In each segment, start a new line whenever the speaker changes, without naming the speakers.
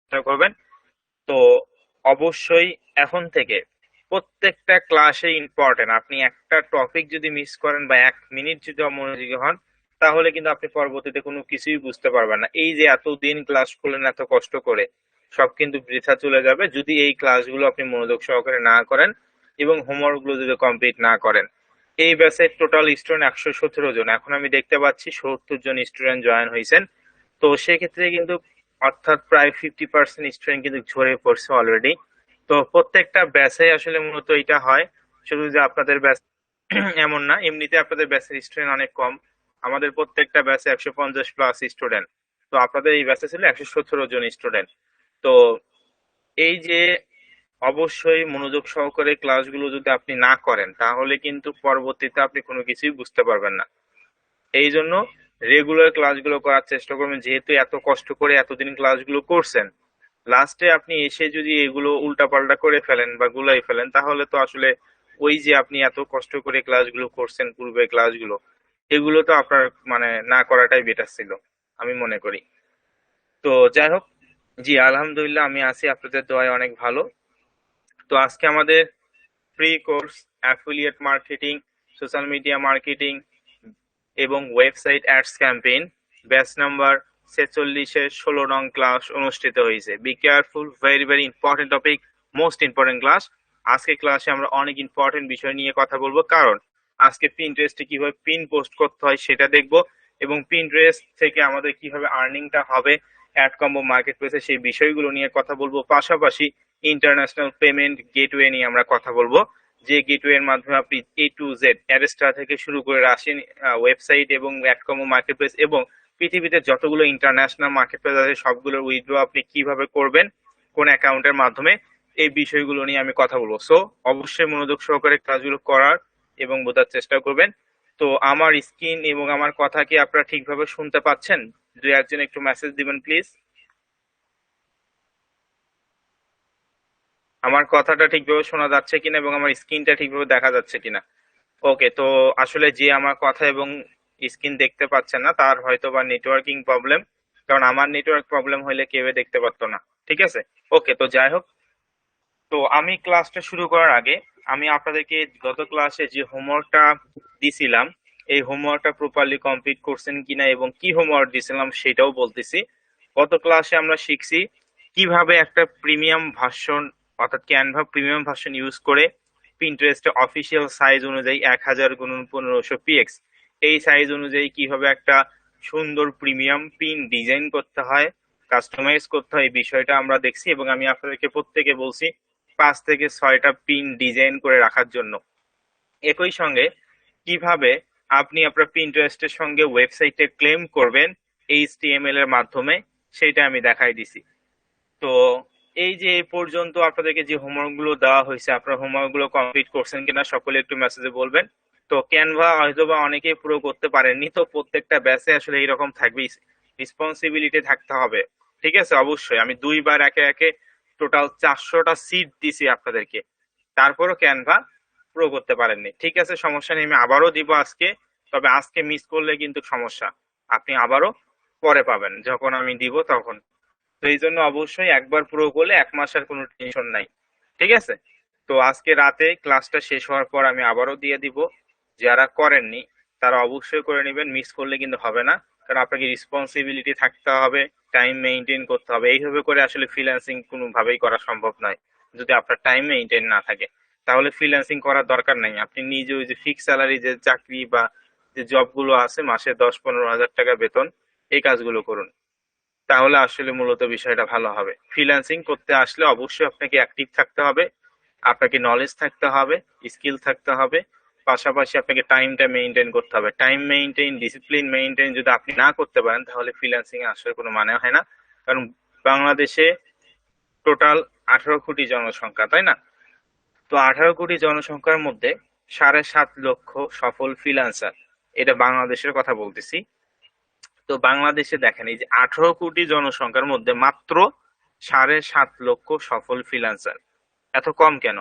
চেষ্টা করবেন। তো অবশ্যই এখন থেকে প্রত্যেকটা ক্লাসে ইম্পর্টেন্ট। আপনি একটা টপিক যদি মিস করেন বা 1 মিনিট যদি অমনোযোগী হন, তাহলে কিন্তু আপনি পরবর্তীতে কোনো কিছুই বুঝতে পারবেন না। এই যে এতদিন ক্লাস করলেন এত কষ্ট করে, সব কিন্তু বৃথা চলে যাবে যদি এই ক্লাসগুলো আপনি মনোযোগ সহকারে না করেন এবং হোমওয়ার্ক গুলো যদি কমপ্লিট না করেন। এই ব্যাচের টোটাল স্টুডেন্ট 117 জন, এখন আমি দেখতে পাচ্ছি 70 জন স্টুডেন্ট জয়েন হয়েছেন। তো সেক্ষেত্রে কিন্তু অর্থাৎ প্রায় 50% স্টুডেন্ট কিন্তু ঝরে পড়ছে অলরেডি। তো প্রত্যেকটা ব্যাচে আসলে মূলত এটা হয়, শুধু যে আপনাদের ব্যাচ এমন না, এমনিতে আপনাদের ব্যাচের স্টুডেন্ট অনেক কম। আমাদের প্রত্যেকটা ব্যাচে 150+ স্টুডেন্ট। তো আপনাদের এই ব্যাচে ছিল 117 জন স্টুডেন্ট। তো এই যে অবশ্যই মনোযোগ সহকারে ক্লাসগুলো যদি আপনি না করেন, তাহলে কিন্তু পরবর্তীতে আপনি কোনো কিছুই বুঝতে পারবেন না। এই জন্য রেগুলার ক্লাসগুলো করার চেষ্টা করবেন, যেহেতু এত কষ্ট করে এতদিন ক্লাসগুলো করছেন। লাস্টে আপনি এসে যদি এগুলো উল্টাপাল্টা করে ফেলেন বা গুলাই ফেলেন, তাহলে তো আসলে ওই যে আপনি এত কষ্ট করে ক্লাসগুলো করছেন, পূর্বে ক্লাসগুলো, এগুলো তো আপনার মানে না করাটাই বেটার ছিল আমি মনে করি। তো যাই হোক, জি আলহামদুলিল্লাহ আমি আছি, আপনাদের দোয়ায় অনেক ভালো। তো আজকে আমাদের free course affiliate marketing, social media marketing এবং website ads campaign batch number 46-এর 16 নং ক্লাস অনুষ্ঠিত হয়েছে। Be careful, very very important topic, most important class. আজকে ক্লাসে আমরা অনেক ইম্পর্টেন্ট বিষয় নিয়ে কথা বলবো, কারণ আজকে পিন্টারেস্টে কিভাবে পিন পোস্ট করতে হয় সেটা দেখবো, এবং পিন্টারেস্ট থেকে আমাদের কিভাবে আর্নিংটা হবে অ্যাড কম্বো মার্কেট প্লেসে সেই বিষয়গুলো নিয়ে কথা বলবো। পাশাপাশি ইন্টারন্যাশনাল পেমেন্ট গেটওয়ে নিয়ে আমরা কথা বলবো, যে গেটওয়ে এর মাধ্যমে আপনি A to Z অ্যারেস্টা থেকে শুরু করে রাশিয়ান ওয়েবসাইট এবং অ্যাডকমো মার্কেট প্লেস এবং পৃথিবীতে যতগুলো ইন্টারন্যাশনাল মার্কেট প্লেস আছে সবগুলোর উইথড্র আপনি কিভাবে করবেন, কোন অ্যাকাউন্টের মাধ্যমে, এই বিষয়গুলো নিয়ে আমি কথা বলবো। সো অবশ্যই মনোযোগ সহকারে কাজগুলো করার এবং বোঝার চেষ্টা করবেন। তো আমার স্ক্রিন এবং আমার কথা কি আপনারা ঠিকভাবে শুনতে পাচ্ছেন? দুই একজন একটু মেসেজ দিবেন প্লিজ, আমার কথাটা ঠিকভাবে শোনা যাচ্ছে কিনা এবং আমার স্ক্রিনটা ঠিকভাবে দেখা যাচ্ছে কিনা। ওকে, তো আসলে যে আমার কথা এবং স্ক্রিন দেখতে পাচ্ছেন না, তার হয়তো বা নেটওয়ার্কিং প্রবলেম, কারণ আমার নেটওয়ার্ক প্রবলেম হলে কেউ দেখতে পারতো না। ঠিক আছে, ওকে, তো যাই হোক, তো আমি ক্লাসটা শুরু করার আগে আমি আপনাদেরকে গত ক্লাসে যে হোমওয়ার্কটা দিছিলাম, এই হোমওয়ার্কটা প্রপারলি কমপ্লিট করছেন কিনা এবং কি হোমওয়ার্ক দিছিলাম সেটাও বলতেছি। গত ক্লাসে আমরা শিখছি কিভাবে একটা প্রিমিয়াম ভার্সন, অর্থাৎ ক্যানভা প্রিমিয়াম ভার্সন ইউজ করে পিন্টারেস্টে অফিসিয়াল সাইজ অনুযায়ী 1000x1500 px এই সাইজ অনুযায়ী কিভাবে একটা সুন্দর প্রিমিয়াম পিন ডিজাইন করতে হয়, কাস্টমাইজ করতে হয়, এই বিষয়টা আমরা দেখছি। এবং আমি আপনাদেরকে প্রত্যেকে বলছি 5 থেকে 6টা পিন ডিজাইন করে রাখার জন্য। একই সঙ্গে কিভাবে আপনি আপনার পিন্টারেস্টের সঙ্গে ওয়েবসাইটে ক্লেম করবেন HTML এর মাধ্যমে, সেটা আমি দেখাই দিছি। তো এই যে এই পর্যন্ত আপনাদেরকে যে হোমওয়ার্ক গুলো দেওয়া হয়েছে, আপনার হোমওয়ার্ক গুলো কমপ্লিট করছেন কিনা সকলে একটু মেসেজে বলবেন। তো ক্যানভা হয়তো বা অনেকেই পুরো করতে পারেননি, তো প্রত্যেকটা ব্যাচে আসলে এইরকম থাকবে, রেসপন্সিবিলিটি থাকতে হবে। ঠিক আছে, অবশ্যই আমি দুইবার একে একে টোটাল 400টা সিট দিছি আপনাদেরকে, তারপরও ক্যানভা প্রো করতে পারেননি। ঠিক আছে, সমস্যা নেই, আমি আবারও দিব আজকে। তবে আজকে মিস করলে কিন্তু সমস্যা, আপনি আবারও পরে পাবেন যখন আমি দিব তখন। তো এই জন্য অবশ্যই একবার পুরো করলে 1 মাস আর কোনো টেনশন নাই। ঠিক আছে, তো আজকে রাতে ক্লাসটা শেষ হওয়ার পর আমি আবারও দিয়ে দিব। যারা করেননি তারা অবশ্যই করে নেবেন, মিস করলে কিন্তু হবে না। কারণ আপনাকে রেসপন্সিবিলিটি থাকতে হবে, টাইম মেনটেন করতে হবে। এইভাবে করে আসলে ফ্রিল্যান্সিং কোনোভাবেই করা সম্ভব নয়। যদি আপনার টাইম মেনটেন না থাকে, তাহলে ফ্রিল্যান্সিং করার দরকার নাই। আপনি নিজে ওই যে ফিক্স স্যালারি যে চাকরি বা যে জবগুলো আছে, মাসে 10-15 হাজার টাকা বেতন, এই কাজগুলো করুন, তাহলে আসলে মূলত বিষয়টা ভালো হবে। ফ্রিল্যান্সিং করতে আসলে অবশ্যই আপনাকে অ্যাক্টিভ থাকতে হবে, আপনাকে নলেজ থাকতে হবে, স্কিল থাকতে হবে। পাশাপাশি আপনাকে টাইমটা মেনটেন করতে হবে। টাইম মেনটেন, ডিসিপ্লিন মেনটেন যদি আপনি না করতে পারেন, তাহলে ফ্রিল্যান্সিং এ আসলে কোনো মানে হয় না। কারণ বাংলাদেশে টোটাল 18 কোটি জনসংখ্যা, তাই না? তো 18 কোটি জনসংখ্যার মধ্যে 7.5 লক্ষ সফল ফ্রিল্যান্সার, এটা বাংলাদেশের কথা বলতেছি। তো বাংলাদেশে দেখেন, এই যে 18 কোটি জনসংখ্যার মধ্যে মাত্র 7.5 লক্ষ সফল ফ্রিল্যান্সার, এত কম কেন?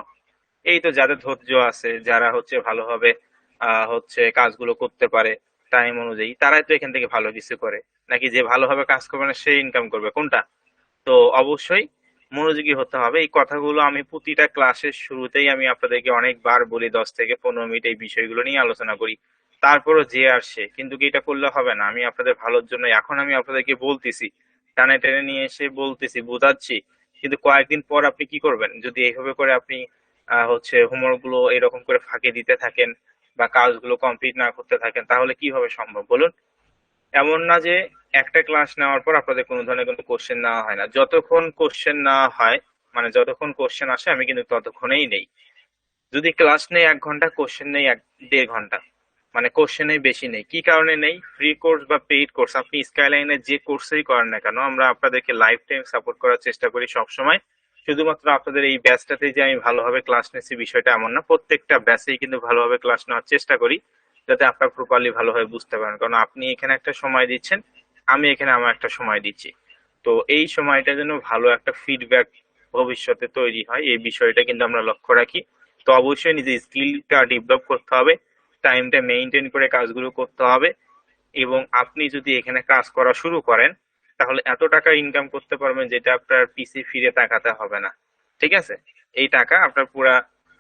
এই তো যাদের ধৈর্য আছে, যারা হচ্ছে ভালোভাবে হচ্ছে কাজগুলো করতে পারে টাইম অনুযায়ী, তারাই তো এখান থেকে ভালো কিছু করে। নাকি যে ভালোভাবে কাজ করবে না সে ইনকাম করবে, কোনটা? তো অবশ্যই মনোযোগী হতে হবে। এই কথাগুলো আমি প্রতিটা ক্লাসের শুরুতেই আমি আপনাদেরকে অনেকবার বলি, 10 থেকে 15 মিনিট এই বিষয়গুলো নিয়ে আলোচনা করি। তারপরও যে আসে, কিন্তু কি এটা করলে হবে না? আমি আপনাদের ভালোর জন্য এখন আমি আপনাদেরকে বলতেছি, টানে টেনে নিয়ে এসে বলতেছি, বোঝাচ্ছি, কিন্তু কয়েকদিন পর আপনি কি করবেন যদি এইভাবে করে আপনি হচ্ছে হোমওয়ার্ক গুলো এরকম করে ফাঁকি দিতে থাকেন বা কাজগুলো কমপ্লিট না করতে থাকেন, তাহলে কিভাবে সম্ভব বলুন? এমন না যে একটা ক্লাস নেওয়ার পর আপনাদের কোনো ধরনের কোনো কোশ্চেন নেওয়া হয় না। যতক্ষণ কোশ্চেন নেওয়া হয়, মানে যতক্ষণ কোশ্চেন আসে আমি কিন্তু ততক্ষণেই নেই। যদি ক্লাস নেই 1 ঘন্টা, কোশ্চেন নেই 1-1.5 ঘন্টা, মানে কোশ্চেনেই বেশি নেই। কি কারণে নেই? ফ্রি কোর্স বা পেইড কোর্স আপনি স্কাইলাইনের যে কোর্সেই করেন না কেন, আমরা আপনাদেরকে লাইফ টাইম সাপোর্ট করার চেষ্টা করি সবসময়। শুধুমাত্র আপনাদের এই ব্যাচটাতে যে আমি ভালোভাবে ক্লাস নিচ্ছি বিষয়টা এমন না, প্রত্যেকটা ব্যাচেই কিন্তু ভালোভাবে ক্লাস নেওয়ার চেষ্টা করি, যাতে আপনারা প্রপারলি ভালোভাবে বুঝতে পারেন। কারণ আপনি এখানে একটা সময় দিচ্ছেন, আমি এখানে আমার একটা সময় দিচ্ছি। তো এই সময়টা যেন ভালো একটা ফিডব্যাক ভবিষ্যতে তৈরি হয়, এই বিষয়টা কিন্তু আমরা লক্ষ্য রাখি। তো অবশ্যই নিজের স্কিলটা ডেভেলপ করতে হবে, টাইমটা মেইনটেইন করে কাজগুলো করতে হবে। এবং আপনি যদি এখানে কাজ করা শুরু করেন, তাহলে এত টাকা ইনকাম করতে পারবেন যেটা আপনার পিছে ফিরে তাকাতে হবে না। ঠিক আছে? এই টাকা আপনার পুরা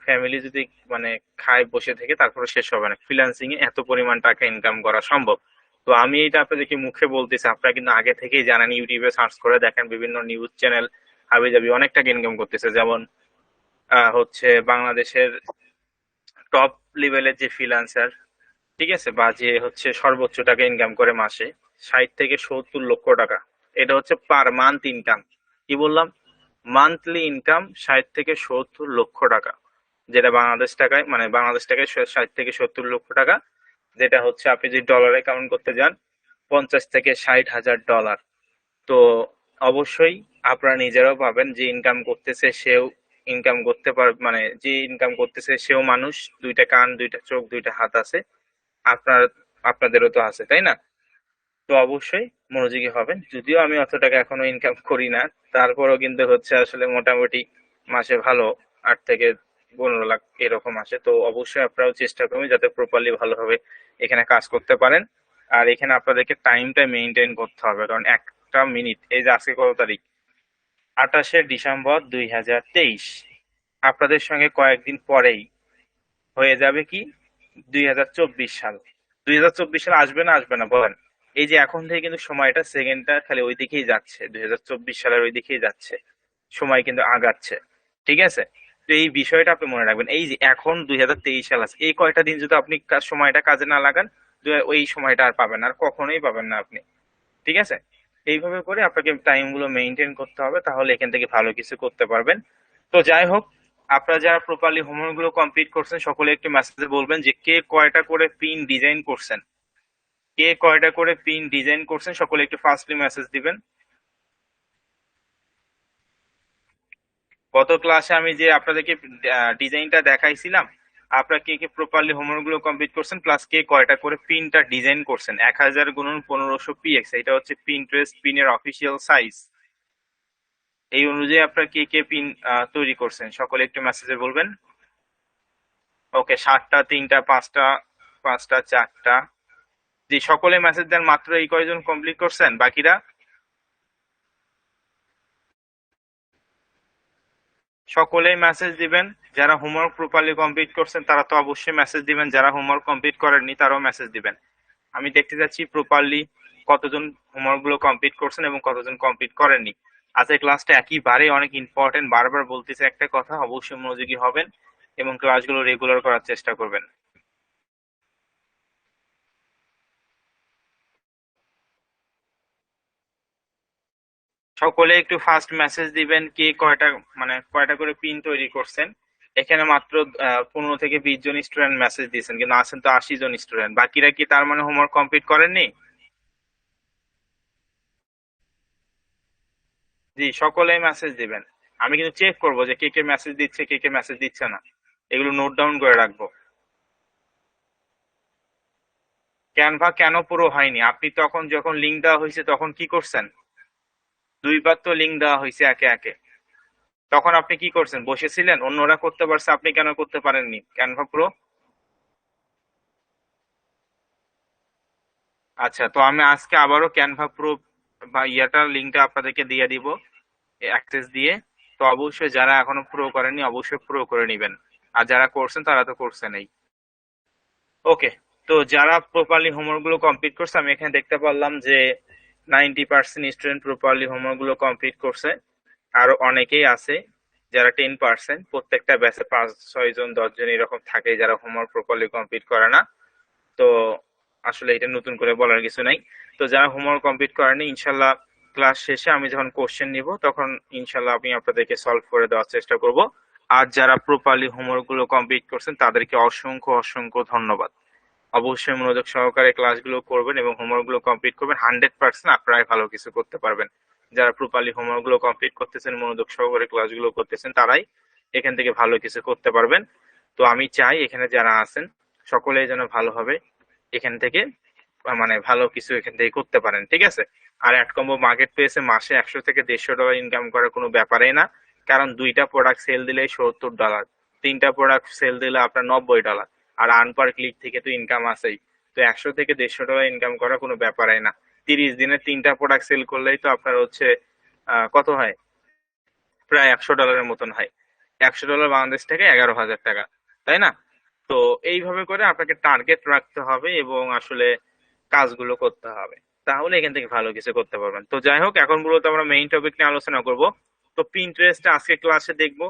ফ্যামিলি যদি মানে খায় বসে থেকে, তারপরে শেষ হবে না। ফ্রিল্যান্সিং এ এত পরিমাণ টাকা ইনকাম করা সম্ভব। তো আমি এটা আপনাদেরকে মুখে বলতেছি, আপনারা কিন্তু আগে থেকেই জানেন, ইউটিউবে সার্চ করে দেখেন, বিভিন্ন নিউজ চ্যানেল হাবিজাবি অনেক টাকা ইনকাম করতেছে। যেমন হচ্ছে বাংলাদেশের টপ লেভেলের যে ফ্রিল্যান্সার, ঠিক আছে, বা যে হচ্ছে সর্বোচ্চ টাকা ইনকাম করে মাসে 60 থেকে 70 লক্ষ টাকা। এটা হচ্ছে পার মান্থ ইনকাম। কি বললাম? মান্থলি ইনকাম 60 থেকে 70 লক্ষ টাকা, যেটা বাংলাদেশ টাকায়, মানে বাংলাদেশ টাকায় 60 থেকে 70 লক্ষ টাকা, যেটা হচ্ছে আপনি যদি ডলারে কাউন্ট করতে যান, 50 থেকে 60 হাজার ডলার। তো অবশ্যই আপনারা নিজেরাও পাবেন, যে ইনকাম করতেছে সেও ইনকাম করতে পার, মানে যে ইনকাম করতেছে সেও মানুষ, 2টা কান, 2টা চোখ, 2টা হাত আছে। আপনার আপনাদেরও তো আছে, তাই না? তো অবশ্যই মনোযোগী হবেন। যদিও আমি অত টাকা এখনো ইনকাম করি না, তারপরও কিন্তু হচ্ছে আসলে মোটামুটি মাসে ভালো 8 থেকে 15 লাখ এরকম আসে। তো অবশ্যই আপনারাও চেষ্টা করবেন যাতে প্রপারলি ভালোভাবে এখানে কাজ করতে পারেন। আর এখানে আপনাদেরকে টাইমটা মেনটেন করতে হবে, কারণ একটা মিনিট, এই যে আজকে কত তারিখ, 28শে ডিসেম্বর 2023, আপনাদের সঙ্গে কয়েকদিন পরেই হয়ে যাবে কি 2024 সাল। 2024 সাল আসবে না, আসবে না বলেন? এই যে এখন থেকে কিন্তু সময়টা, সেকেন্ডটা খালি ওই দিকেই যাচ্ছে, 2024 সালের ওই দিকেই যাচ্ছে, সময় কিন্তু আগাচ্ছে। ঠিক আছে? তো এই বিষয়টা আপনি মনে রাখবেন, এই যে এখন 2023 সাল আছে, এই কয়টা দিন যদি আপনি সময়টা কাজে না লাগান, ওই সময়টা আর পাবেন না, আর কখনোই পাবেন না আপনি। ঠিক আছে? এইভাবে করে আপনাকে টাইম গুলো মেনটেন করতে হবে, তাহলে এখান থেকে ভালো কিছু করতে পারবেন। তো যাই হোক, আপনারা যারা প্রপারলি হোমওয়ার্ক গুলো কমপ্লিট করছেন, সকলে একটু মেসেজে বলবেন যে কে কয়টা করে পিন ডিজাইন করছেন। কে কয়টা করে পিন ডিজাইন করছেন, সকলে একটু ফার্স্টলি মেসেজ দিবেন। গত ক্লাসে আমি যে আপনাদেরকে ডিজাইনটা দেখাইছিলাম, আপনারা কে কে প্রপারলি হোমওয়ার্ক গুলো কমপ্লিট করছেন, প্লাস কে কয়টা করে পিনটা ডিজাইন করছেন। 1000 × 1500 px, এটা হচ্ছে পিন্টারেস্ট পিনের অফিসিয়াল সাইজ। এই অনুযায়ী আপনারা কে কে পিন তৈরি করছেন, সকলে একটু মেসেজে বলবেন। ওকে, 7টা, 3টা, 5টা, 5টা, 4টা। জি, সকলে মেসেজ দেন। মাত্র এই কয়জন কমপ্লিট করছেন, বাকিরা সকলেই মেসেজ দিবেন। যারা হোমওয়ার্ক প্রপারলি কমপ্লিট করছেন তারা তো অবশ্যই মেসেজ দিবেন, যারা হোমওয়ার্ক কমপ্লিট করেননি তারাও মেসেজ দিবেন। আমি দেখতে যাচ্ছি প্রপারলি কতজন হোমওয়ার্ক গুলো কমপ্লিট করছেন এবং কতজন কমপ্লিট করেননি। আজকের ক্লাসটা একেবারে অনেক ইম্পর্টেন্ট, বারবার বলতেছে একটা কথা, অবশ্যই মনোযোগী হবেন এবং ক্লাসগুলো রেগুলার করার চেষ্টা করবেন। সকলে একটু ফার্স্ট মেসেজ দিবেন, কে কয়টা, মানে কয়টা করে পিন তৈরি করছেন। এখানে মাত্র 15 থেকে 20 জন স্টুডেন্ট মেসেজ দিয়েছেন, কিন্তু আছেন তো 80 জন স্টুডেন্ট। বাকিরা কি তার মানে হোমওয়ার্ক কমপ্লিট করেননি? জি, সকলেই মেসেজ দিবেন। আমি কিন্তু চেক করবো যে কে কে মেসেজ দিচ্ছে, কে কে মেসেজ দিচ্ছে না, এগুলো নোট ডাউন করে রাখবো। ক্যানভা কেন পুরো হয়নি? আপনি তখন যখন লিঙ্ক দেওয়া হয়েছে তখন কি করছেন? 2বার তো লিঙ্ক দেওয়া হয়েছে একে একে। তখন আপনি কি করছেন? বসেছিলেন? অন্যরা করতে পারছে, আপনি কেন করতে পারেননি ক্যানভা প্রো? আচ্ছা, তো আমি আজকে আবারও ক্যানভা প্রো বা ইয়াটার লিঙ্কটা আপনাদেরকে দিয়ে দিব। অ্যাক্সেস দিয়ে। তো অবশ্যই যারা এখনো প্রো করেননি অবশ্যই প্রো করে নেবেন, আর যারা করছেন তারা তো করছেনই। ওকে, তো যারা প্রপারলি হোমওয়ার্ক গুলো কমপ্লিট করছে, আমি এখানে দেখতে পারলাম যে 90% স্টুডেন্ট প্রপারলি হোমওয়ার্ক গুলো কমপ্লিট করছে। আরো অনেকেই আছে যারা 10%, প্রত্যেকটা ব্যাচে 5-6 জন 10 জন এরকম থাকে যারা হোমওয়ার্ক প্রপারলি কমপ্লিট করে না। তো আসলে এটা নতুন করে বলার কিছু নাই। তো যারা হোমওয়ার্ক কমপ্লিট করেনি, ইনশাল্লাহ ক্লাস শেষে আমি যখন কোশ্চেন নিব তখন ইনশাল্লাহ আমি আপনাদেরকে সলভ করে দেওয়ার চেষ্টা করব। আর যারা প্রপারলি হোমওয়ার্ক গুলো কমপ্লিট করছেন তাদেরকে অসংখ্য অসংখ্য ধন্যবাদ। অবশ্যই মনোযোগ সহকারে ক্লাসগুলো করবেন এবং হোমওয়ার্ক গুলো কমপ্লিট করবেন, 100% আপনারাই ভালো কিছু করতে পারবেন। যারা প্রপারলি হোমওয়ার্ক গুলো কমপ্লিট করতেছেন, মনোযোগ সহকারে ক্লাসগুলো করতেছেন, তারাই এখান থেকে ভালো কিছু করতে পারবেন। তো আমি চাই এখানে যারা আছেন সকলেই যেন ভালোভাবে এখান থেকে মানে ভালো কিছু এখান থেকে করতে পারেন, ঠিক আছে? আর অ্যাডকম্বো মার্কেট প্লেসে মাসে 100 থেকে 150 ডলার ইনকাম করার কোনো ব্যাপারই না। কারণ 2টা প্রোডাক্ট সেল দিলে $70, 3টা প্রোডাক্ট সেল দিলে আপনার $90, আর আর্ন পার ক্লিক থেকে তো ইনকাম আছেই। তো 100 থেকে 150 ডলার ইনকাম করা কোনো ব্যাপারই না। 30 দিনে 3টা প্রোডাক্ট সেল করলেই তো আপনার হচ্ছে কত হয়, প্রায় $100 মতন হয়। $100 বাংলাদেশ থেকে 11,000 টাকা, তাই না? তো এইভাবে করে আপনাকে টার্গেট রাখতে হবে এবং আসলে কাজগুলো করতে হবে, তাহলে এখান থেকে ভালো কিছু করতে পারবেন। তো যাই হোক, এখন মূলত আমরা মেইন টপিক নিয়ে আলোচনা করব। তো পিন্টারেস্টে আজকে ক্লাসে দেখব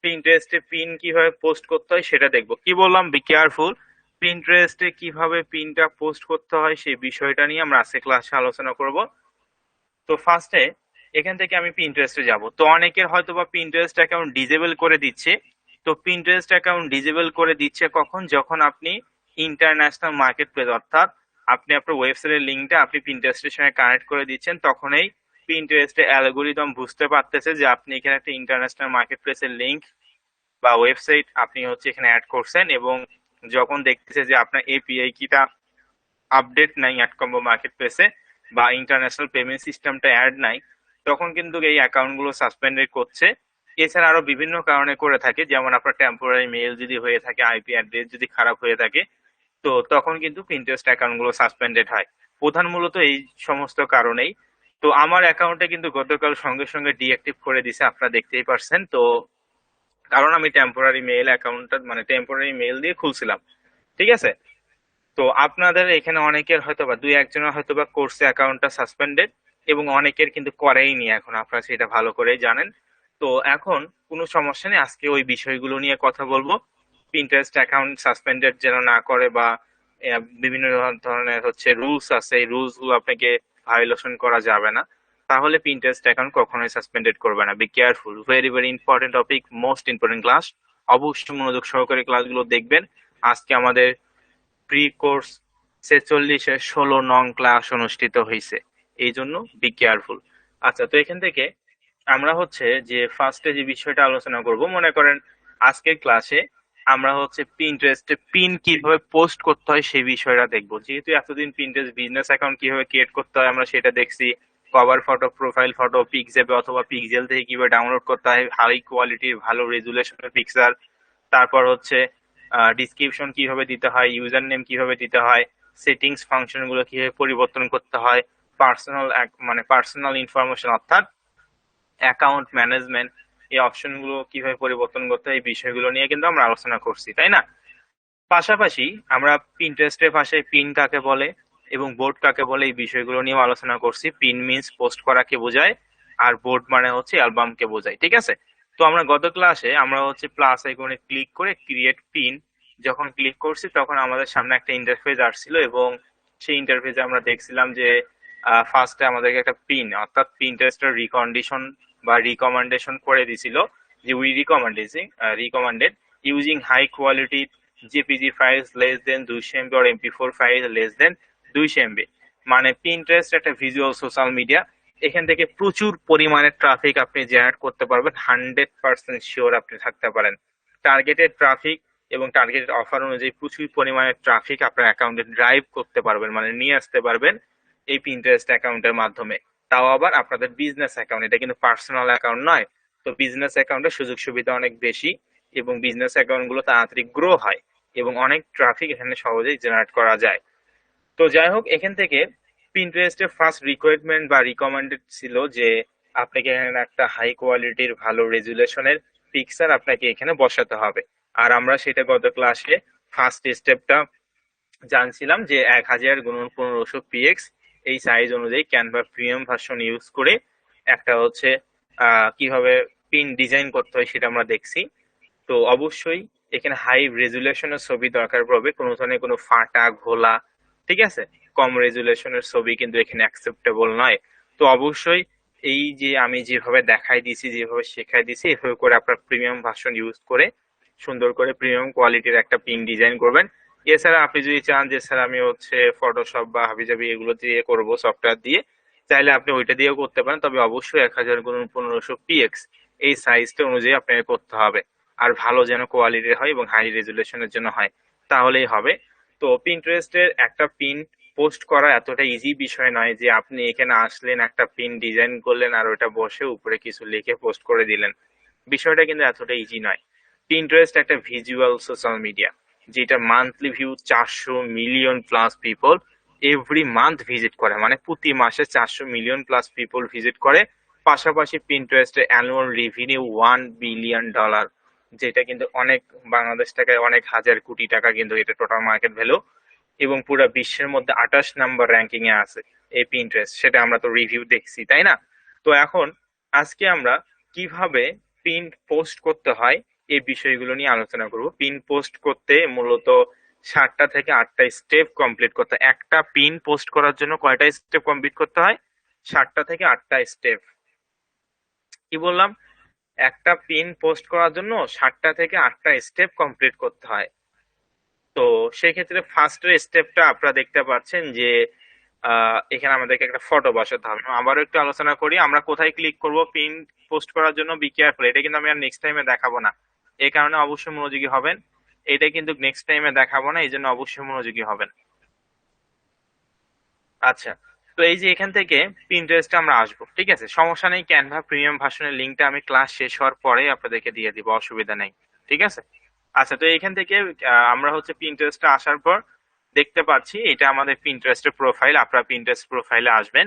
পিন্টারেস্টে পিন কিভাবে পোস্ট করতে হয় সেটা দেখব। কি বললাম, বি কেয়ারফুল। পিন্টারেস্টে কিভাবে পিনটা পোস্ট করতে হয় সেই বিষয়টা নিয়ে আমরা আজকে ক্লাসে আলোচনা করব। তো ফার্স্টে এখান থেকে আমি পিন্টারেস্টে যাব। তো অনেকের হয়তো বা পিন্টারেস্ট অ্যাকাউন্ট ডিজেবল করে দিচ্ছে। তো পিন্টারেস্ট অ্যাকাউন্ট ডিজেবল করে দিচ্ছে কখন, যখন আপনি ইন্টারন্যাশনাল মার্কেট প্লেস, অর্থাৎ আপনি আপনার ওয়েবসাইটের লিঙ্কটা আপনি পিন্টারেস্টের সঙ্গে কানেক্ট করে দিচ্ছেন, তখনই পিন্টারেস্টের অ্যালগোরিদম বুঝতে পারতেছে যে আপনি এখানে একটা ইন্টারন্যাশনাল মার্কেট প্লেসের লিঙ্ক বা ওয়েবসাইট আপনি হচ্ছে এখানে অ্যাড করছেন, এবং যখন দেখতেছে যে আপনার এপিআই কিটা আপডেট নাই অ্যাডকম্বো মার্কেট প্লেসে বা ইন্টারন্যাশনাল পেমেন্ট সিস্টেমটা অ্যাড নাই, তখন কিন্তু এই অ্যাকাউন্ট গুলো সাসপেন্ডেড করছে। এছাড়া আরো বিভিন্ন কারণে করে থাকে, যেমন আপনার টেম্পোরারি মেইল যদি হয়ে থাকে, আইপি অ্যাড্রেস যদি খারাপ হয়ে থাকে, তো তখন কিন্তু পিন্টারেস্ট অ্যাকাউন্ট গুলো সাসপেন্ডেড হয়। প্রধান মূলত এই সমস্ত কারণেই। তো আমার অ্যাকাউন্টে কিন্তু গতকাল সঙ্গে সঙ্গে ডিঅ্যাক্টিভ করে দিছে, আপনারা দেখতেই পারছেন। তো কারণ আমি টেম্পোরারি মেইল অ্যাকাউন্টটা মানে টেম্পোরারি মেইল দিয়ে খুলছিলাম, ঠিক আছে? তো আপনাদের এখানে অনেকের হয়তোবা 2-1 জনের হয়তোবা কোর্সে অ্যাকাউন্টটা সাসপেন্ডেড, এবং অনেকের কিন্তু করেইনি এখন, আপনারা সেটা ভালো করেই জানেন। তো এখন কোনো সমস্যা নেই, আজকে ওই বিষয়গুলো নিয়ে কথা বলবো। পিন্টারেস্ট অ্যাকাউন্ট সাসপেন্ডেড যেন না করে, বা বিভিন্ন ধরনের হচ্ছে রুলস আছে, এই রুলস গুলো আপনাকে ভায়োলেশন করা যাবে না, তাহলে পিন্টারেস্ট অ্যাকাউন্ট কখনোই সাসপেন্ডেড করবে না। B careful, very very important topic, most important class. অবশ্যই মনোযোগ সহকারে ক্লাসগুলো দেখবেন। আজকে আমাদের প্রি কোর্স 46-এর 16 নং ক্লাস অনুষ্ঠিত হয়েছে, এই জন্য বি কেয়ারফুল। আচ্ছা, তো এখান থেকে আমরা হচ্ছে যে ফার্স্টে যে বিষয়টা আলোচনা করব, মনে করেন আজকের ক্লাসে আমরা হচ্ছে পিন্টারেস্টে পিন কিভাবে পোস্ট করতে হয় সেই বিষয়টা দেখবো। যেহেতু এতদিন পিন্টারেস্ট বিজনেস অ্যাকাউন্ট কিভাবে ক্রিয়েট করতে হয় আমরা সেটা দেখছি, কভার ফটো, প্রোফাইল ফটো পিক্সেপে অথবা পিক্সেল থেকে কিভাবে ডাউনলোড করতে হয় হাই কোয়ালিটির ভালো রেজুলেশনের পিকচার, তারপর হচ্ছে ডিসক্রিপশন কিভাবে দিতে হয়, ইউজার নেম কিভাবে দিতে হয়, সেটিংস ফাংশন গুলো কিভাবে পরিবর্তন করতে হয়, পার্সোনাল মানে পার্সোনাল ইনফরমেশন অর্থাৎ অ্যাকাউন্ট ম্যানেজমেন্ট, এই অপশন গুলো কিভাবে পরিবর্তন করতে হয়, এই বিষয়গুলো নিয়ে কিন্তু আমরা আলোচনা করছি, তাই না? পাশাপাশি আমরা পিন্টারেস্টের ভাষায় পিন কাকে বলে এবং বোর্ড কাকে বলে এই বিষয়গুলো নিয়েও আলোচনা করছি। পিন মিন্স পোস্ট করাকে বোঝায়, আর বোর্ড মানে হচ্ছে অ্যালবামকে বোঝায়, ঠিক আছে? তো আমরা গত ক্লাসে আমরা হচ্ছে প্লাস আইকনে ক্লিক করে ক্রিয়েট পিন যখন ক্লিক করছি তখন আমাদের সামনে একটা ইন্টারফেস আসছিল, এবং সেই ইন্টারফেসে আমরা দেখছিলাম যে ফার্স্টে আমাদেরকে একটা পিন অর্থাৎ পিন্টারেস্টের রিকন্ডিশন বা রিকমেন্ডেশন করে দিছিল, যে we recommended using high quality JPG files less than 200 MB or MP4 file less than 200 MB. মানে পিন্টারেস্ট একটা ভিজুয়াল সোশ্যাল মিডিয়া, এখান থেকে প্রচুর পরিমাণে ট্রাফিক আপনি জেনারেট করতে পারবেন, 100% শিওর আপনি থাকতে পারেন। টার্গেটেড ট্রাফিক এবং টার্গেটেড অফার অনুযায়ী প্রচুর পরিমাণে ট্রাফিক আপনার অ্যাকাউন্টে ড্রাইভ করতে পারবেন, মানে নিয়ে আসতে পারবেন এই পিন্টারেস্ট অ্যাকাউন্টের মাধ্যমে। তাও আবার আপনাদের বিজনেস অ্যাকাউন্ট, এটা কিন্তু পার্সোনাল অ্যাকাউন্ট নয়। তো বিজনেস অ্যাকাউন্টের সুযোগ সুবিধা অনেক বেশি, এবং বিজনেস অ্যাকাউন্ট গুলো তাড়াতাড়ি গ্রো হয় এবং অনেক ট্রাফিক এখানে সহজেই জেনারেট করা যায়। তো যাই হোক, এখান থেকে পিন্টারেস্টের ফার্স্ট রিকোয়ারমেন্ট বা রিকমেন্ডেড ছিল যে আপনাকে এখানে একটা হাই কোয়ালিটির ভালো রেজুলেশনের পিকচার আপনাকে এখানে বসাতে হবে। আর আমরা সেটা গত ক্লাসে ফার্স্ট স্টেপটা জানছিলাম যে 1000x1500 px এই সাইজ অনুযায়ী ক্যানভা প্রিমিয়াম ভার্সন ইউজ করে একটা হচ্ছে কিভাবে পিন ডিজাইন করতে হয় সেটা আমরা দেখছি। তো অবশ্যই এখানে হাই রেজুলেশনের ছবি দরকার পড়বে, কোনো ধরনের কোনো ফাটা ঘোলা, ঠিক আছে, কম রেজুলেশনের ছবি কিন্তু এখানে অ্যাকসেপ্টেবল নয়। তো অবশ্যই এই যে আমি যেভাবে দেখাই দিছি, যেভাবে শেখাই দিছি, এভাবে করে আপনার প্রিমিয়াম ভার্সন ইউজ করে সুন্দর করে প্রিমিয়াম কোয়ালিটির একটা পিন ডিজাইন করবেন। এছাড়া আপনি যদি চান যে স্যার আমি হচ্ছে ফটোশপ বা হাবিজাবি এগুলো দিয়ে করব সফটওয়্যার দিয়ে, চাইলে আপনি ওইটা দিয়েও করতে পারেন, তবে অবশ্যই 1000x1500 px এই সাইজটা অনুযায়ী আপনাকে করতে হবে। আর ভালো যেন কোয়ালিটির হয় এবং হাই রেজুলেশনের জন্য হয়, তাহলেই হবে। তো পিন্টারেস্টের একটা পিন পোস্ট করা এতটা ইজি বিষয় নয় যে আপনি এখানে আসলেন, একটা পিন ডিজাইন করলেন আর ওটা বসে উপরে কিছু লিখে পোস্ট করে দিলেন। বিষয়টা কিন্তু এতটা ইজি নয়। পিন্টারেস্ট একটা ভিজুয়াল সোশ্যাল মিডিয়া, যেটা monthly view 400 million plus people every month visit করে, মানে প্রতি মাসে 400 মিলিয়ন প্লাস পিপল ভিজিট করে। পাশাপাশি পিন্টারেস্টের অ্যানুয়াল রেভিনিউ $1 বিলিয়ন, যেটা কিন্তু অনেক, বাংলাদেশ টাকায় অনেক হাজার কোটি টাকা কিন্তু এটা টোটাল মার্কেট ভ্যালু। এবং পুরো বিশ্বের মধ্যে 28 নম্বর র্যাঙ্কিং এ আছে এই পিন্টারেস্ট, সেটা আমরা তো রিভিউ দেখছি, তাই না? তো এখন আজকে আমরা কিভাবে পিন পোস্ট করতে হয় এই বিষয়গুলো নিয়ে আলোচনা করব। পিন পোস্ট করতে মূলত 7টা থেকে 8টা স্টেপ কমপ্লিট করতে হয়। একটা পিন পোস্ট করার জন্য কয়টা স্টেপ কমপ্লিট করতে হয়? 7টা থেকে 8টা স্টেপ। কি বললাম? একটা পিন পোস্ট করার জন্য 7টা থেকে 8টা স্টেপ কমপ্লিট করতে হয়। তো সেক্ষেত্রে ফার্স্ট স্টেপটা আপনারা দেখতে পাচ্ছেন যে এখানে আমাদেরকে একটা ফটো বসাতে হবে। আবারও একটু আলোচনা করি, আমরা কোথায় ক্লিক করব পিন পোস্ট করার জন্য। বি কেয়ারফুল, এটা কিন্তু আমি আর নেক্সট টাইমে দেখাবো না, এই কারণে অবশ্যই মনোযোগী হবেন। এটা কিন্তু নেক্সট টাইমে দেখাবো না, এই জন্য অবশ্যই মনোযোগী হবেন। আচ্ছা, তো এই যে এখান থেকে পিন্টারেস্টে আমরা আসবো, ঠিক আছে, সমস্যা নেই। ক্যানভা প্রিমিয়াম ভার্সনের লিঙ্কটা আমি ক্লাস শেষ হওয়ার পরে আপনাদেরকে দিয়ে দিব, অসুবিধা নেই, ঠিক আছে। আচ্ছা, তো এখান থেকে আমরা হচ্ছে পিন্টারেস্টে আসার পর দেখতে পাচ্ছি এটা আমাদের পিন্টারেস্টের প্রোফাইল। আপনারা পিন্টারেস্ট প্রোফাইলে আসবেন।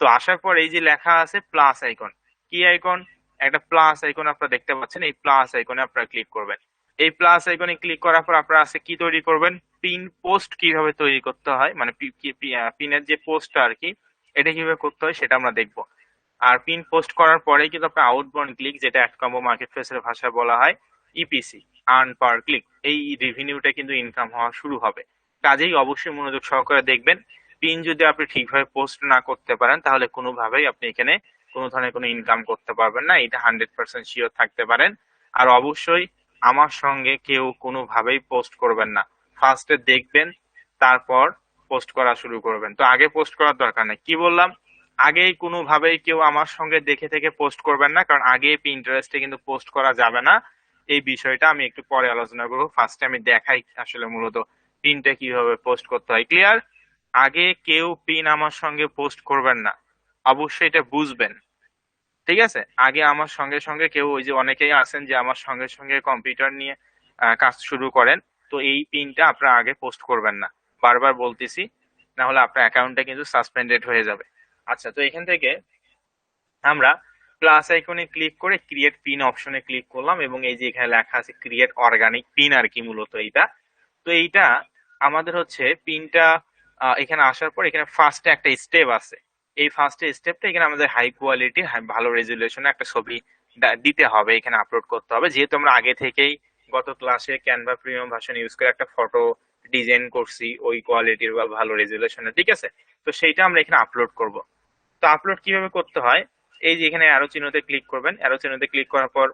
তো আসার পর এই যে লেখা আছে প্লাস আইকন, কি আইকন? একটা প্লাস আইকন আপনারা দেখতে পাচ্ছেন, এই প্লাস আইকনে আপনারা ক্লিক করবেন। এই প্লাস আইকনে ক্লিক করার পর আপনারা আছে কি তৈরি করবেন? পিন পোস্ট কিভাবে তৈরি করতে হয়, মানে পিনের যে পোস্টটা আর কি, এটা কিভাবে করতে হয় সেটা আমরা দেখবো। আর পিন পোস্ট করার পরে কিন্তু আপনার আউটবাউন্ড ক্লিক, যেটা অ্যাড কম্বো মার্কেট প্লেসের ভাষায় বলা হয় ইপিসি, আর্ন পার ক্লিক, এই রেভিনিউটা কিন্তু ইনকাম হওয়া শুরু হবে। কাজেই অবশ্যই মনোযোগ সহকারে দেখবেন। পিন যদি আপনি ঠিকভাবে পোস্ট না করতে পারেন তাহলে কোনোভাবেই আপনি এখানে কোনো ধরনের কোনো ইনকাম করতে পারবেন না, এটা 100% শিওর থাকতে পারেন। আর অবশ্যই আমার সঙ্গে কেউ কোনোভাবেই পোস্ট করবেন না, ফার্স্টে দেখবেন তারপর পোস্ট করা শুরু করবেন। তো আগে পোস্ট করার দরকার নেই, কি বললাম, আগেই কোনোভাবেই কেউ আমার সঙ্গে দেখে থেকে পোস্ট করবেন না, কারণ আগে পিন্টারেস্টে কিন্তু পোস্ট করা যাবে না। এই বিষয়টা আমি একটু পরে আলোচনা করবো, ফার্স্টে আমি দেখাই আসলে মূলত পিনটা কিভাবে পোস্ট করতে হয়। ক্লিয়ার? আগে কেউ পিন আমার সঙ্গে পোস্ট করবেন না, অবশ্যই এটা বুঝবেন, ঠিক আছে। আগে আমার সঙ্গে সঙ্গে কেউ, ওই যে অনেকেই আছেন যে আমার সঙ্গে সঙ্গে কম্পিউটার নিয়ে কাজ শুরু করেন, তো এই পিনটা আপনারা আগে পোস্ট করবেন না, বারবার বলতেছি, না হলে আপনার অ্যাকাউন্টটা কিন্তু সাসপেন্ডেড হয়ে যাবে। আচ্ছা, তো এখান থেকে আমরা প্লাস আইকনে ক্লিক করে ক্রিয়েট পিন অপশনে ক্লিক করলাম এবং এই যে এখানে লেখা আছে ক্রিয়েট অর্গানিক পিন আর কি, মূলত এইটা। তো এইটা আমাদের হচ্ছে পিনটা এখানে আসার পর এখানে ফার্স্টে একটা স্টেপ আছে। এই ফার্স্ট স্টেপটা এখানে আমাদের হাই কোয়ালিটি ভালো রেজুলেশনে একটা ছবি দিতে হবে, এখানে আপলোড করতে হবে। যেহেতু আমরা আগে থেকেই গত ক্লাসে ক্যানভা প্রিমিয়াম ভার্সন ইউজ করে একটা ফটো ডিজাইন করছি ওই কোয়ালিটির বা ভালো রেজুলেশনে, ঠিক আছে, তো সেইটা আমরা এখানে আপলোড করব। তো আপলোড কিভাবে করতে হয়? এই যে এখানে অ্যারো চিহ্নতে ক্লিক করবেন, অ্যারো চিহ্নতে ক্লিক করার পর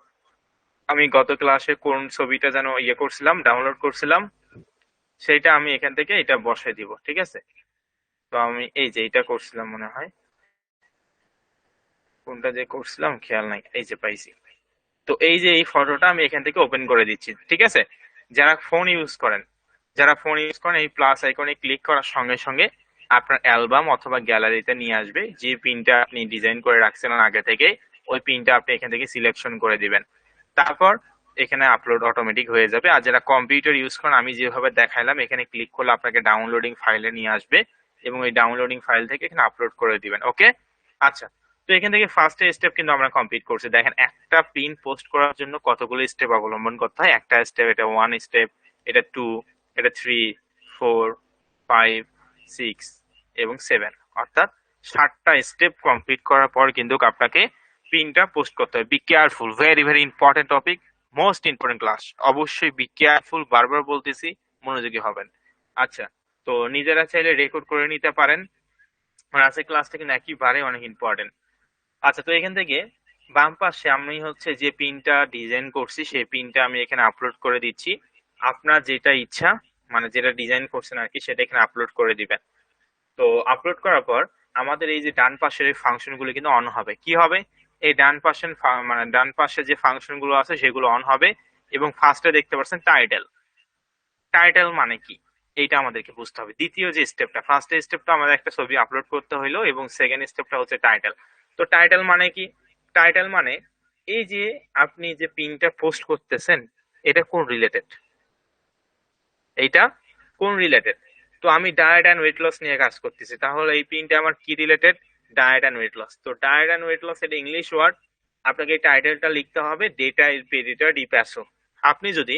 আমি গত ক্লাসে কোন ছবিটা যেন ইয়ে করছিলাম, ডাউনলোড করছিলাম, সেইটা আমি এখান থেকে এটা বসাই দিব, ঠিক আছে। তো আমি এই যে এটা করছিলাম মনে হয়, কোনটা যে করছিলাম খেয়াল নাই, এই যে পাইছি। তো এই যে এই ফটোটা আমি এখান থেকে ওপেন করে দিচ্ছি, ঠিক আছে। যারা ফোন ইউজ করেন, এই প্লাস আইকনে ক্লিক করার সঙ্গে সঙ্গে আপনার অ্যালবাম অথবা গ্যালারিতে নিয়ে আসবে। যে পিনটা আপনি ডিজাইন করে রাখছিলেন আগে থেকে, ওই পিনটা আপনি এখান থেকে সিলেকশন করে দিবেন। তারপর এখানে আপলোড অটোমেটিক হয়ে যাবে। আর যারা কম্পিউটার ইউজ করেন, আমি যেভাবে দেখাইলাম, এখানে ক্লিক করলে আপনাকে ডাউনলোডিং ফাইলে নিয়ে আসবে এবং এই ডাউনলোডিং ফাইল থেকে এখানে আপলোড করে দিবেন। ওকে, আচ্ছা, তো এখান থেকে ফার্স্ট স্টেপ কিন্তু আমরা কমপ্লিট করছি। দেখেন একটা পিন পোস্ট করার জন্য কতগুলো স্টেপ অবলম্বন করতে হয়। একটা স্টেপ, এটা 1 স্টেপ, এটা 2, এটা 3, 4, 5, 6 এবং 7, অর্থাৎ 7টা স্টেপ কমপ্লিট করার পর কিন্তু আপনাকে পিনটা পোস্ট করতে হবে। B careful, very very important topic, most important class. অবশ্যই বি কেয়ারফুল, বারবার বলতেছি, মনোযোগী হবেন। আচ্ছা, তো নিজেরা চাইলে রেকর্ড করে নিতে পারেন, আর আজকের ক্লাসটা কিন্তু একেবারে অনেক ইম্পর্টেন্ট। আচ্ছা, তো এখান থেকে বাম পাশে আমি হচ্ছে যে পিনটা ডিজাইন করছি সেই পিনটা আমি এখানে আপলোড করে দিচ্ছি। আপনার যেটা ইচ্ছা, মানে যেটা ডিজাইন করছেন আর কি, সেটা এখানে আপলোড করে দিবেন। তো আপলোড করার পর আমাদের এই যে ডান পাশের এই ফাংশন গুলো কিন্তু অন হবে। কি হবে? এই ডান পাশের মানে ডান পাশে যে ফাংশন গুলো আছে সেগুলো অন হবে। এবং ফার্স্টে দেখতে পাচ্ছেন টাইটেল। টাইটেল মানে কি এইটা আমাদেরকে বুঝতে হবে। দ্বিতীয় যে স্টেপটা, ফার্স্ট স্টেপটা আমাদের একটা ছবি আপলোড করতে হইলো, এবং সেকেন্ড স্টেপটা হচ্ছে টাইটেল। তো টাইটেল মানে কি? টাইটেল মানে এই যে আপনি যে পিনটা পোস্ট করতেছেন এটা কোন রিলেটেড, এইটা কোন রিলেটেড। তো আমি ডায়েট অ্যান্ড ওয়েট লস নিয়ে কাজ করতেছি, তাহলে এই পিনটা আমার কি related? Diet and weight loss. তো ডায়েট অ্যান্ড ওয়েট লস এটা ইংলিশ ওয়ার্ড। আপনাকে এই টাইটেলটা লিখতে হবে, ডেটা ইজ পেডিটার ডি প্যাসো। আপনি যদি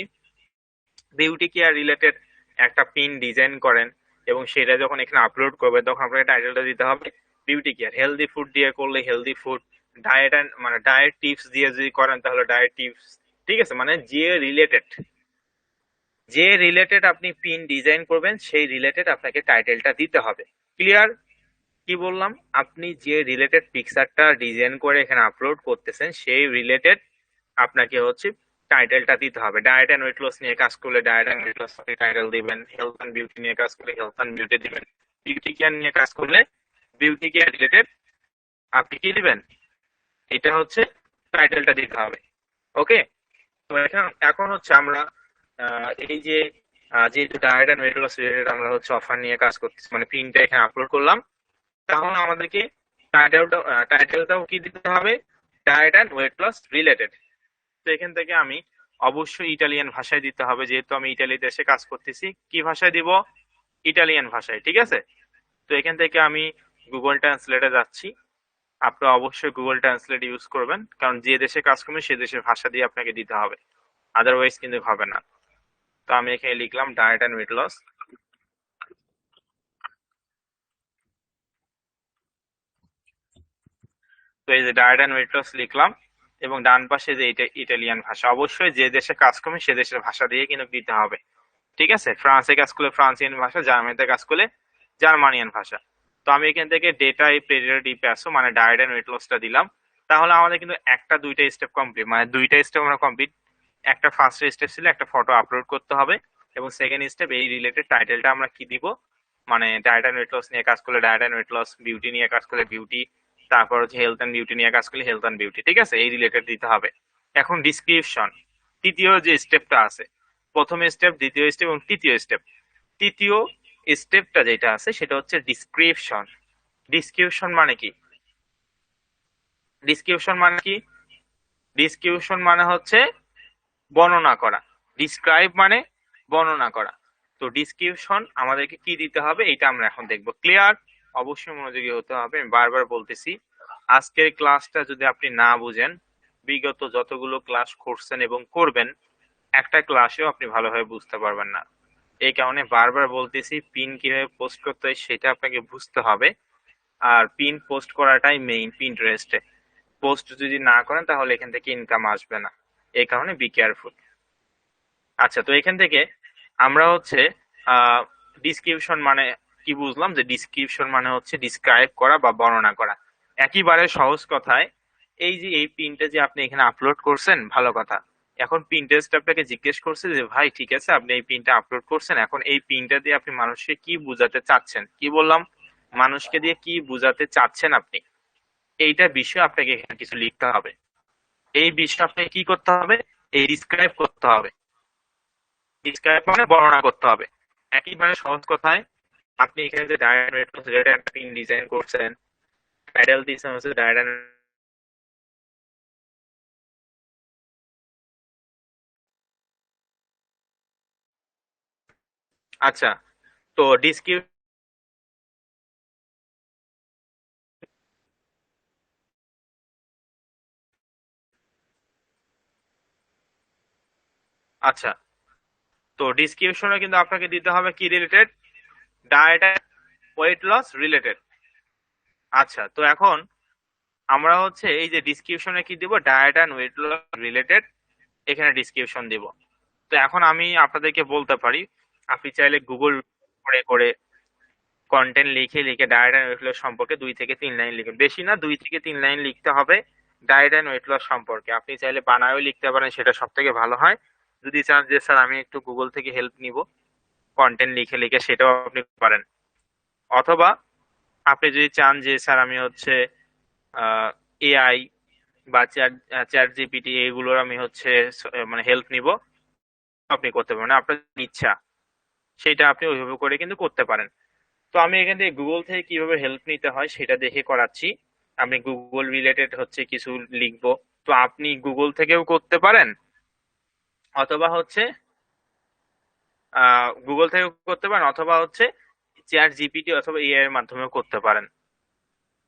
বিউটি কেয়ার রিলেটেড একটা পিন ডিজাইন করেন এবং সেটা যখন এখানে আপলোড করবে তখন আপনাকে টাইটেলটা দিতে হবে বিউটি কেয়ার। হেলদি ফুড দিয়ে করলে হেলদি ফুড, ডায়েট অ্যান্ড মানে ডায়েট টিপস দিয়ে যদি করেন তাহলে ডায়েট টিপস। ঠিক আছে, মানে যে রিলেটেড আপনি পিন ডিজাইন করবেন সেই রিলেটেড আপনাকে টাইটেলটা দিতে হবে। ক্লিয়ার? কি বললাম? আপনি যে রিলেটেড পিকচারটা ডিজাইন করে এখানে আপলোড করতেছেন সেই রিলেটেড আপনাকে হচ্ছে টাইটেলটা দিতে হবে। ডায়েট অ্যান্ড ওয়েট লস নিয়ে কাজ করলে diet and weight loss title দিবেন, হেলথ অ্যান্ড বিউটি নিয়ে কাজ করলে হেলথ অ্যান্ড বিউটি দিবেন, বিউটি কেয়ার নিয়ে কাজ করলে বিউটি কেয়ার রিলেটেড আপনি কি দিবেন, এটা হচ্ছে টাইটেলটা দিতে হবে। ওকে, তো এখন হচ্ছে আমরা এই যে যেহেতু diet and weight loss related আমরা হচ্ছে অফার নিয়ে কাজ করতেছি, মানে প্রিন্টটা এখানে আপলোড করলাম, তাহলে আমাদেরকে টাইটেলটাও কি দিতে হবে? Diet and weight loss related. তো এখান থেকে আমি অবশ্যই ইটালিয়ান ভাষায় দিতে হবে, যেহেতু আমি ইটালি দেশে কাজ করতেছি। কি ভাষায় দিব? ইটালিয়ান ভাষায়, ঠিক আছে। তো এখান থেকে আমি গুগল ট্রান্সলেটে যাচ্ছি। আপনি অবশ্যই গুগল ট্রান্সলেট ইউজ করবেন, কারণ যে দেশে কাজ করবেন সে দেশের ভাষা দিয়ে আপনাকে দিতে হবে, আদারওয়াইজ কিন্তু হবে না। তো আমি এখানে লিখলাম ডায়েট অ্যান্ড ওয়েট লস। তো এই যে ডায়েট অ্যান্ড ওয়েট লস লিখলাম, এবং ডান পাশে যে ইটালিয়ান ভাষা, অবশ্যই যে দেশে কাজ করবেন সে দেশের ভাষা দিয়ে কিন্তু দিতে হবে। ঠিক আছে, ফ্রান্সে কাজ করলে ফ্রান্সিয়ান ভাষা, জার্মানিতে কাজ করলে জার্মানিয়ান ভাষা। তো আমি এখান থেকে ডেটা পেরিয়ড প্যাসো মানে ডায়েট এন্ড ওয়েট লসটা দিলাম। তাহলে আমাদের কিন্তু একটা দুইটা স্টেপ কমপ্লিট, মানে দুইটা স্টেপ আমরা কমপ্লিট। একটা ফার্স্ট স্টেপ ছিল একটা ফটো আপলোড করতে হবে, এবং সেকেন্ড স্টেপ এই রিলেটেড টাইটেলটা আমরা কি দিব, মানে ডায়েট এন্ড ওয়েট লস নিয়ে কাজ করলে diet and weight loss, beauty নিয়ে কাজ করলে বিউটি, তারপর হচ্ছে হেলথ এন্ড বিউটি নিয়ে কাজ করলে হেলথ এন্ড বিউটি। ঠিক আছে, এই রিলেটেড দিতে হবে। এখন ডিসক্রিপশন, তৃতীয় যে স্টেপটা আছে, প্রথম স্টেপ, দ্বিতীয় স্টেপ এবং তৃতীয় স্টেপ। তৃতীয় স্টেপটা যেটা আছে সেটা হচ্ছে ডিসক্রিপশন। ডিসক্রিপশন মানে কি? ডিসক্রিপশন মানে কি? ডিসক্রিপশন মানে হচ্ছে বর্ণনা করা। ডিসক্রাইব মানে বর্ণনা করা। তো ডিসক্রিপশন আমাদেরকে কি দিতে হবে এটা আমরা এখন দেখব। ক্লিয়ার? অবশ্যই মনোযোগী হতে হবে, আমি বারবার বলতেছি। আজকের ক্লাসটা যদি আপনি না বুঝেন, বিগত যতগুলো ক্লাস করছেন এবং করবেন, একটা ক্লাসেও আপনি ভালোভাবে বুঝতে পারবেন না। এই কারণে বারবার বলতেছি, পিন কিভাবে পোস্ট করতে হয় সেটা আপনাকে বুঝতে হবে। আর পিন পোস্ট করাটাই মেইন পিন্টারেস্টে। পোস্ট যদি না করেন তাহলে এখান থেকে ইনকাম আসবে না, এই কারণে বি কেয়ারফুল। আচ্ছা, তো এখান থেকে আমরা হচ্ছে ডিসক্রিপশন মানে কি বুঝলাম, যে ডিসক্রিপশন মানে হচ্ছে ডিসক্রাইব করা বা বর্ণনা করা। একেবারে সহজ কথায়, এই যে এই পিনটা যে আপনি এখানে আপলোড করছেন, ভালো কথা। এখন পিনটেস্ট আপনাকে জিজ্ঞেস করছে যে ভাই ঠিক আছে আপনি এই পিনটা আপলোড করছেন, এখন এই পিনটা দিয়ে আপনি মানুষকে কি বুঝাতে চাচ্ছেন। কি বললাম? মানুষকে দিয়ে কি বুঝাতে চাচ্ছেন আপনি, এইটা বিষয় আপনাকে এখানে কিছু লিখতে হবে। এই বিষয় আপনাকে কি করতে হবে? এই ডিসক্রাইব করতে হবে। ডিসক্রাইব মানে বর্ণনা করতে হবে। একেবারে সহজ কথায়, আপনি এখানে যে ডায়াগ্রাম একটা পিন ডিজাইন করছেন, প্যাডেল দিয়েছেন হচ্ছে ডায়াগ্রাম। আচ্ছা, তো ডিসক্রিপ আচ্ছা, তো ডিসক্রিপশনে কিন্তু আপনাকে দিতে হবে কি related, diet and weight loss related. আচ্ছা, তো এখন আমরা হচ্ছে এই যে ডিসক্রিপশনে কি দিব, diet and weight loss related এখানে ডিসক্রিপশন দিব। তো এখন আমি আপনাদেরকে বলতে পারি, আপনি চাইলে গুগল করে করে কন্টেন্ট লিখে লিখে ডায়েট অ্যান্ড ওয়েট লস সম্পর্কে 2 থেকে 3 লাইন লিখুন, বেশি না, 2 থেকে 3 লাইন লিখতে হবে ডায়েট অ্যান্ড ওয়েট লস সম্পর্কে। আপনি চাইলে বানায়ও লিখতে পারেন, সেটা সব থেকে ভালো হয়। যদি চান যে স্যার আমি একটু গুগল থেকে হেল্প নিব কন্টেন্ট লিখে লিখে, সেটাও আপনি পারেন। অথবা আপনি যদি চান যে স্যার আমি হচ্ছে এআই বা চ্যাট জিপিটি এগুলোর আমি হচ্ছে মানে হেল্প নিব, আপনি করতে পারেন, আপনার ইচ্ছা সেটা আপনি ওইভাবে করে কিন্তু করতে পারেন। তো আমি এখান থেকে গুগল থেকে কিভাবে হেল্প নিতে হয় সেটা দেখে করাচ্ছি। আমি গুগল রিলেটেড হচ্ছে কিছু লিখবো, তো আপনি গুগল থেকেও করতে পারেন, অথবা হচ্ছে গুগল থেকেও করতে পারেন, অথবা হচ্ছে চ্যাট জিপিটি অথবা এআই এর মাধ্যমেও করতে পারেন।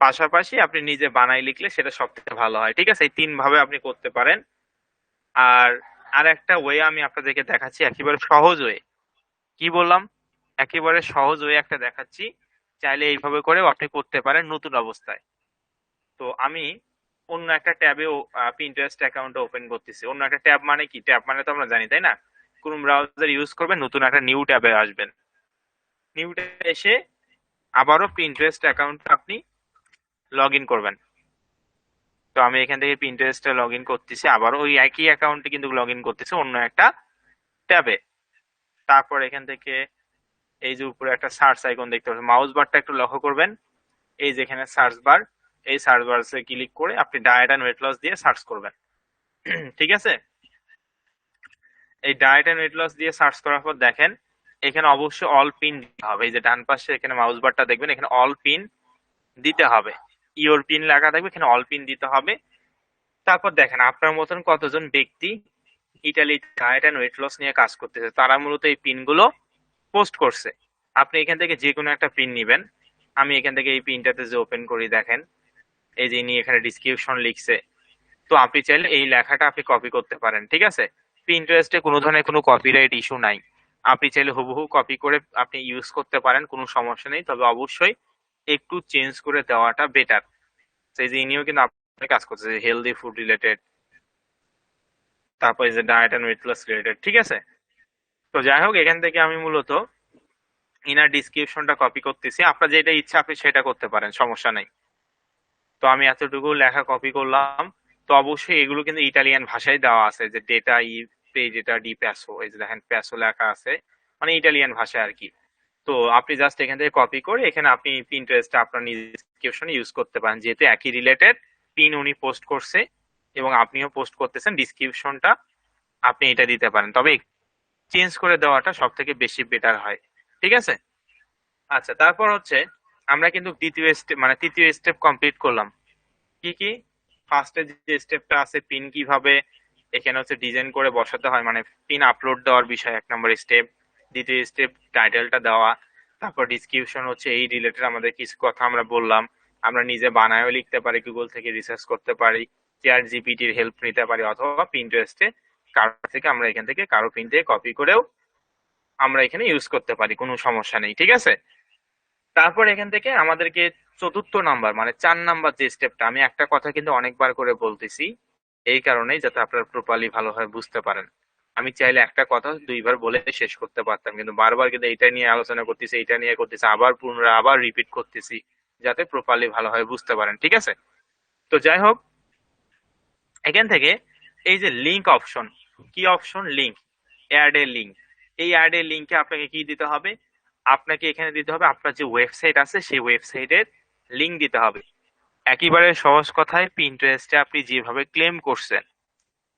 পাশাপাশি আপনি নিজে বানাই লিখলে সেটা সব থেকে ভালো হয়। ঠিক আছে, এই 3 ভাবে আপনি করতে পারেন। আর আর একটা ওয়ে আমি আপনাদেরকে দেখাচ্ছি, একেবারে সহজ ওয়ে। কি বললাম, একেবারে সহজ ওয়ে একটা দেখাচ্ছি, চাইলে এইভাবে করেও আপনি করতে পারেন নতুন অবস্থায়। তো আমি অন্য একটা ট্যাবেও পিন্টারেস্ট অ্যাকাউন্ট ওপেন করতেছি। অন্য একটা ট্যাব মানে কি, ট্যাব মানে তো আমরা জানি তাই না, কোন ব্রাউজার ইউজ করবেন, নতুন একটা নিউ ট্যাবে আসবেন, নিউ ট্যাবে এসে আবারও পিন্টারেস্ট অ্যাকাউন্ট আপনি লগ ইন করবেন। তো আমি এখান থেকে পিন্টারেস্টে লগ ইন করতেছি, আবার ওই একই অ্যাকাউন্টে কিন্তু লগ ইন করতেছি অন্য একটা ট্যাবে। তারপর এখান থেকে এই যে উপরে একটা সার্চ আইকন দেখতে পাচ্ছেন, মাউস বারটা একটু লক্ষ্য করবেন, এই যেখানে সার্চ বার, এই সার্চ বারে ক্লিক করে আপনি ডায়েট অ্যান্ড ওয়েট লস দিয়ে সার্চ করবেন। ঠিক আছে, এই ডায়েট অ্যান্ড ওয়েট লস দিয়ে সার্চ করার পর দেখেন এখানে অবশ্যই অল পিন দিতে হবে। এই যে ডান পাশে এখানে মাউস বারটা দেখবেন, এখানে অল পিন দিতে হবে, ইওর পিন লেখা থাকবে, এখানে অল পিন দিতে হবে। তারপর দেখেন আপনার মতন কতজন ব্যক্তি ইটালি ডায়েট অ্যান্ড ওয়েট লস নিয়ে কাজ করতেছে, তারা মূলত এই পিনগুলো পোস্ট করছে। আপনি এখান থেকে যে কোনো একটা পিন নিবেন। আমি এখান থেকে এই পিনটাতে যে ওপেন করি, দেখেন এই যে ইনি এখানে ডিসক্রিপশন লিখছে, তো আপনি চাইলে এই লেখাটা আপনি কপি করতে পারেন। ঠিক আছে, পিন্টারেস্টে কোনো ধরনের কোনো কপিরাইট ইস্যু নাই, আপনি চাইলে হুবহু কপি করে আপনি ইউজ করতে পারেন, কোনো সমস্যা নেই। তবে অবশ্যই একটু চেঞ্জ করে দেওয়াটা বেটার। এই যে ইনিও কিন্তু আপনার কাজ করছে হেলদি ফুড রিলেটেড, তারপর যে diet and weight loss related. ঠিক আছে, তো যাই হোক এখান থেকে আমি মূলত ইনার ডিসক্রিপশনটা কপি করতেছি, আপনার যেটা ইচ্ছা আপনি সেটা করতে পারেন, সমস্যা নেই। তো আমি এতটুকু লেখা কপি করলাম। তো অবশ্যই এগুলো কিন্তু ইটালিয়ান ভাষায় দেওয়া আছে, যে ডেটা ই পে যেটা ডি প্যাসো, এই যে দেখেন প্যাসো লেখা আছে, মানে ইটালিয়ান ভাষায় আর কি। তো আপনি জাস্ট এখান থেকে কপি করে এখানে আপনি পিন্টারেস্টে আপনার নিজের ডিসক্রিপশনে ইউজ করতে পারেন, যেহেতু একই রিলেটেড পিন উনি পোস্ট করছে এবং আপনিও পোস্ট করতেছেন, ডিসক্রিপশনটা আপনি এটা দিতে পারেন, তবে চেঞ্জ করে দেওয়াটা সব থেকে বেশি বেটার হয়। ঠিক আছে, আচ্ছা, তারপর হচ্ছে আমরা কিন্তু দ্বিতীয় স্টেপ মানে তৃতীয় স্টেপ কমপ্লিট করলাম। কি কি, ফার্স্টে যে স্টেপটা আছে পিন কিভাবে এখানে হচ্ছে ডিজাইন করে বসাতে হয়, মানে পিন আপলোড দেওয়ার বিষয় 1 নম্বর স্টেপ। দ্বিতীয় স্টেপ টাইটেলটা দেওয়া, তারপর ডিসক্রিপশন হচ্ছে এই রিলেটেড আমাদের কিছু কথা আমরা বললাম। আমরা নিজে বানায়ও লিখতে পারি, গুগল থেকে রিসার্চ করতে পারি, চ্যাট জিপিটির হেল্প নিতে পারি, অথবা পিন্টারেস্টে কারো থেকে আমরা এখান থেকে কারো পিন থেকে কপি করেও আমরা এখানে ইউজ করতে পারি, কোনো সমস্যা নেই। ঠিক আছে, তারপর এখান থেকে আমাদেরকে চতুর্থ নাম্বার মানে 4 নাম্বার যে স্টেপটা, আমি একটা কথা কিন্তু অনেকবার করে বলতেছি এই কারণেই যাতে আপনারা প্রপারলি ভালোভাবে বুঝতে পারেন। আমি চাইলে একটা কথা 2বার বলে শেষ করতে পারতাম, কিন্তু বারবার কিন্তু এইটা নিয়ে আলোচনা করতেছি, এইটা নিয়ে করতেছি, আবার পুনরায় আবার রিপিট করতেছি, যাতে প্রপারলি ভালোভাবে বুঝতে পারেন। ঠিক আছে, তো যাই হোক এখান থেকে এই যে লিংক অপশন, কি option, link, add a link. এই অ্যাড এ লিংকে আপনাকে কি দিতে হবে, আপনাকে এখানে দিতে হবে আপনার যে ওয়েবসাইট আছে সেই ওয়েবসাইটের লিংক দিতে হবে। একেবারে সহজ কথায় পিন্টারেস্টে আপনি যেভাবে ক্লেম করছেন,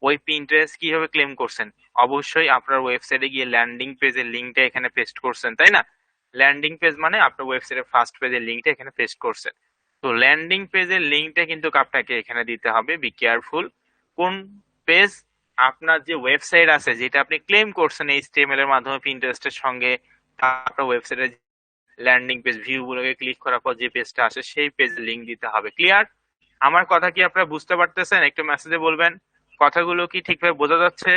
ওই পিন্টারেস্ট কিভাবে ক্লেম করছেন, অবশ্যই আপনার ওয়েবসাইটে গিয়ে ল্যান্ডিং পেজের লিংকটা এখানে পেস্ট করছেন, তাই না? ল্যান্ডিং পেজ মানে আপনার ওয়েবসাইটের ফার্স্ট পেজের লিংকটা এখানে পেস্ট করছেন। তো ল্যান্ডিং পেজের লিংকটা কিন্তু আপনাকে এখানে দিতে হবে। বি কেয়ারফুল, কোন পেজ, আপনার যে ওয়েবসাইট আছে যেটা আপনি ক্লেম করছেন এইচটিএমএল এর মাধ্যমে পিন্টারেস্টের সঙ্গে, আপনার ওয়েবসাইটের ল্যান্ডিং পেজ ভিউ গুলোকে ক্লিক করার পর যে পেজটা আসে সেই পেজের লিংক দিতে হবে। ক্লিয়ার? আমার কথা কি আপনারা বুঝতে পারতেছেন? একটু মেসেজে বলবেন কথাগুলো কি ঠিকভাবে বোঝা যাচ্ছে?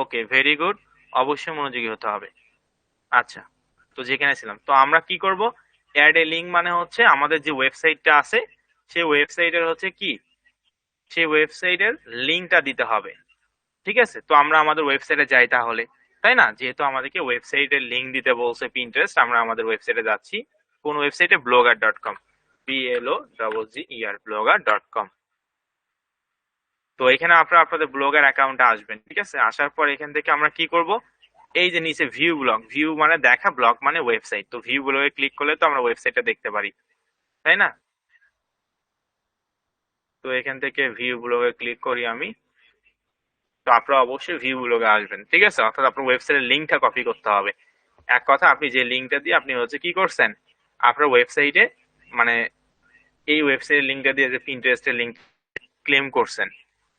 ওকে, ভেরি গুড। অবশ্যই মনোযোগী হতে হবে। আচ্ছা, তো যেখানে ছিলাম, তো আমরা কি করব, অ্যাড এ লিঙ্ক মানে হচ্ছে আমাদের যে ওয়েবসাইটটা আছে সেই ওয়েবসাইটের হচ্ছে কি, সেই ওয়েবসাইটের লিঙ্কটা দিতে হবে। ঠিক আছে, তো আমরা আমাদের ওয়েবসাইটে যাই তাহলে, তাই না? যেহেতু আমাদেরকে ওয়েবসাইটের লিঙ্ক দিতে বলছে পিন্টারেস্ট, আমরা আমাদের ওয়েবসাইটে যাচ্ছি। কোন ওয়েবসাইটে? blogger.com, BLOGGER, blogger.com। তো এখানে আপনারা আপনাদের ব্লগার অ্যাকাউন্টে আসবেন। ঠিক আছে, আসার পর এখান থেকে আমরা কি করব, এই যে নিচে ভিউ ব্লগ, ভিউ মানে দেখা, ব্লগ মানে ওয়েবসাইট, তো ভিউ ব্লগে ক্লিক করলে তো আমরা ওয়েবসাইটটা দেখতে পারি, তাই না? তো এখান থেকে ভিউ ব্লগে ক্লিক করি আমি। তো আপনারা অবশ্যই ভিউ ব্লগে আসবেন। ঠিক আছে, অর্থাৎ আপনার ওয়েবসাইটের লিঙ্কটা কপি করতে হবে। এক কথা, আপনি যে লিঙ্কটা দিয়ে আপনি হচ্ছে কি করছেন, আপনার ওয়েবসাইটে মানে এই ওয়েবসাইটের লিঙ্কটা দিয়ে যে পিন্টারেস্টের লিঙ্ক ক্লেম করছেন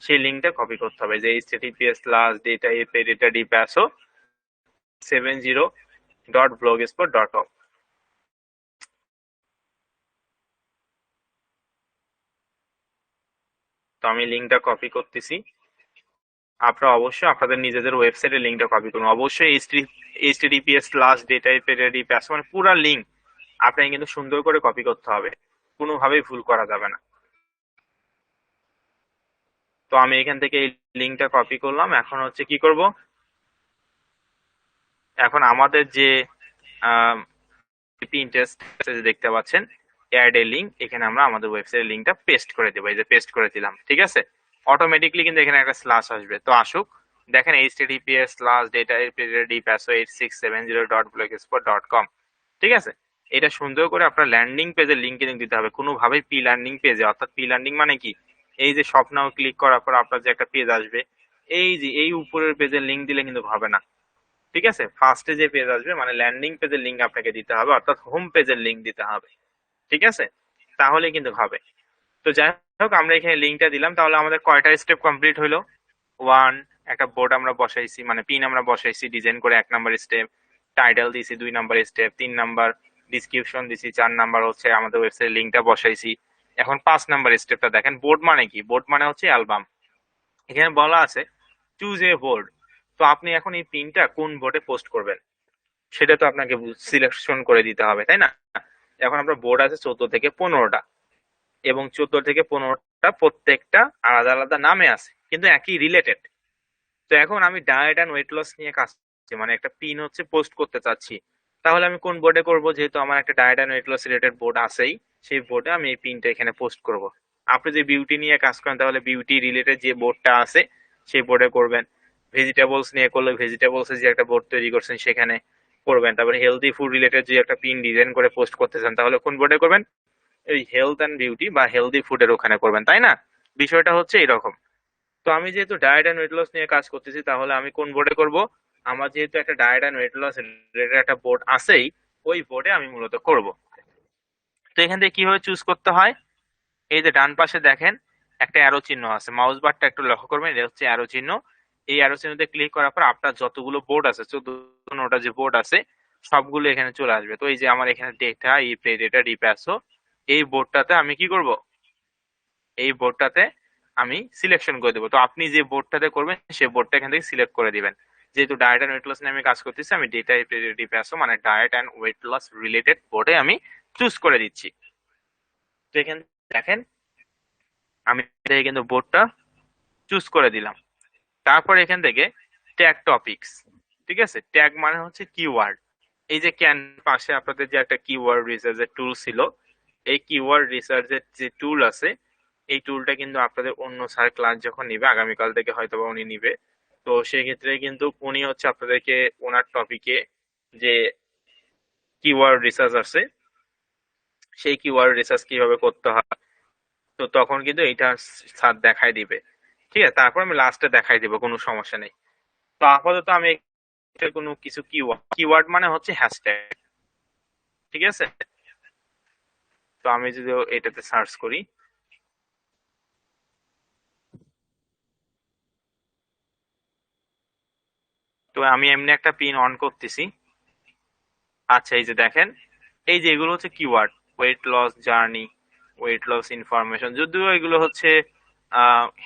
সেই লিঙ্কটা কপি করতে হবে, যে https://data.70.blogspot.com। তো আমি লিঙ্কটা কপি করতেছি। আপনারা অবশ্যই আপনাদের নিজেদের ওয়েবসাইটের লিঙ্কটা কপি করুন। অবশ্যই https://data.dpassport মানে পুরো লিঙ্ক আপনাকে কিন্তু সুন্দর করে কপি করতে হবে, কোনোভাবেই ভুল করা যাবে না। তো আমি এখান থেকে এই লিঙ্কটা কপি করলাম। এখন হচ্ছে কি করব, এখন আমাদের যে পিন্টারেস্ট দেখতে পাচ্ছেন অ্যাড এ লিঙ্ক, এখানে আমরা আমাদের ওয়েবসাইটের লিঙ্কটা পেস্ট করে দেবো। এই যে পেস্ট করে দিলাম। ঠিক আছে, অটোমেটিকলি কিন্তু এখানে একটা স্ল্যাশ আসবে, তো আসুক। দেখেন https://data@8670.blogspot.com। ঠিক আছে, এটা সুন্দর করে আপনার ল্যান্ডিং পেজের লিঙ্ক কিন্তু দিতে হবে, কোনোভাবেই পি ল্যান্ডিং পেজে, অর্থাৎ পি ল্যান্ডিং মানে কি, এই যে স্বপ্নাও ক্লিক করার পর আপনার যে একটা পেজ আসবে, এই যে এই উপরের পেজের লিঙ্ক দিলে কিন্তু হবে না। ঠিক আছে, ফার্স্টে যে পেজ আসবে মানে ল্যান্ডিং পেজের লিঙ্ক আপনাকে দিতে হবে, অর্থাৎ হোম পেজের লিঙ্ক দিতে হবে। ঠিক আছে, তাহলে কিন্তু হবে। তো যাই হোক, আমরা এখানে লিঙ্কটা দিলাম। তাহলে আমাদের কয়টা স্টেপ কমপ্লিট হলো? ওয়ান, একটা বোর্ড আমরা বসাইছি, মানে পিন আমরা বসাইছি ডিজাইন করে, 1 নাম্বার স্টেপ। টাইটেল দিছি 2 নাম্বার স্টেপ। 3 নাম্বার ডিসক্রিপশন দিছি। 4 নাম্বার হচ্ছে আমাদের ওয়েবসাইট লিঙ্কটা বসাইছি। এখন 5 নাম্বার স্টেপটা দেখেন, বোর্ড মানে কি, বোর্ড মানে হচ্ছে অ্যালবাম। এখানে বলা আছে চুজ এ বোর্ড। তো আপনি এখন এই পিনটা কোন বোর্ডে পোস্ট করবেন সেটা তো আপনাকে সিলেকশন করে দিতে হবে, তাই না? এখন আপনার বোর্ড আছে 14 থেকে 15টা, এবং 14 থেকে 15টা প্রত্যেকটা আলাদা আলাদা নামে আছে, কিন্তু একই রিলেটেড। তো এখন আমি ডায়েট অ্যান্ড ওয়েট লস নিয়ে কাজ করছি, মানে একটা পিন হচ্ছে পোস্ট করতে চাচ্ছি। তাহলে আমি কোন বোর্ডে করব? যেহেতু আমার একটা diet and weight loss related board আছেই, সেই বোর্ডে আমি এই পিনটা এখানে পোস্ট করব। আপনি যে বিউটি নিয়ে কাজ করেন তাহলে বিউটি রিলেটেড যে বোর্ডটা আছে সেই বোর্ডে করবেন। ভেজিটেবলস নিয়ে করলে ভেজিটেবলস যে একটা বোর্ড তৈরি করছেন সেখানে করবেন। তারপরে হেলদি ফুড রিলেটেড যে একটা পিন ডিজাইন করে পোস্ট করতে চান তাহলে কোন বোর্ডে করবেন? এই হেলথ অ্যান্ড বিউটি বা হেলদি ফুডের ওখানে করবেন, তাই না? বিষয়টা হচ্ছে এরকম। তো আমি যেহেতু ডায়েট অ্যান্ড ওয়েট লস নিয়ে কাজ করতেছি তাহলে আমি কোন বোর্ডে করব? আমার যেহেতু একটা diet and weight loss related একটা বোর্ড আছেই, ওই বোর্ডে আমি মূলত করব। তো এখান থেকে কিভাবে চুজ করতে হয়, এই যে ডান পাশে দেখেন একটা অ্যারো চিহ্ন আছে, মাউস বারটা একটু লক্ষ্য করবেন, এটা হচ্ছে অ্যারো চিহ্ন। এই অ্যারো চিহ্নতে ক্লিক করার পর আপনার যতগুলো বোর্ড আছে, 14টা যে বোর্ড আছে সবগুলো এখানে চলে আসবে। তো এই যে আমার এখানে ডেটা ইপে ডেটা ডিপ্যাসো, এই বোর্ডটাতে আমি কি করব, এই বোর্ডটাতে আমি সিলেকশন করে দেবো। তো আপনি যে বোর্ডটাতে করবেন সেই বোর্ডটা এখান থেকে সিলেক্ট করে দিবেন। যেহেতু ডায়েট অ্যান্ড ওয়েট লস নিয়ে আমি কাজ করতেছি, আমি ডেটা ডিপ্যাসো মানে diet and weight loss related বোর্ডে আমি চুজ করে দিচ্ছি। তো এখানে দেখেন আমি কিন্তু বোর্ডটা চুজ করে দিলাম। তারপর এখান থেকে ট্যাগ টপিকস, ঠিক আছে, ট্যাগ মানে হচ্ছে কিওয়ার্ড। এই যে ক্যান পাশে আপনাদের যে একটা কিওয়ার্ড রিসার্চের টুল ছিল, এই কিওয়ার্ড রিসার্চের যে টুল আছে এই টুলটা কিন্তু আপনাদের অন্য স্যার ক্লাস যখন নিবে, আগামীকাল থেকে হয়তো বা উনি নিবে, তো সেই ক্ষেত্রে কিন্তু উনি হচ্ছে আপনাদেরকে ওনার টপিকে যে কিওয়ার্ড রিসার্চ আছে সেই কিওয়ার্ড রিসার্চ কিভাবে করতে হয়, তো তখন কিন্তু এটা স্যার দেখাই দিবে। ঠিক আছে, তারপর আমি লাস্টে দেখাই দিব, কোনো সমস্যা নেই। তো আপাতত আমি এটা কোনো কিছু কিওয়ার্ড, কিওয়ার্ড মানে হচ্ছে হ্যাশট্যাগ। ঠিক আছে, তো আমি যদি এটাতে সার্চ করি, তো আমি এমনি একটা পিন অন করতেছি। আচ্ছা, এই যে দেখেন, এই যে এগুলো হচ্ছে keyword, weight loss journey, weight loss information, যদিও এগুলো হচ্ছে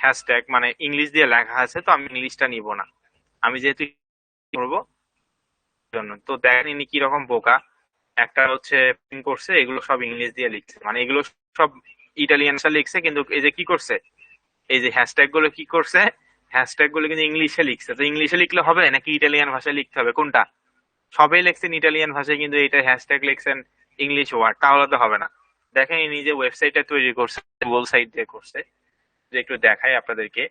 হ্যাশট্যাগ মানে ইংলিশ দিয়ে লেখা আছে, তো আমি ইংলিশটা নিব না। আমি যেহেতু করবো জন্য, তো দেখেন ইনি কিরকম বোকা। একটা হচ্ছে পিন করছে, এগুলো সব ইংলিশ দিয়ে লিখছে, মানে এগুলো সব ইটালিয়ান লিখছে, কিন্তু এই যে কি করছে, এই যে হ্যাশট্যাগ গুলো কি করছে, হ্যাশট্যাগ গুলো কিন্তু ইংলিশে লিখছে। তো ইংলিশে লিখলে হবে নাকি ইটালিয়ান ভাষায় লিখতে হবে, কোনটা? সবাই লিখছেন ইটালিয়ান ভাষায়, কিন্তু এটা হ্যাশট্যাগ লিখছেন ইংলিশ ওয়ার্ড, তাহলে তো হবে না। দেখেন ইনি যে ওয়েবসাইটটা তৈরি করছে, গুগল সাইট দিয়ে করছে, যে একটু দেখাই আপনাদেরকে।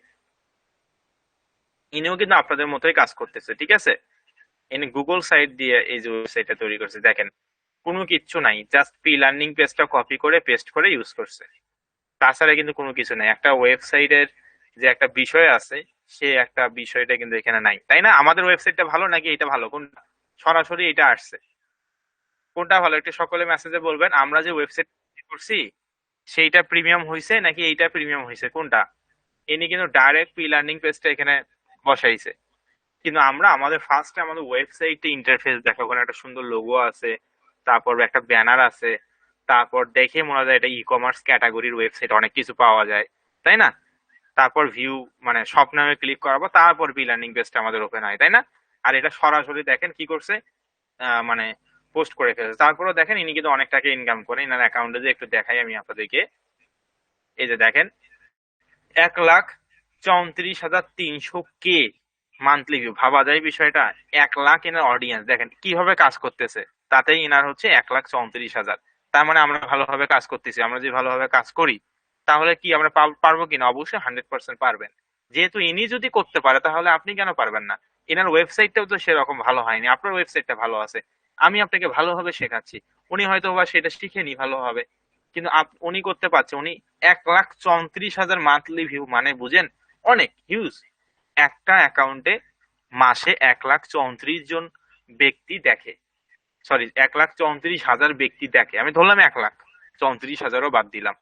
ইনিও কিন্তু আপনাদের মতোই কাজ করতেছে, ঠিক আছে। ইনি গুগল সাইট দিয়ে এই যে ওয়েবসাইটটা তৈরি করছে, দেখেন কোনো কিচ্ছু নাই, জাস্ট পি লার্নিং পেজটা কপি করে পেস্ট করে ইউজ করছে। তাছাড়া কিন্তু কোনো কিছু নাই। একটা ওয়েবসাইটের যে একটা বিষয় আছে, সে একটা বিষয়টা কিন্তু এখানে নাই, তাই না? আমাদের ওয়েবসাইটটা ভালো নাকি এটা ভালো, কোনটা? সরাসরি এটা আসছে, কোনটা ভালো একটু সকলে মেসেজে বলবেন। আমরা যে ওয়েবসাইট করছি সেইটা প্রিমিয়াম হয়েছে নাকি এইটা প্রিমিয়াম হয়েছে, কোনটা? ইনি কিন্তু ডাইরেক্ট পি লার্নিং পেজটা এখানে বসাইছে, কিন্তু আমরা আমাদের ফার্স্টে আমাদের ওয়েবসাইটে ইন্টারফেস দেখো, ওখানে একটা সুন্দর লোগো আছে, তারপর একটা ব্যানার আছে, তারপর দেখে মনে হয় এটা ই কমার্স ক্যাটাগরির ওয়েবসাইট, অনেক কিছু পাওয়া যায়, তাই না? তারপর ভিউ মানে সব নামে ক্লিক করাবো, তারপর বি লার্নিং পেজটা আমাদের ওপেন হয়, তাই না? আর এটা সরাসরি দেখেন কি করছে, মানে পোস্ট করে ফেলেছে। তারপরেও দেখেন ইনি কিন্তু অনেক টাকা ইনকাম করে, ইনার অ্যাকাউন্টে যে একটু দেখাই আমি আপনাদেরকে। এই যে দেখেন 1,34,300 কে মান্থলি ভিউ, ভাবা যায় বিষয়টা। 1 লাখ এনার অডিয়েন্স, দেখেন কিভাবে কাজ করতেছে, তাতে ইনার হচ্ছে 1,34,000। তার মানে আমরা ভালোভাবে কাজ করতেছি। আমরা যদি ভালোভাবে কাজ করি তাহলে কি আমরা পারবো কিনা? অবশ্যই 100% পারবেন। যেহেতু ইনি যদি করতে পারে তাহলে আপনি কেন পারবেন না? এনার ওয়েবসাইটটাও তো সেরকম ভালো হয়নি, আপনার ওয়েবসাইটটা ভালো আছে, আমি আপনাকে ভালোভাবে শেখাচ্ছি, উনি হয়তো বা সেটা শিখেনি ভালোভাবে, কিন্তু উনি করতে পারছে। উনি 1,34,000 মান্থলি ভিউ, মানে বুঝেন, অনেক হিউজ। একটা অ্যাকাউন্টে মাসে 1,34,000 জন ব্যক্তি দেখে, সরি 1,34,000 ব্যক্তি দেখে, আমি ধরলাম 1,34,000ও বাদ দিলাম।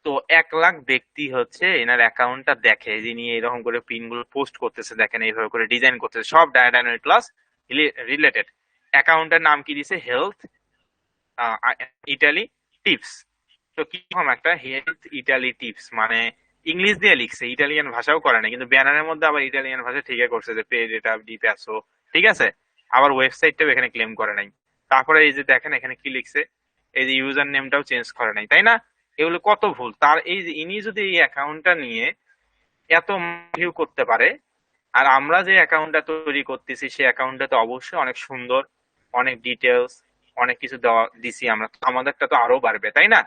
তো 1 লাখ ব্যক্তি হচ্ছে এনার অ্যাকাউন্টটা দেখে, যিনি এরকম করে পিন গুলো পোস্ট করতেছে, দেখেন এইভাবে করে ডিজাইন করতেছে, সব ডায়নামিক ক্লাস রিলেটেড। অ্যাকাউন্টের নাম কি দিছে? Health Italy tips. তো কিরকম একটা হেলথ ইটালি টিপস, মানে ইংলিশ দিয়ে লিখছে, ইটালিয়ান ভাষাও করে না, কিন্তু ব্যানারের মধ্যে আবার ইটালিয়ান ভাষা ঠিকই করছে, যে পে ডেটা ডি প্যাসো, ঠিক আছে। আবার ওয়েবসাইটটাও এখানে ক্লেম করে নাই। তারপরে এই যে দেখেন এখানে কি লিখছে, এই যে ইউজার নেমটাও চেঞ্জ করে নাই, তাই না? এগুলো কত ভুল তার। এই যে ইনি যদি এই অ্যাকাউন্টটা নিয়ে এত ভিউ করতে পারে, আর আমরা যে অ্যাকাউন্টটা তৈরি করতেছি সেই অ্যাকাউন্টটা তো অবশ্যই অনেক সুন্দর, অনেক ডিটেলস, অনেক কিছু দেওয়া দিছি আমরা, তো আমাদেরটা তো আরো বাড়বে, তাই না?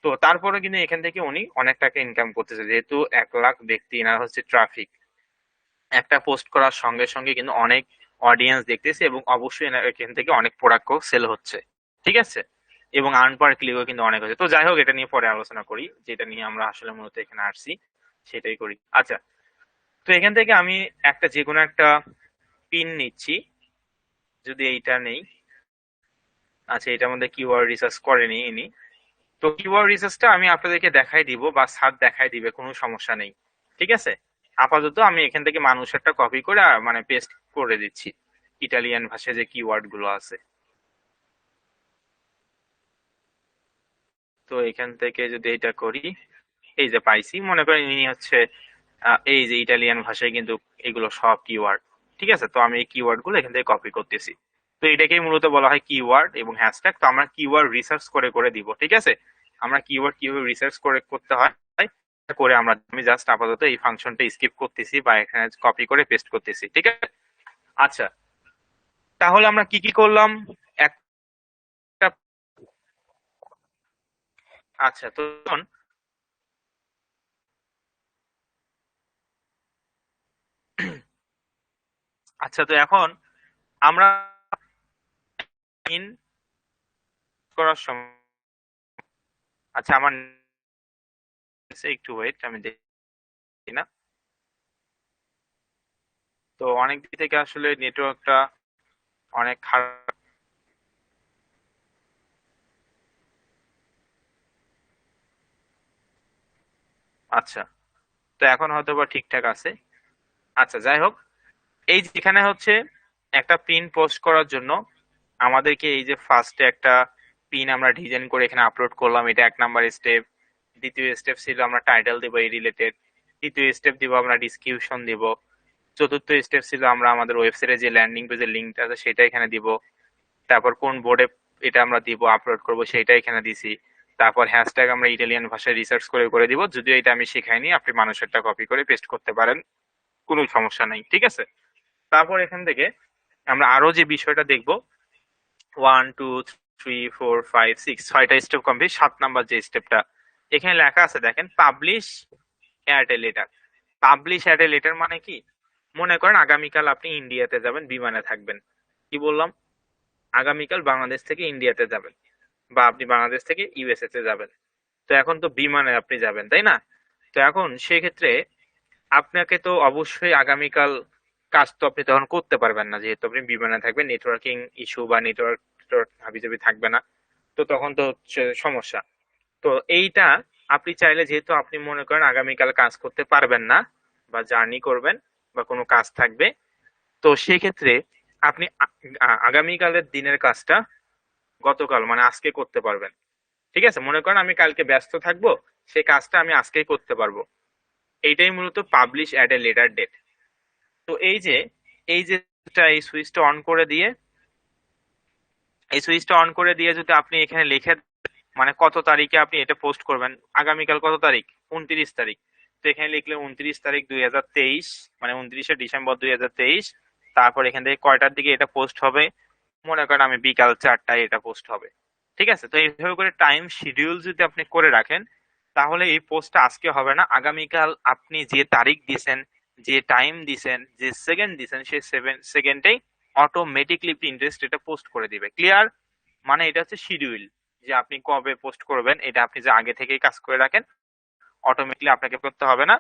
তো তারপরে কিন্তু এখান থেকে উনি অনেক টাকা ইনকাম করতেছে, যেহেতু 1 লাখ ব্যক্তি এনার হচ্ছে ট্রাফিক, একটা পোস্ট করার সঙ্গে সঙ্গে কিন্তু অনেক অডিয়েন্স দেখতেছে, এবং অবশ্যই এখান থেকে অনেক প্রোডাক্ট সেল হচ্ছে, ঠিক আছে। এবং আর্ন পার ক্লিকও কিন্তু অনেক হচ্ছে। তো যাই হোক, এটা নিয়ে পরে আলোচনা করি, যেটা নিয়ে আমরা আসলে মূলত এখানে আসছি সেটাই করি। আচ্ছা, তো এখান থেকে আমি একটা যে কোনো একটা পিন নিচ্ছি, যদি এইটা নেই। আচ্ছা, এটার মধ্যে কিওয়ার্ড রিসার্চ করেনি ইনি, তো কিওয়ার্ড রিসার্চটা আমি আপনাদেরকে দেখাই দিব, বা স্যার দেখাই দিবে, কোনো সমস্যা নেই, ঠিক আছে। আপাতত আমি এখান থেকে মানুষেরটা কপি করে মানে পেস্ট করে দিচ্ছি, ইটালিয়ান ভাষায় যে কিওয়ার্ড গুলো আছে। তো এখান থেকে যদি এটা করি, এই যে পাইছি, মনে করেন ইনি হচ্ছে এই যে ইটালিয়ান ভাষায় কিন্তু এগুলো সব কিওয়ার্ড, ঠিক আছে। তো আমি এই কিওয়ার্ড গুলো এখান থেকে কপি করতেছি। তো এটাকেই মূলত বলা হয় কিওয়ার্ড এবং হ্যাশট্যাগ। তো আমরা কিওয়ার্ড রিসার্চ করে করে দিব, ঠিক আছে। আমরা কিওয়ার্ড কিভাবে রিসার্চ করে করতে হয় করে আমরা, আমি জাস্ট আপাতত এই ফাংশনটা স্কিপ করতেছি বা এখানে কপি করে পেস্ট করতেছি, ঠিক আছে। আচ্ছা, তাহলে আমরা কি কি করলাম একটা। আচ্ছা, তো আচ্ছা, তো এখন আমরা ইন করার সময়, আচ্ছা আমার একটু ওয়েট, আমি দেখি না। তো অনেক দিক থেকে আসলে নেটওয়ার্কটা অনেক খারাপ। আচ্ছা, তো এখন হয়তো বা ঠিকঠাক আছে। আচ্ছা, যাই হোক, এই যেখানে হচ্ছে একটা পিন পোস্ট করার জন্য আমাদেরকে এই যে ফার্স্টে একটা পিন আমরা ডিজাইন করে এখানে আপলোড করলাম, এটা 1 নাম্বার স্টেপ। দ্বিতীয় স্টেপ ছিল আমরা টাইটেল দিব এই রিলেটেড। তৃতীয় স্টেপ দিব আমরা ডিসক্রিপশন দিব। চতুর্থ স্টেপ ছিল আমরা আমাদের ওয়েবসাইটে যে ল্যান্ডিং পেজের লিঙ্কটা আছে সেটা এখানে দিব। তারপর কোন বোর্ডে এটা আমরা দিব আপলোড করব সেটা এখানে দিছি। তারপর হ্যাশট্যাগ আমরা ইটালিয়ান ভাষায় রিসার্চ করে করে দিব, যদিও এটা আমি শেখাইনি, আপনি মানুষেরটা কপি করে পেস্ট করতে পারেন, কোনো সমস্যা নেই, ঠিক আছে। তারপর এখান থেকে আমরা আরো যে বিষয়টা দেখব, 1 2 3 4 5 6, 6টা স্টেপ কমপ্লিট। 7 নাম্বার যে স্টেপটা এখানে লেখা আছে দেখেন, publish at a letter. Publish at a letter মানে কি, মনে করেন আগামীকাল আপনি ইন্ডিয়াতে যাবেন, বিমানে থাকবেন, কি বললাম, আগামীকাল বাংলাদেশ থেকে ইন্ডিয়াতে যাবেন, বা আপনি বাংলাদেশ থেকে ইউএসএ তে যাবেন। তো এখন তো বিমানে আপনি যাবেন, তাই না? তো এখন সেক্ষেত্রে আপনাকে তো অবশ্যই আগামীকাল কাজ তো আপনি তখন করতে পারবেন না, যেহেতু আপনি বিমানে থাকবেন, নেটওয়ার্কিং ইস্যু বা নেটওয়ার্ক হাবিজাবি থাকবে না, তো তখন তো হচ্ছে সমস্যা। তো এইটা আপনি চাইলে, যেহেতু আপনি মনে করেন আগামীকাল কাজ করতে পারবেন না বা জার্নি করবেন বা কোনো কাজ থাকবে, তো সেক্ষেত্রে আপনি আগামীকালের দিনের কাজটা গতকাল মানে আজকে করতে পারবেন। ঠিক আছে, মনে করেন আমি কালকে ব্যস্ত থাকবো, সেই কাজটা আমি আজকেই করতে পারবো। এইটাই মূলত publish at a later date. তো এই যে এই সুইচটা অন করে দিয়ে, এই সুইচটা অন করে দিয়ে যদি আপনি এখানে লিখে, মানে কত তারিখে আপনি এটা পোস্ট করবেন, আগামীকাল কত তারিখ, 29 তারিখ, তো এখানে লিখলে 29 তারিখ 2023, মানে 29শে ডিসেম্বর 2023। তারপর এখান থেকে কয়টার দিকে এটা পোস্ট হবে, মনে করেন আমি বিকাল 4টায় এটা পোস্ট হবে। ঠিক আছে, তো এইভাবে করে টাইম শিডিউল যদি আপনি করে রাখেন, তাহলে এই পোস্টটা আজকে হবে না, আগামীকাল আপনি যে তারিখ দিছেন, যে টাইম দিছেন, যে সেকেন্ড দিছেন, সেই 7 সেকেন্ডেই অটোমেটিকলি পিন্টারেস্ট এটা পোস্ট করে দিবে। ক্লিয়ার? মানে এটা হচ্ছে শিডিউল, যে আপনি কবে পোস্ট করবেন, এটা আপনি যে আগে থেকেই কাজ করে রাখেন, অটোমেটিকলি আপনাকে করতে হবে না,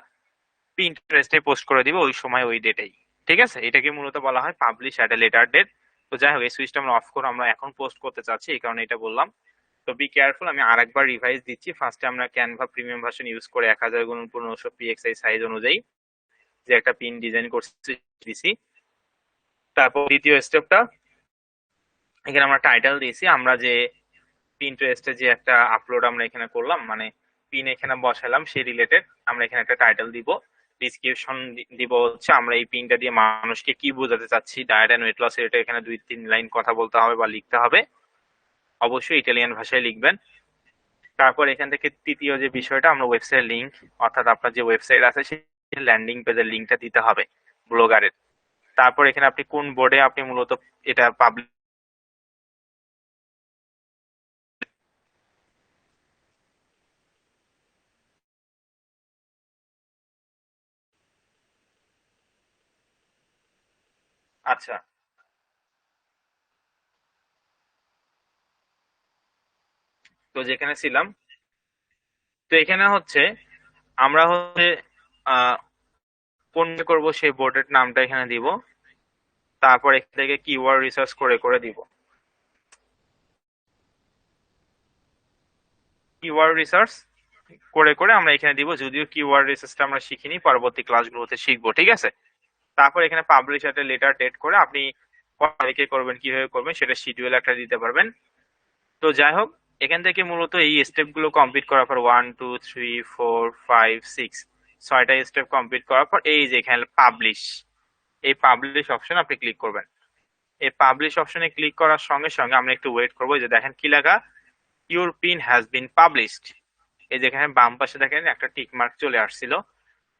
পিন্টারেস্টে পোস্ট করে দিবে ওই সময় ওই ডেটেই। ঠিক আছে, এটাকে মূলত বলা হয় publish at a later date. তো যাই হোক, এই সুইচটা আমরা অফ করে আমরা এখন পোস্ট করতে চাচ্ছি, এই কারণে এটা বললাম। তো বি কেয়ারফুল, আমি আরেকবার রিভাইজ দিচ্ছি। ফার্স্টে আমরা ক্যানভা প্রিমিয়াম ভার্সন ইউজ করে 1000 x 1500 পিএক্সআই সাইজ অনুযায়ী যে একটা পিন ডিজাইন করছি দিছি। তারপর দ্বিতীয় স্টেপটা, এখানে আমরা টাইটেল দিয়েছি, আমরা যে পিন্টারেস্টে যে একটা আপলোড আমরা এখানে করলাম, মানে পিন এখানে বসালাম, সেই রিলেটেড আমরা এখানে একটা টাইটেল দিব। ডিসক্রিপশন দিব হচ্ছে আমরা এই পিনটা দিয়ে মানুষকে কি বোঝাতে চাচ্ছি, ডায়েট এন্ড ওয়েট লস, এটা এখানে 2-3 লাইন কথা বলতে হবে বা লিখতে হবে, অবশ্যই ইটালিয়ান ভাষায় লিখবেন। তারপর এখান থেকে তৃতীয় যে বিষয়টা, আমরা ওয়েবসাইট লিংক, অর্থাৎ আপনার যে ওয়েবসাইট আছে সেই ল্যান্ডিং পেজের লিংকটা দিতে হবে ব্লগারের। তারপর এখানে আপনি কোন বোর্ডে আপনি মূলত এটা পাবলিক, আচ্ছা, তো যেখানে ছিলাম, তো এখানে হচ্ছে আমরা হচ্ছে আহ কোন করব সেই বোর্ডের নামটা এখানে দিব। তারপর এখান থেকে কিওয়ার্ড রিসার্চ করে করে দিব, কিওয়ার্ড রিসার্চ করে করে আমরা এখানে দিব, যদিও কিওয়ার্ড রিসার্চটা আমরা শিখিনি, পরবর্তী ক্লাসগুলোতে শিখবো, ঠিক আছে। তারপর এখানে পাবলিশ একটা লেটার ডেট করে আপনি কত তারিখে করবেন, কিভাবে করবেন সেটা শিডিউল একটা দিতে পারবেন। তো যাই হোক, এখান থেকে মূলত এই স্টেপ গুলো কমপ্লিট করার পর 1 2 3 4 5 6, 6টা স্টেপ কমপ্লিট করার পর এই যে এখানে পাবলিশ, এই পাবলিশ অপশন আপনি ক্লিক করবেন। এই পাবলিশ অপশনে ক্লিক করার সঙ্গে সঙ্গে আমরা একটু ওয়েট করবো, যে দেখেন কি লেখা, your pin has been published. এই যেখানে বাম পাশে দেখেন একটা টিক মার্ক চলে আসছিল।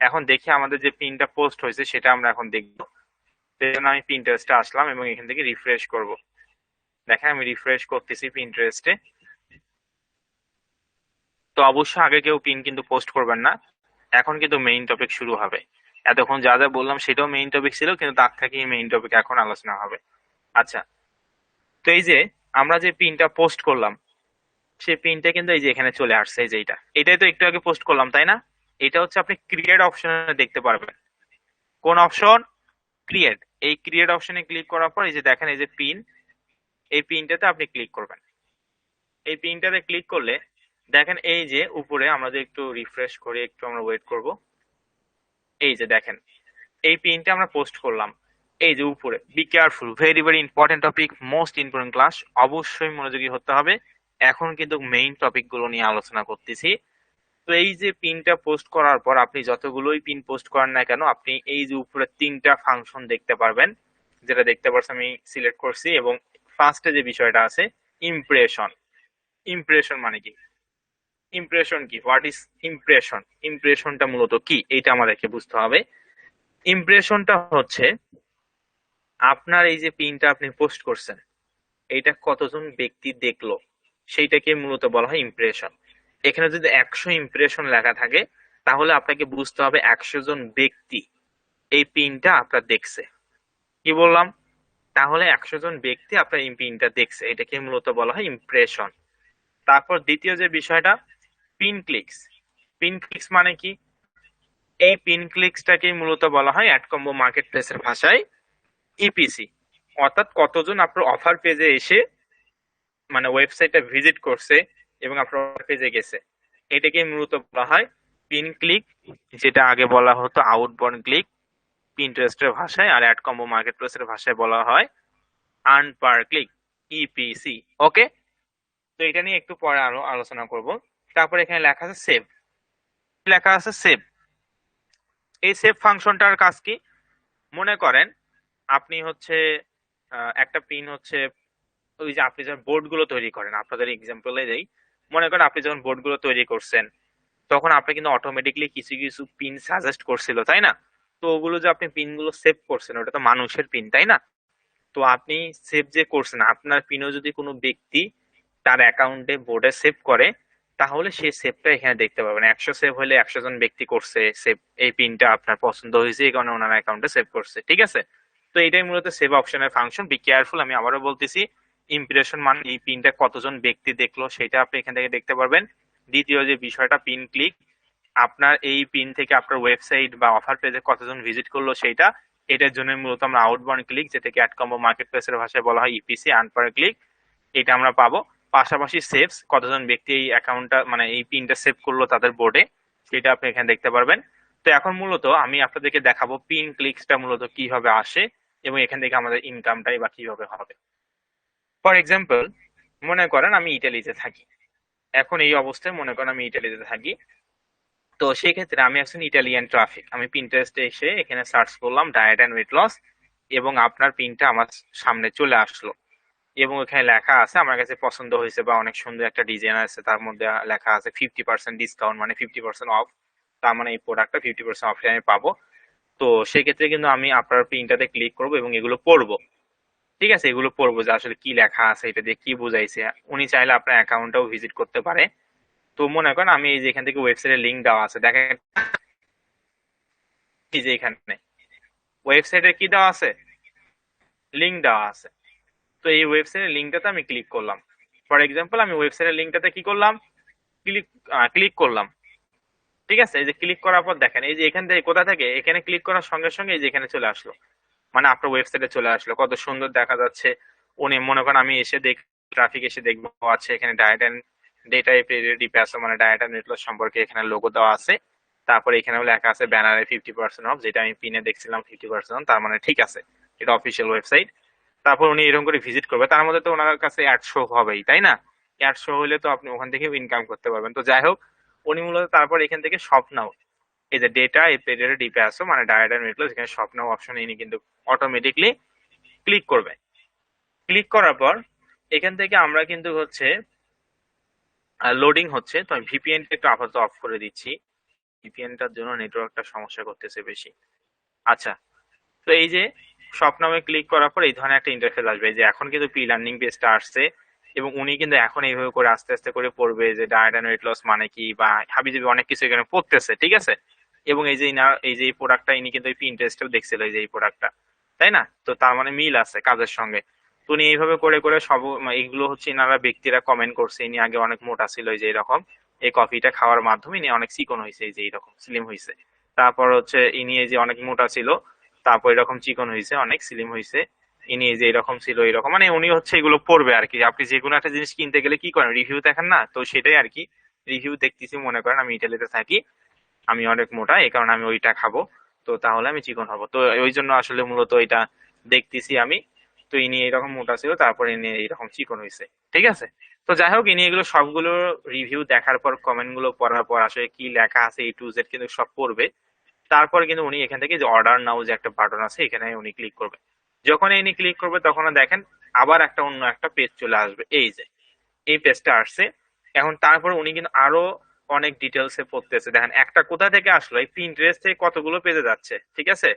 এখন দেখি আমাদের যে পিনটা পোস্ট হয়েছে সেটা আমরা এখন দেখবো। সেজন্য আমি পিন্টারেস্টে আসলাম এবং এখান থেকে রিফ্রেশ করব। দেখেন আমি রিফ্রেশ করতেছি পিন্টারেস্টে। তো অবশ্যই আগে কেউ পিন কিন্তু পোস্ট করবেন না, এখন কিন্তু মেইন টপিক শুরু হবে। এতক্ষণ যা যা বললাম সেটাও মেইন টপিক ছিল, কিন্তু তার থেকেই মেইন টপিক এখন আলোচনা হবে। আচ্ছা, তো এই যে আমরা যে পিনটা পোস্ট করলাম, সেই পিনটা কিন্তু এই যে এখানে চলে আসছে, এই যে এটাই তো একটু আগে পোস্ট করলাম, তাই না? এটা হচ্ছে আপনি ক্রিয়েট অপশনে দেখতে পারবেন। কোন অপশন? ক্রিয়েট। এই ক্রিয়েট অপশনে ক্লিক করার পর এই যে দেখেন এই যে পিন, এই পিনটাতে আপনি ক্লিক করবেন। এই পিনটাতে ক্লিক করলে দেখেন এই যে উপরে, আমরা যে একটু রিফ্রেশ করে একটু আমরা ওয়েট করব, এই যে দেখেন এই পিনটা আমরা পোস্ট করলাম। এই যে উপরে, B careful, very very important topic, most important class, অবশ্যই মনোযোগী হতে হবে। এখন কিন্তু মেইন টপিক গুলো নিয়ে আলোচনা করতেছি। তো এই যে পিনটা পোস্ট করার পর আপনি যতগুলোই পিন পোস্ট করেন না কেন, আপনি এই যে উপরে 3টা ফাংশন দেখতে পারবেন, যেটা দেখতে পাচ্ছেন আমি সিলেক্ট করছি। এবং ফার্স্টে যে বিষয়টা আছে ইমপ্রেশন। ইমপ্রেশন মানে কি? ইমপ্রেশন কি? What is impression? ইমপ্রেশনটা মূলত কি এইটা আমাদেরকে বুঝতে হবে। ইমপ্রেশনটা হচ্ছে আপনার এই যে পিনটা আপনি পোস্ট করছেন, এইটা কতজন ব্যক্তি দেখলো, সেইটাকে মূলত বলা হয় ইমপ্রেশন। এখানে যদি 100 ইমপ্রেশন লেখা থাকে, তাহলে আপনাকে বুঝতে হবে 100 জন ব্যক্তি এই পিনটা আপনার দেখছে। কি বললাম? তাহলে 100 জন ব্যক্তি আপনার এই পিনটা দেখছে, এটাকে মূলত বলা হয় ইমপ্রেশন। তারপর দ্বিতীয় যে বিষয়টা পিন ক্লিকস। পিন ক্লিকস মানে কি? এই পিন ক্লিকসটাকে মূলত বলা হয় অ্যাড কম্বো মার্কেট প্লেসের ভাষায় ইপিসি। অর্থাৎ কতজন আপনার অফার পেজে এসে মানে ওয়েবসাইটটা ভিজিট করছে এবং আপনার অফার পেজে গেছে, এটাকে মূলত বলা হয় পিন ক্লিক, যেটা আগে বলা হতো আউটবাউন্ড ক্লিক পিন্টারেস্টের ভাষায়, আর অ্যাড কম্বো মার্কেট প্লেসের ভাষায় বলা হয় আর্ন পার ক্লিক, ইপিসি। ওকে, তো এটা নিয়ে একটু পরে আরো আলোচনা করব। তারপর এখানে লেখা আছে সেভ। লেখা আছে সেভ। এই সেভ ফাংশনটার কাজ কি? মনে করেন আপনি হচ্ছে একটা পিন হচ্ছে, ওই যে আপনি যখন বোর্ড গুলো তৈরি করেন, আপনাদের এক্সাম্পলে দেই, মনে করেন আপনি যখন বোর্ড গুলো তৈরি করছেন, তখন আপনি কিন্তু অটোমেটিকলি কিছু কিছু পিন সাজেস্ট করছিল, তাই না? তো ওগুলো যে আপনি পিন গুলো সেভ করছেন, ওটা তো মানুষের পিন, তাই না? তো আপনি সেভ যে করছেন, আপনার পিনও যদি কোনো ব্যক্তি তার অ্যাকাউন্টে বোর্ডে সেভ করে, তাহলে সেই সেভটা এখানে দেখতে পাবেন। 100 সেভ হলে 100 জন ব্যক্তি করছে সেভ, এই পিনটা আপনার পছন্দ হয়েছে এই কারণে ওনার অ্যাকাউন্টে সেভ করছে, ঠিক আছে? তো এটাই মূলত সেভ অপশনের ফাংশন। বি কেয়ারফুল, আমি আবারও বলতেছি, ইমপ্রেশন মানে এই পিনটা কতজন ব্যক্তি দেখলো সেটা আপনি এখান থেকে দেখতে পারবেন। দ্বিতীয় যে বিষয়টা পিন ক্লিক, আপনার এই পিন থেকে আপনার ওয়েবসাইট বা অফার পেজে কতজন ভিজিট করলো সেইটা, এটার জন্য মূলত আমরা আউটবাউন্ড ক্লিক, যেটাকে অ্যাড কম্বো মার্কেট প্লেসের ভাষায় বলা হয় ইপিসি, আর্ন পার ক্লিক, এটা আমরা পাবো। পাশাপাশি সেভস, কতজন ব্যক্তি এই অ্যাকাউন্টটা মানে এই পিনটা সেভ করলো তাদের বোর্ডে, সেটা আপনি এখানে দেখতে পারবেন। তো এখন মূলত আমি আপনাদেরকে দেখাবো পিন ক্লিকসটা মূলত কিভাবে আসে এবং এখান থেকে আমাদের ইনকামটাই বা কিভাবে হবে। ফর এক্সাম্পল, মনে করেন আমি ইটালিতে থাকি। এখন এই অবস্থায় মনে করেন আমি ইটালিতে থাকি। তো সেক্ষেত্রে আমি একজন ইটালিয়ান ট্রাফিক, আমি পিন্টারেস্টে এসে এখানে সার্চ করলাম ডায়েট অ্যান্ড ওয়েট লস, এবং আপনার পিনটা আমার সামনে চলে আসলো। এবং এখানে লেখা আছে, আমার কাছে পছন্দ হয়েছে বা অনেক সুন্দর একটা ডিজাইন আছে, তার মধ্যে লেখা আছে 50% ডিসকাউন্ট, মানে 50% অফ। তার মানে এই প্রোডাক্টটা 50% অফে আমি পাবো। তো সেক্ষেত্রে কিন্তু আমি আপনার পিনটাতে ক্লিক করব এবং এগুলো পড়বো। ঠিক আছে, এগুলো পড়বো যে আসলে কি লেখা আছে, এটা দিয়ে কি বুঝাইছে। উনি চাইলে আপনার অ্যাকাউন্টটাও ভিজিট করতে পারে। তো মনে করেন আমি এই যে এখান থেকে ওয়েবসাইটের লিঙ্ক দেওয়া আছে, দেখেন এই যে এখানে ওয়েবসাইটে কি দেওয়া আছে, লিঙ্ক দেওয়া আছে। তো এই ওয়েবসাইটের লিঙ্কটাতে আমি ক্লিক করলাম। ফর এক্সাম্পল, আমি ওয়েবসাইটের লিঙ্কটাতে কি করলাম, ক্লিক ক্লিক করলাম। ঠিক আছে, এই যে ক্লিক করার পর দেখেন এই যে এখান থেকে, কোথা থেকে, এখানে ক্লিক করার সঙ্গে সঙ্গে এই যে এখানে চলে আসলো, মানে আপনার ওয়েবসাইটে চলে আসলো। কত সুন্দর দেখা যাচ্ছে। উনি মনে করেন আমি এসে দেখ, ট্রাফিক এসে দেখবো, আছে এখানে ডায়েট এন্ড ডেটা রেডি প্যাসো, মানে ডায়েট এন্ড নেটলস সম্পর্কে এখানে লোগো দেওয়া আছে। তারপরে এখানে লেখা আছে ব্যানারে 50% অফ, যেটা আমি পিনে দেখছিলাম 50%, তার মানে ঠিক আছে, এটা অফিসিয়াল ওয়েবসাইট। তারপর উনি এরকম করে ভিজিট করবে, তার মধ্যে তো ওনার কাছে অ্যাড শো হবেই, তাই না? অ্যাড শো হলে তো আপনি ওখান থেকে ইনকাম করতে পারবেন। তো যাই হোক, উনি মূলত তারপর এখান থেকে শপ নাও, এই যে ডেটা এই পেজের ডিপে আসো মানে ডায়েট এন্ড ওয়েট লস, এখানে শপ নাও অপশন ইনি কিন্তু অটোমেটিকলি ক্লিক করবে। ক্লিক করার পর এখান থেকে আমরা কিন্তু হচ্ছে লোডিং হচ্ছে। তো আমি ভিপিএনটা একটু আপাতত অফ করে দিচ্ছি, ভিপিএনটার জন্য নেটওয়ার্কটা সমস্যা করতেছে বেশি। আচ্ছা, তো এই যে শপ নামে ক্লিক করার পর এই ধরনের একটা ইন্টারফেস আসবে, যে এখন কিন্তু প্রি লার্নিং পেজটা আসছে এবং উনি কিন্তু এখন এইভাবে করে আস্তে আস্তে করে পড়বে যে ডায়েট এন্ড ওয়েট লস মানে কি, বা হাবিজাবি অনেক কিছু এখানে পড়তেছে, ঠিক আছে? এবং এই যে এই যে এই প্রোডাক্টটা ইনি কিন্তু পিন্টারেস্টেও দেখছিল, এই যে এই প্রোডাক্টটা, তাই না? তো তার মানে মিল আছে কাজের সঙ্গে। তো উনি এইভাবে করে করে সব এইগুলো হচ্ছে এনারা ব্যক্তিরা কমেন্ট করছে, ইনি আগে অনেক মোটা ছিল এই যে এরকম, এই কফিটা খাওয়ার মাধ্যমে ইনি অনেক চিকন হয়েছে, এই যে এইরকম স্লিম হয়েছে। তারপর হচ্ছে ইনি এই যে অনেক মোটা ছিল, তারপর এরকম চিকন হয়েছে, অনেক স্লিম হয়েছে। ইনি এই যে এরকম ছিল, এরকম, মানে উনি হচ্ছে এগুলো পড়বে আর কি। আপনি যে কোনো একটা জিনিস কিনতে গেলে কি করেন, রিভিউ দেখেন না? তো সেটাই আর কি, রিভিউ দেখতেছি। মনে করেন আমি ইটালিতে থাকি, আমি অনেক মোটা, এই কারণে আমি ওইটা খাবো, তো তাহলে আমি চিকন হব। তো ওই জন্য আসলে মূলত এটা দেখতেছি আমি। তো ইনি এইরকম মোটা ছিল, তারপরে ইনি এইরকম চিকন হয়েছে, ঠিক আছে? তো যাই হোক, ইনি এগুলো সবগুলো রিভিউ দেখার পর, কমেন্ট গুলো পড়ার পর আসলে কি লেখা আছে A to Z কিন্তু সব পড়বে। তারপরে কিন্তু উনি এখান থেকে যে অর্ডার নাও যে একটা বাটন আছে, এখানে উনি ক্লিক করবে। যখন ইনি ক্লিক করবে তখন দেখেন আবার একটা অন্য একটা পেজ চলে আসবে। এই যে এই পেজটা আসছে। এখন তারপর উনি কিন্তু আরো অনেক ডিটেলসে পড়তেছে। দেখেন একটা কোথা থেকে আসলো, এই পিন্টারেস্ট থেকে কতগুলো পেজে যাচ্ছে, ঠিক আছে।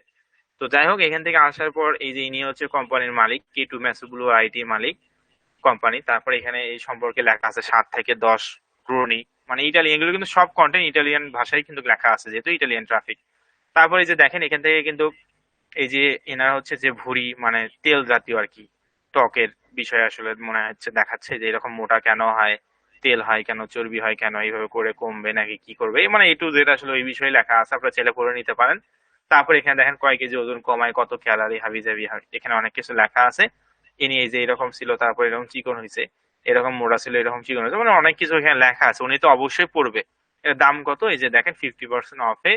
তো যাই হোক, এখান থেকে আসার পর এই যে ইনি হচ্ছে কোম্পানির মালিক, K2 ম্যাসুগুলো আইটি মালিক কোম্পানি। তারপরে এখানে এই সম্পর্কে লেখা আছে 7 থেকে 10 ক্রোনি, মানে ইটালিয়ান, এগুলো কিন্তু সব কন্টেন্ট ইটালিয়ান ভাষায় কিন্তু লেখা আছে, যেহেতু ইটালিয়ান ট্রাফিক। তারপরে এই যে দেখেন এখান থেকে কিন্তু এই যে এনারা হচ্ছে যে ভুঁড়ি মানে তেল জাতীয় আর কি, ত্বকের বিষয় আসলে মনে হচ্ছে দেখাচ্ছে যে এরকম মোটা কেন হয়, তেল হয় কেন, চর্বি হয় কেন, এইভাবে করে কমবে নাকি কি করবে, মানে A to Z আসলে ওই বিষয়ে লেখা আছে, আপনারা ছেলে পড়ে নিতে পারেন। তারপর এখানে দেখেন কয় কেজি ওজন কমায়, কত ক্যালারি, হাবি জাবি, এখানে অনেক কিছু লেখা আছে। ইনি এই যে এরকম ছিল, তারপর এরকম চিকন হয়েছে, এরকম মোটা ছিল, এরকম চিকন হয়েছে, মানে অনেক কিছু এখানে লেখা আছে, উনি তো অবশ্যই পড়বে। এর দাম কত, এই যে দেখেন 50% অফে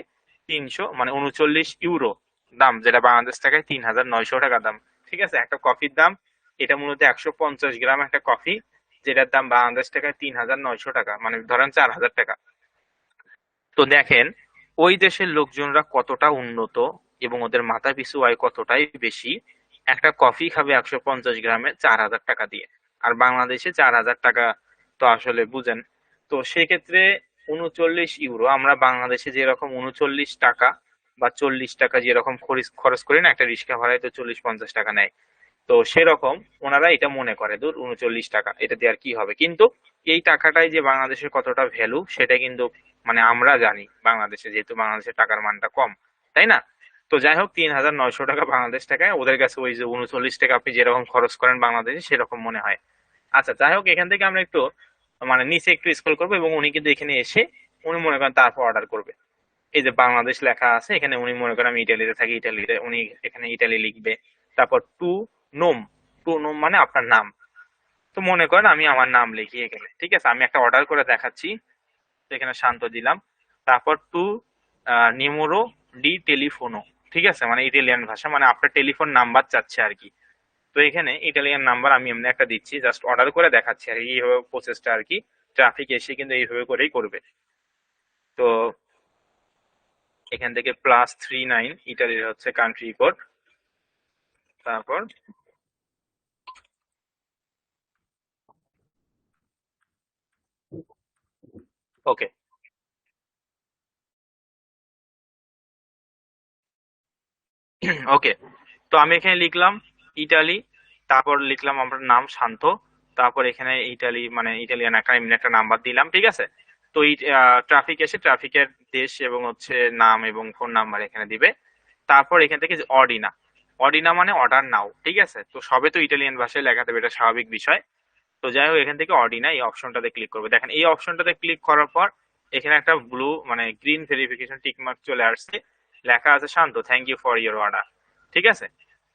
300 মানে 39 ইউরো দাম, যেটা বাংলাদেশ টাকায় 3900 টাকা দাম। ঠিক আছে, একটা কফির দাম, এটা মূলত 150 গ্রাম একটা কফি, যেটার দাম বাংলাদেশ টাকায় 3900 টাকা, মানে ধরেন 4000 টাকা। তো দেখেন ওই দেশের লোকজনরা কতটা উন্নত এবং ওদের মাথা পিছু আয় কতটাই বেশি। একটা কফি খাবে 150 গ্রামে 4000 টাকা দিয়ে, আর বাংলাদেশে 4000 টাকা, তো আসলে বুঝেন। তো সেক্ষেত্রে 39 ইউরো, আমরা বাংলাদেশে যেরকম 39 টাকা বা 40 টাকা যেরকম খরচ করি না একটা রিক্সা ভাড়ায়, তো 40-50 টাকা নেয়। তো সেরকম ওনারা এটা মনে করে দূর 39 টাকা, এটা দিয়ে আর কি হবে, কিন্তু এই টাকাটাই যে বাংলাদেশের কতটা ভ্যালু সেটা কিন্তু মানে আমরা জানি বাংলাদেশে, যেহেতু বাংলাদেশের টাকার মানটা কম, তাই না। তো যাই হোক, 3900 টাকা বাংলাদেশ টাকায় ওদের কাছে ওই যে 39 টাকা আপনি যেরকম খরচ করেন বাংলাদেশে সেরকম মনে হয়। আচ্ছা যাই হোক, এখান থেকে আমরা একটু মানে নিচে একটু স্ক্রল করবো এবং উনি কিন্তু এখানে এসে উনি মনে করেন তারপর অর্ডার করবে। এই যে বাংলাদেশ লেখা আছে এখানে, উনি মনে করেন আমি ইটালিতে থাকি, ইটালিতে উনি এখানে ইটালি লিখবে। তারপর নোম টু নোম মানে আপনার নাম। তো মনে করেন আমি আমার নাম লিখি এখানে, ঠিক আছে, আমি একটা অর্ডার করে দেখাচ্ছি। তো এখানে শান্ত দিলাম। তারপর নিমোরো ডি টেলিফোনো, ঠিক আছে, মানে ইটালিয়ান ভাষা, মানে আপনার টেলিফোন নাম্বার চাচ্ছে আর কি। তো এখানে ইটালিয়ান নাম্বার আমি এমনি একটা দিচ্ছি, জাস্ট অর্ডার করে দেখাচ্ছি আর এইভাবে প্রসেসটা আর কি। ট্রাফিক এসে কিন্তু এইভাবে করেই করবে। তো এখান থেকে +39 ইটালির হচ্ছে কান্ট্রি কোড। তারপর ওকে। ওকে, তো আমি এখানে লিখলাম ইটালি, তারপর লিখলাম আমার নাম শান্ত, তারপর এখানে ইটালি মানে ইটালিয়ান একটা এমনি একটা নাম্বার দিলাম, ঠিক আছে। তো এই ট্রাফিক এসে ট্রাফিকের দেশ এবং হচ্ছে নাম এবং ফোন নাম্বার এখানে দিবে। তারপর এখান থেকে যে অর্ডিনা, অর্ডিনা মানে অর্ডার নাও, ঠিক আছে। তো সবে তো ইটালিয়ান ভাষায় লেখা দেবে, এটা স্বাভাবিক বিষয়। তো যাই হোক, এখান থেকে অর্ডিনা এই অপশনটাতে ক্লিক করবে। দেখেন এই অপশনটাতে ক্লিক করার পর এখানে একটা ব্লু মানে গ্রিন ভেরিফিকেশন টিক মার্ক চলে আসছে, লেখা আছে শান্ত thank you for your order, ঠিক আছে।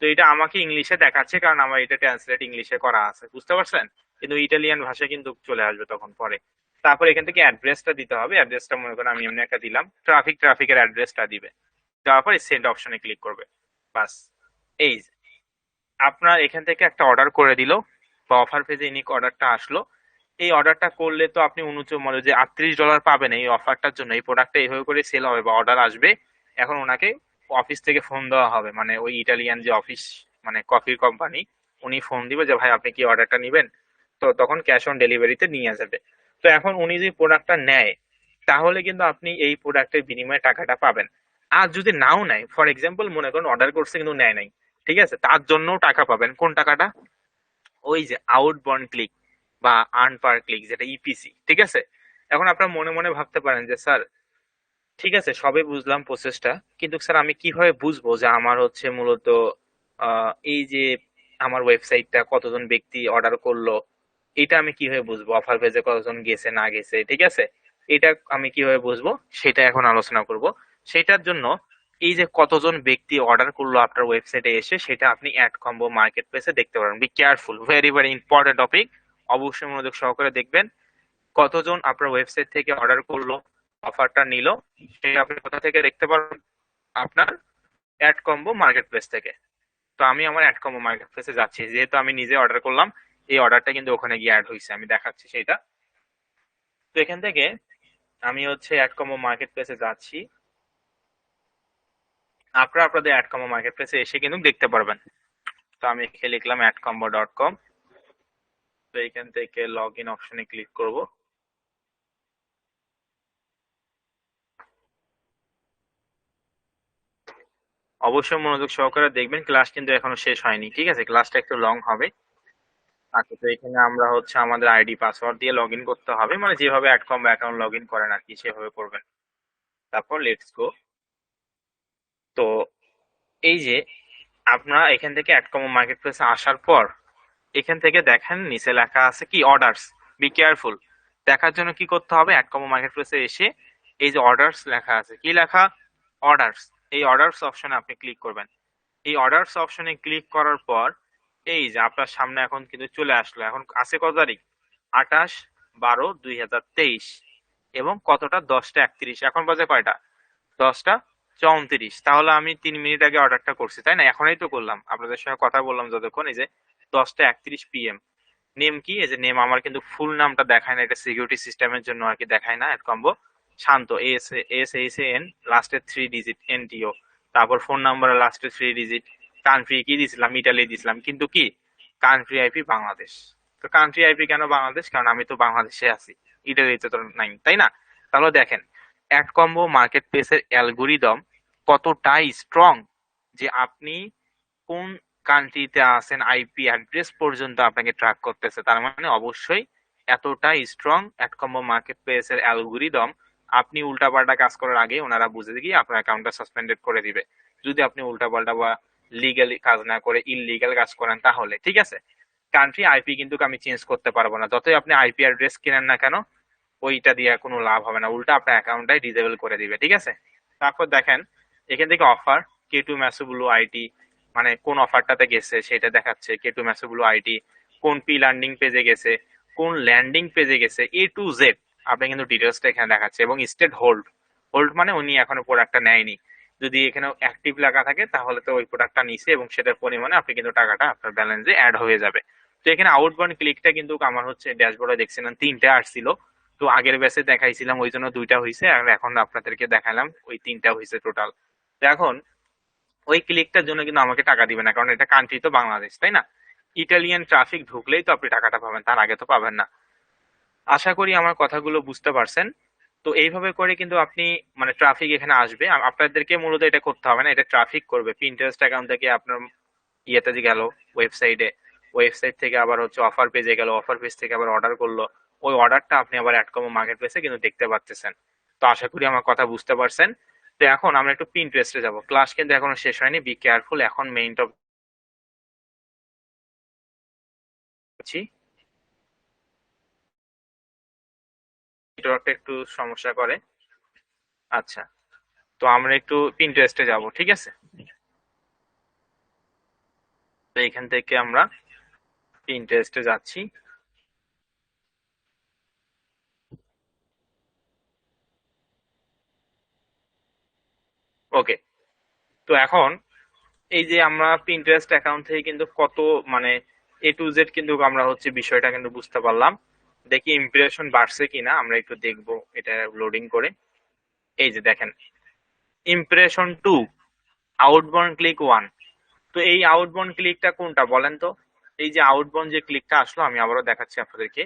তো এটা আমাকে ইংলিশে দেখাচ্ছে কারণ আমার এটা ট্রান্সলেট ইংলিশে করা আছে, বুঝতে পারছেন, কিন্তু ইটালিয়ান ভাষায় কিন্তু চলে আসবে তখন পরে। তারপর এখান থেকে অ্যাড্রেসটা দিতে হবে, অ্যাড্রেসটা মনে করেন আমি এমনি একটা দিলাম, ট্রাফিকের অ্যাড্রেসটা দিবে। দেওয়ার পর সেন্ড অপশনে ক্লিক করবে। বাস, এই যে আপনার এখান থেকে একটা অর্ডার করে দিল বা অফার পেজে ইউনিক অর্ডারটা আসলো। এই অর্ডারটা করলে তো আপনি মানে যে $38 পাবেন এই অফারটার জন্য, এই প্রোডাক্টটা এইভাবে করে সেল হবে বা অর্ডার আসবে। এখন ওনাকে অফিস থেকে ফোন দেওয়া হবে, মানে ওই ইটালিয়ান যে অফিস মানে কফির কোম্পানি, উনি ফোন দিবে যে ভাই আপনি কি অর্ডারটা নিবেন। তো তখন ক্যাশ অন ডেলিভারিতে নিয়ে যাবে। তো এখন উনি যদি প্রোডাক্টটা নেয় তাহলে কিন্তু আপনি এই প্রোডাক্টের বিনিময়ে টাকাটা পাবেন। আর যদি নাও নেয়, ফর এক্সাম্পল মনে করুন অর্ডার করছে কিন্তু নেয় নাই, ঠিক আছে, তার জন্য টাকা পাবেন। কোন টাকাটা, ওই যে আউটবাউন্ড ক্লিক বা আর্ন পার ক্লিক, যেটা ইপিসি, ঠিক আছে। এখন আপনার মনে মনে ভাবতে পারেন যে স্যার ঠিক আছে সবে বুঝলাম প্রসেসটা, কিন্তু স্যার আমি কিভাবে বুঝবো যে আমার হচ্ছে মূলত এই যে আমার ওয়েবসাইটটা কতজন ব্যক্তি অর্ডার করলো, এটা আমি কিভাবে বুঝবো, অফার পেজে কতজন গেছে না গেছে, ঠিক আছে, এটা আমি কিভাবে বুঝবো সেটা এখন আলোচনা করব। সেটার জন্য এই যে কতজন ব্যক্তি অর্ডার করলো আপনার ওয়েবসাইটে এসে, সেটা আপনি অ্যাড কম্বো মার্কেট প্লেসে দেখতে পারবেন। B careful, very very important topic, অবশ্যই মনোযোগ সহকারে দেখবেন। কতজন আপনার ওয়েবসাইট থেকে অর্ডার করলো, অফারটা নিল, সেটা আপনি কোথা থেকে দেখতে পারবেন, আপনার অ্যাড কম্বো মার্কেট প্লেস থেকে। তো আমি আমার অ্যাড কম্বো মার্কেট প্লেসে যাচ্ছি, যেহেতু আমি নিজে অর্ডার করলাম, এই অর্ডারটা কিন্তু ওখানে গিয়ে অ্যাড হয়েছে, আমি দেখাচ্ছি সেটা। তো এখান থেকে আমি হচ্ছে অ্যাড কম্বো মার্কেট প্লেসে যাচ্ছি, আপনারা আপনাদের অ্যাড কম্বো মার্কেট প্লেসে এসে কিন্তু দেখতে পারবেন। তো আমি এখানে লিখলাম adcombo.com। তো এখান থেকে লগ ইন অপশনে ক্লিক করব। অবশ্যই মনোযোগ সহকারে দেখবেন, ক্লাস কিন্তু এখনো শেষ হয়নি, ঠিক আছে, ক্লাসটা একটু লং হবে। আচ্ছা, তো এখানে আমরা হচ্ছে আমাদের আইডি পাসওয়ার্ড দিয়ে লগ ইন করতে হবে, মানে যেভাবে অ্যাডকম্বো অ্যাকাউন্ট লগ ইন করেন আর কি, সেভাবে করবেন। তারপর লেটস গো। তো এই যে আপনারা এখান থেকে অ্যাডকম্বো মার্কেট প্লেসে আসার পর এখান থেকে দেখেন নিচে লেখা আছে কি অর্ডারস, বি কেয়ারফুল। দেখার জন্য কি করতে হবে, অ্যাডকম্বো মার্কেট প্লেসে এসে এই যে অর্ডারস লেখা আছে, কি লেখা, অর্ডারস, এই অর্ডারস অপশনে আপনি ক্লিক করবেন। এই অর্ডারস অপশনে ক্লিক করার পর এই যে আপনার সামনে এখন কিন্তু চলে আসলো, এখন আছে কত তারিখ, 28/12/2023, এবং কতটা, 10টা 31। এখন বাজে কয়টা, 10টা 34। তাহলে আমি 3 মিনিট আগে অর্ডারটা করছি, তাই না, এখনই তো করলাম, আপনাদের সঙ্গে কথা বললাম যতক্ষণ। এই যে 10টা 31 PM। নেম কি, এই যে নেম আমার কিন্তু ফুল নামটা দেখায় না, এটা সিকিউরিটি সিস্টেমের জন্য আর কি দেখায় না। কম্বো শান্ত, ASAN, লাস্টের 3 ডিজিট NTO। তারপর ফোন নাম্বারের লাস্টের 3 ডিজিট। কান্ট্রি কি দিছিলাম, ইটালি দিছিলাম, কিন্তু কি কান্ট্রি আইপি বাংলাদেশ। তো কান্ট্রি আইপি কেন বাংলাদেশ, কারণ আমি তো বাংলাদেশে আছি, ইটালিতে তো নাই, তাই না। তাহলে দেখেন অ্যাডকম্বো মার্কেট প্লেসের অ্যালগোরিদম কতটাই স্ট্রং, যে আপনি কোন কান্ট্রিতে আছেন আইপি অ্যাড্রেস পর্যন্ত আপনাকে ট্র্যাক করতেছে। তার মানে অবশ্যই এতটাই স্ট্রং অ্যাডকম্বো মার্কেট প্লেসের অ্যালগোরিদম, আপনি উল্টাপাল্টা কাজ করার আগে ওনারা বুঝে গিয়ে আপনার অ্যাকাউন্টটা সাসপেন্ডেড করে দিবে, যদি আপনি উল্টাপাল্টা বা লিগাল কাজ না করে ইললিগাল কাজ করেন তাহলে, ঠিক আছে। কান্ট্রি আইপি কিন্তু আমি চেঞ্জ করতে পারবো না, যতই আপনি আইপি অ্যাড্রেস কিনেন না কেন, ওইটা দিয়ে কোনো লাভ হবে না, উল্টা আপনার অ্যাকাউন্টটাই ডিসেবল করে দিবে, ঠিক আছে। তারপর দেখেন এখান থেকে অফার, K2 ম্যাসুবুলু আইটি, মানে কোন অফারটাতে গেছে সেটা দেখাচ্ছে, K2 ম্যাসুবুলু আইটি কোন পি ল্যান্ডিং পেজে গেছে, কোন ল্যান্ডিং পেজে গেছে, A to Z আপনি কিন্তু ডিটেলসটা এখানে দেখাচ্ছে। এবং স্টেট হোল্ড, হোল্ড মানে উনি এখনো প্রোডাক্টটা নেয়নি, যদি এখানে অ্যাক্টিভ লেখা থাকে তাহলে তো ওই প্রোডাক্টটা নিছে, এবং সেটার পরিমাণে আপনি কিন্তু টাকাটা আপনার ব্যালেন্সে অ্যাড হয়ে যাবে। তো এখানে আউটবাউন্ড ক্লিকটা কিন্তু আমার হচ্ছে ড্যাশবোর্ডে দেখছিলাম 3টে আসছিল, তো আগের ব্যাচে দেখাইছিলাম ওই জন্য 2টা হয়েছে, আর এখন আপনাদেরকে দেখালাম ওই 3টা হয়েছে টোটাল। তো এখন ওই ক্লিকটার জন্য কিন্তু আমাকে টাকা দিবে না, কারণ এটা কান্ট্রি তো বাংলাদেশ, তাই না। ইটালিয়ান ট্রাফিক ঢুকলেই তো আপনি টাকাটা পাবেন, তার আগে তো পাবেন না। আশা করি আমার কথাগুলো বুঝতে পারছেন। তো এইভাবে করে কিন্তু আপনি, মানে ট্রাফিক এখানে আসবে, আপনাদেরকে মূলত এটা করতে হবে না, এটা ট্রাফিক করবে পিন্টারেস্ট অ্যাকাউন্ট থেকে আপনার ইয়েতে যে গেল ওয়েবসাইটে, ওয়েবসাইট থেকে আবার হচ্ছে অফার পেজে গেল, অফার পেজ থেকে আবার অর্ডার করলো, ওই অর্ডারটা আপনি আবার অ্যাডকমো মার্কেট প্লেসে কিন্তু দেখতে পাচ্ছেন। তো আশা করি আমার কথা বুঝতে পারছেন। তো এখন আমরা একটু পিন্টারেস্টে যাব, ক্লাস কিন্তু এখনো শেষ হয়নি, বি কেয়ারফুল, এখন মেইন টপিক হচ্ছি। নেটওয়ার্কটা একটু সমস্যা করে। আচ্ছা, তো আমরা একটু পিন্টারেস্টে যাব, ঠিক আছে। তো এখান থেকে আমরা পিন্টারেস্টে যাচ্ছি। ওকে, তো এখন এই যে আমরা পিন্টারেস্ট অ্যাকাউন্ট থেকে কিন্তু কত, মানে A to Z কিন্তু আমরা হচ্ছে বিষয়টা কিন্তু বুঝতে পারলাম। দেখি ইমপ্রেশন বাড়ছে কিনা, আমরা একটু দেখবো এটা লোডিং করে। এই যে দেখেন ইমপ্রেশন 2, আউটবাউন্ড ক্লিক 1। তো এই আউটবাউন্ড ক্লিকটা কোনটা বলেন তো, এই যে আউটবাউন্ড যে ক্লিকটা আসলো, আমি আবারও দেখাচ্ছি আপনাদেরকে।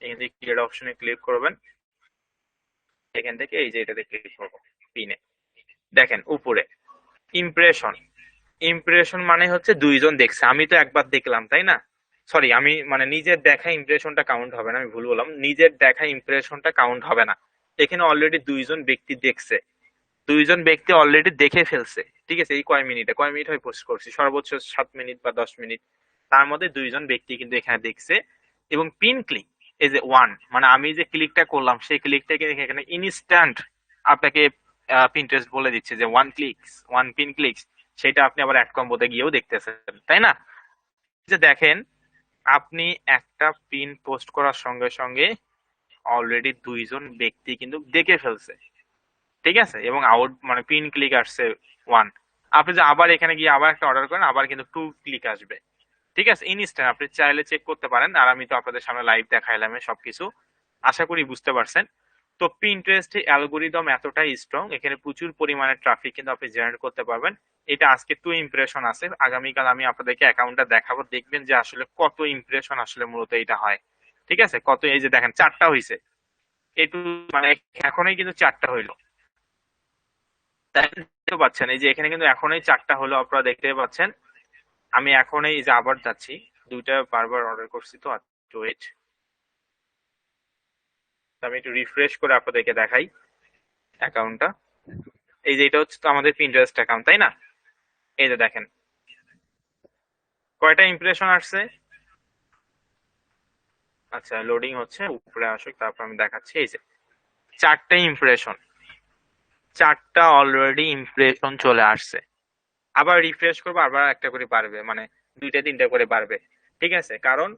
এখান থেকে ক্লিয়ার অপশনে ক্লিক করবেন, এখান থেকে এই যে এটাতে ক্লিক করবো পিনে, দেখেন উপরে ইমপ্রেশন, ইমপ্রেশন মানে হচ্ছে 2জন দেখছে, আমি তো একবার দেখলাম, তাই না। সরি, আমি মানে নিজের দেখা ইমপ্রেশনটা কাউন্ট হবে না, আমি ভুল বললাম, নিজের দেখা ইমপ্রেশনটা কাউন্ট হবে না। এখানে অলরেডি 2জন ব্যক্তি দেখছে, 2জন ব্যক্তি অলরেডি দেখে ফেলছে, ঠিক আছে। এই কয় মিনিট হয় পোস্ট করছি, সর্বোচ্চ 7 মিনিট বা 10 মিনিট, তার মধ্যে 2জন ব্যক্তি কিন্তু এখানে দেখছে। এবং পিন ক্লিক, এই যে 1, মানে আমি যে ক্লিকটা করলাম সেই ক্লিকটা কিন্তু এখানে ইনস্ট্যান্ট আপনাকে পিন্টারেস্ট বলে দিচ্ছে যে 1 ক্লিকস, 1 পিন ক্লিকস, সেটা আপনি আবার অ্যাড কম্বোতে গিয়েও দেখতেছেন, তাই না। যে দেখেন আপনি একটা পিন পোস্ট করার সঙ্গে সঙ্গে অলরেডি 2জন ব্যক্তি কিন্তু দেখে ফেলছে, ঠিক আছে, এবং আউট মানে পিন ক্লিক আসছে 1। আপনি যে আবার এখানে গিয়ে আবার একটা অর্ডার করেন, আবার কিন্তু 2 ক্লিক আসবে, ঠিক আছে, ইনস্ট্যান্ট, আপনি চাইলে চেক করতে পারেন। আর আমি তো আপনাদের সামনে লাইভ দেখাইলাম সবকিছু, আশা করি বুঝতে পারছেন। তো পিন্টারেস্ট অ্যালগোরিদম এতটাই স্ট্রং, এখানে প্রচুর পরিমাণে ট্রাফিক কিন্তু আপনি জেনারেট করতে পারবেন। এটা আজকে 2 ইমপ্রেশন আছে, আগামীকাল আমি আপনাদেরকে অ্যাকাউন্টটা দেখাবো, দেখবেন যে আসলে কত ইমপ্রেশন আসলে মূলত এটা হয়। ঠিক আছে, কত, এই যে দেখেন 4টা হইছে, একটু মানে এখনই কিন্তু 4টা হইলো, দেখতে পাচ্ছেন? এই যে এখানে কিন্তু এখনই 4টা হলো, আপনারা দেখতে পাচ্ছেন। আমি এখনই এই যে আবার যাচ্ছি, দুইটা বারবার অর্ডার করছি, তো একটু ওয়েট, আমি একটু রিফ্রেশ করে আপনাদেরকে দেখাই অ্যাকাউন্টটা। এই যে এটা হচ্ছে তো আমাদের পিন্টারেস্ট অ্যাকাউন্ট, তাই না? এই যে দেখেন কয়টা ইমপ্রেশন আসছে। আচ্ছা, লোডিং হচ্ছে, উপরে আসুক, তারপর আমি দেখাচ্ছি। এই যে 4টা ইমপ্রেশন, 4টা অলরেডি ইমপ্রেশন চলে আসছে। আবার রিফ্রেশ করবো, আবার একটা করে বাড়বে, মানে 2টা 3টা করে বাড়বে। ঠিক আছে, কারণ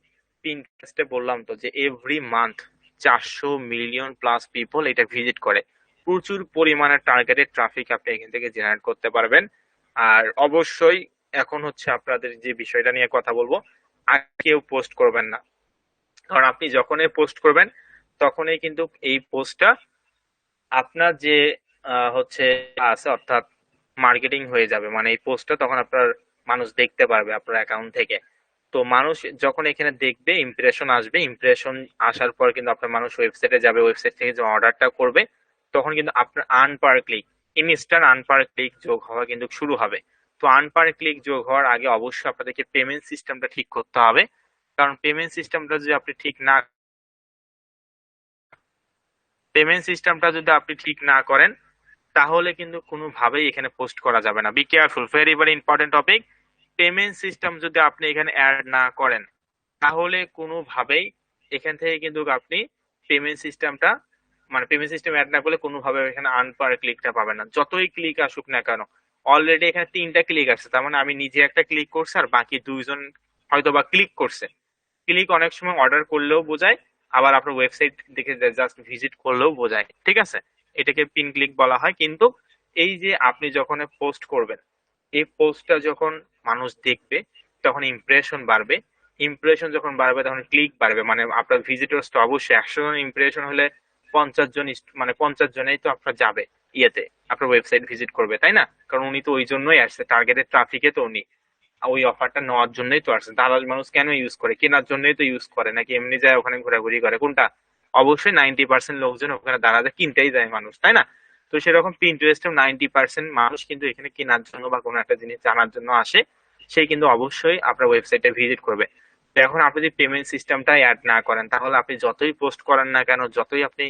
পিন্টারেস্টে বললাম তো যে every month 400 million plus people এটা ভিজিট করে। প্রচুর পরিমাণে টার্গেটেড ট্রাফিক আপনি এখান থেকে জেনারেট করতে পারবেন। আর অবশ্যই এখন হচ্ছে আপনাদের যে বিষয়টা নিয়ে কথা বলবো, আগে কেউ পোস্ট করবেন না, কারণ আপনি যখনই পোস্ট করবেন তখনই কিন্তু এই পোস্টটা আপনার যে হচ্ছে আছে, অর্থাৎ মার্কেটিং হয়ে যাবে, মানে এই পোস্টটা তখন আপনার মানুষ দেখতে পারবে আপনার অ্যাকাউন্ট থেকে। তো মানুষ যখন এখানে দেখবে, ইমপ্রেশন আসবে, ইমপ্রেশন আসার পর কিন্তু আপনার মানুষ ওয়েবসাইটে যাবে, ওয়েবসাইট থেকে যে অর্ডারটা করবে, তখন কিন্তু আপনার আর্ন পার ক্লিক, ইনস্ট্যান্ট আর্ন পার ক্লিক যোগ হওয়া কিন্তু শুরু হবে। তো আর্ন পার ক্লিক যোগ হওয়ার আগে অবশ্যই আপনাদেরকে পেমেন্ট সিস্টেমটা ঠিক করতে হবে, কারণ পেমেন্ট সিস্টেমটা যদি আপনি ঠিক না করেন, তাহলে কিন্তু কোনোভাবেই এখানে পোস্ট করা যাবে না। B careful, very very important topic. Payment system যদি আপনি এখানে অ্যাড না করেন, তাহলে কোনোভাবেই এখান থেকে কিন্তু আপনি পেমেন্ট সিস্টেমটা, মানে পেমেন্ট সিস্টেম অ্যাড না করলে কোনোভাবে এখানে আর্ন পার ক্লিকটা পাবেন না, যতই ক্লিক আসুক না কেন। অলরেডি এখানে 3টা ক্লিক আসছে, তার মানে আমি নিজে একটা ক্লিক করছি আর বাকি 2জন হয়তো বা ক্লিক করছে। ক্লিক অনেক সময় অর্ডার করলেও বোঝায়, আবার আপনার ওয়েবসাইট দেখে জাস্ট ভিজিট করলেও বোঝায়। ঠিক আছে, এটাকে পিন ক্লিক বলা হয়। কিন্তু এই যে আপনি যখন পোস্ট করবেন, এই পোস্টটা যখন মানুষ দেখবে, তখন ইমপ্রেশন বাড়বে। ইমপ্রেশন যখন বাড়বে তখন ক্লিক বাড়বে, মানে আপনার ভিজিটর্স তো অবশ্যই 100 জন ইমপ্রেশন হলে 50 জন, মানে 50 জনেই তো আপনার যাবে ইয়েতে, আপনার ওয়েবসাইট ভিজিট করবে, তাই না? কারণ উনি তো ওই জন্যই আসছে, টার্গেটেড ট্রাফিকে তো উনি ওই অফারটা নেওয়ার জন্যই তো আসছে। দালাল মানুষ কেন ইউজ করে? কেনার জন্যই তো ইউজ করে, নাকি এমনি যায় ওখানে ঘোরাঘুরি করে? কোনটা? অবশ্যই 90% লোকজন ওখানে দাঁড়াতে কিনতেই যায় মানুষ, তাই না? তো সেরকম পিন্টারেস্টে 90% মানুষ কিন্তু এখানে কেনার জন্য বা কোনো একটা জিনিস জানার জন্য আসে, সে কিন্তু অবশ্যই আপনার ওয়েবসাইটে ভিজিট করবে। তো এখন আপনি যদি পেমেন্ট সিস্টেমটা অ্যাড না করেন, তাহলে আপনি যতই পোস্ট করেন না কেন, যতই আপনি